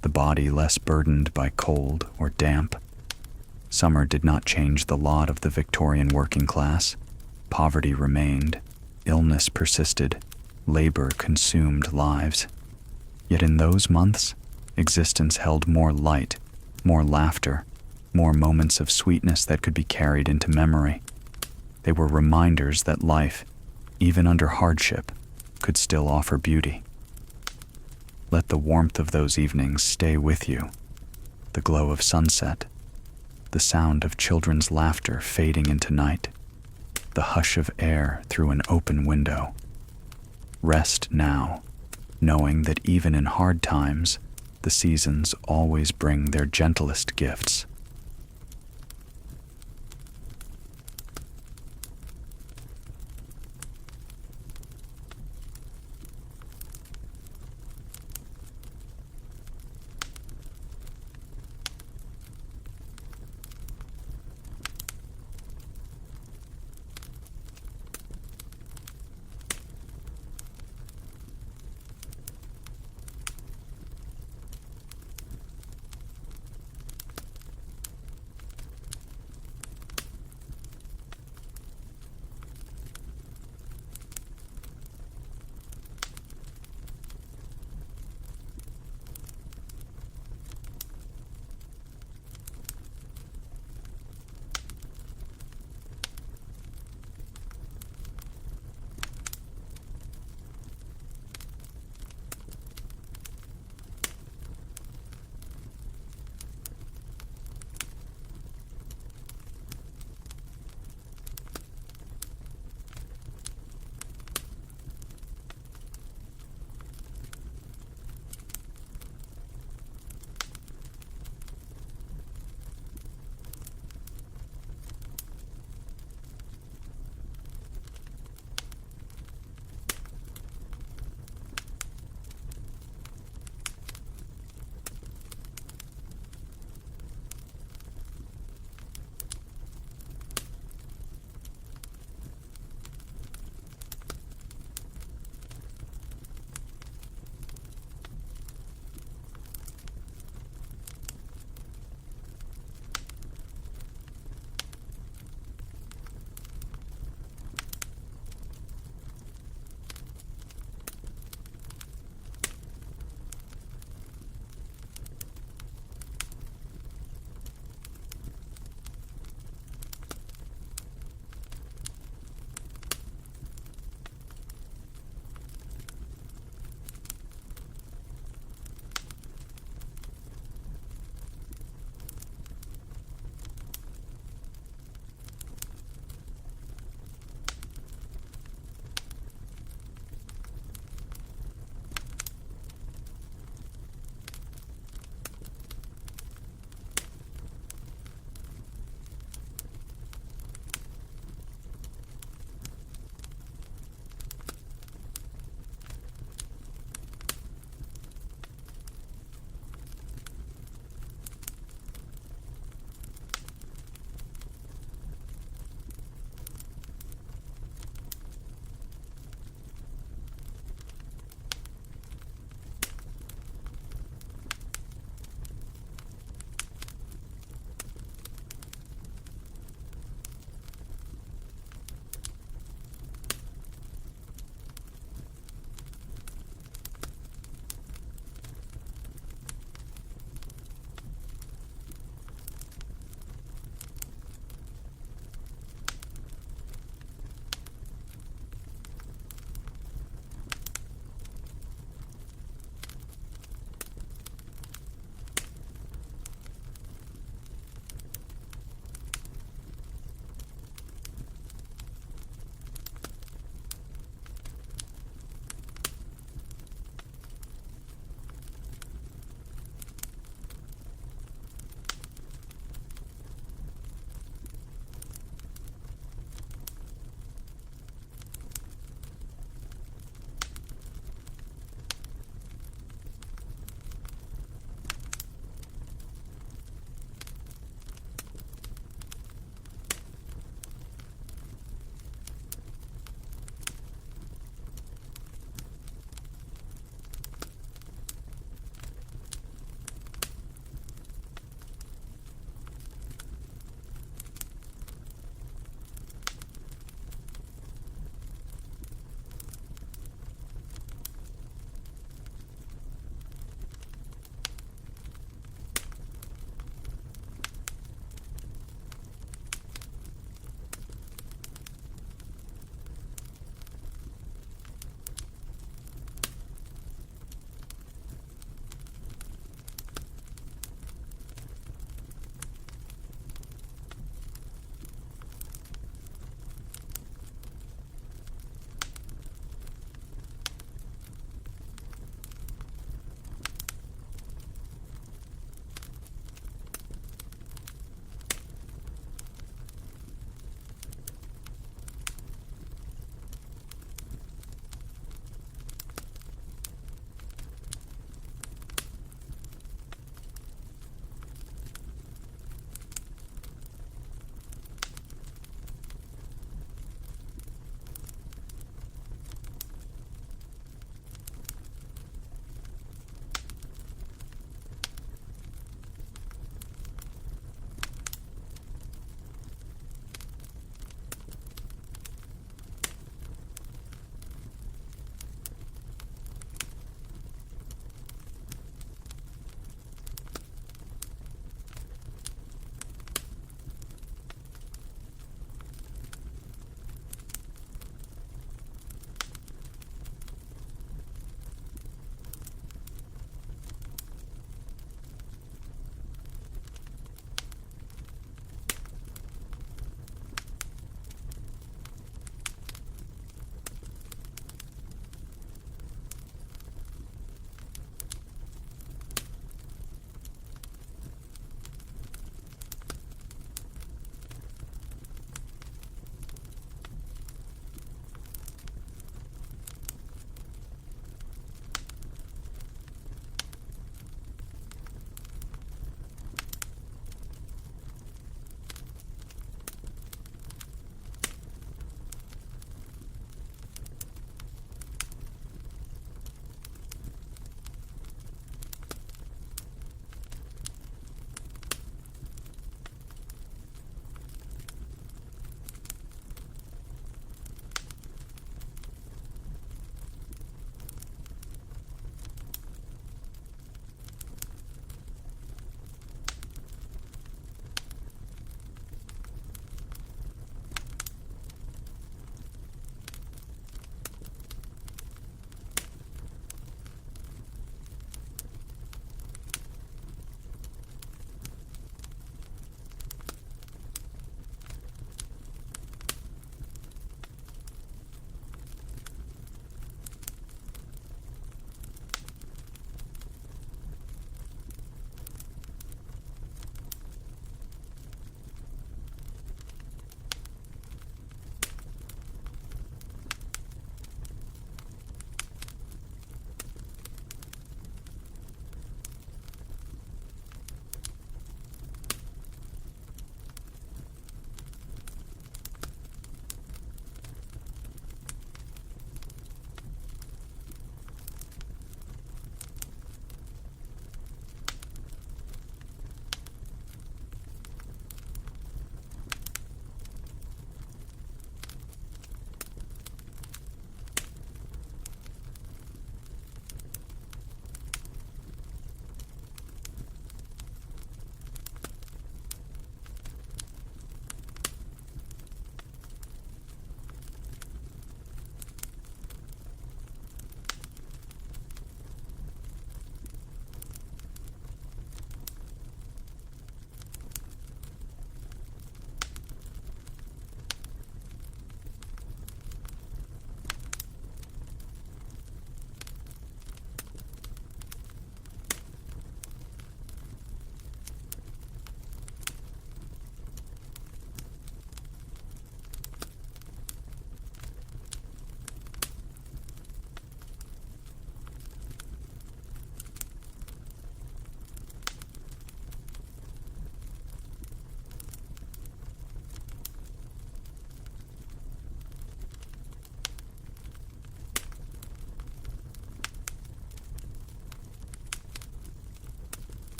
the body less burdened by cold or damp. Summer did not change the lot of the Victorian working class. Poverty remained, illness persisted, labor consumed lives. Yet in those months, existence held more light, more laughter, more moments of sweetness that could be carried into memory. They were reminders that life, even under hardship, could still offer beauty. Let the warmth of those evenings stay with you, the glow of sunset, the sound of children's laughter fading into night, the hush of air through an open window. Rest now, knowing that even in hard times, the seasons always bring their gentlest gifts.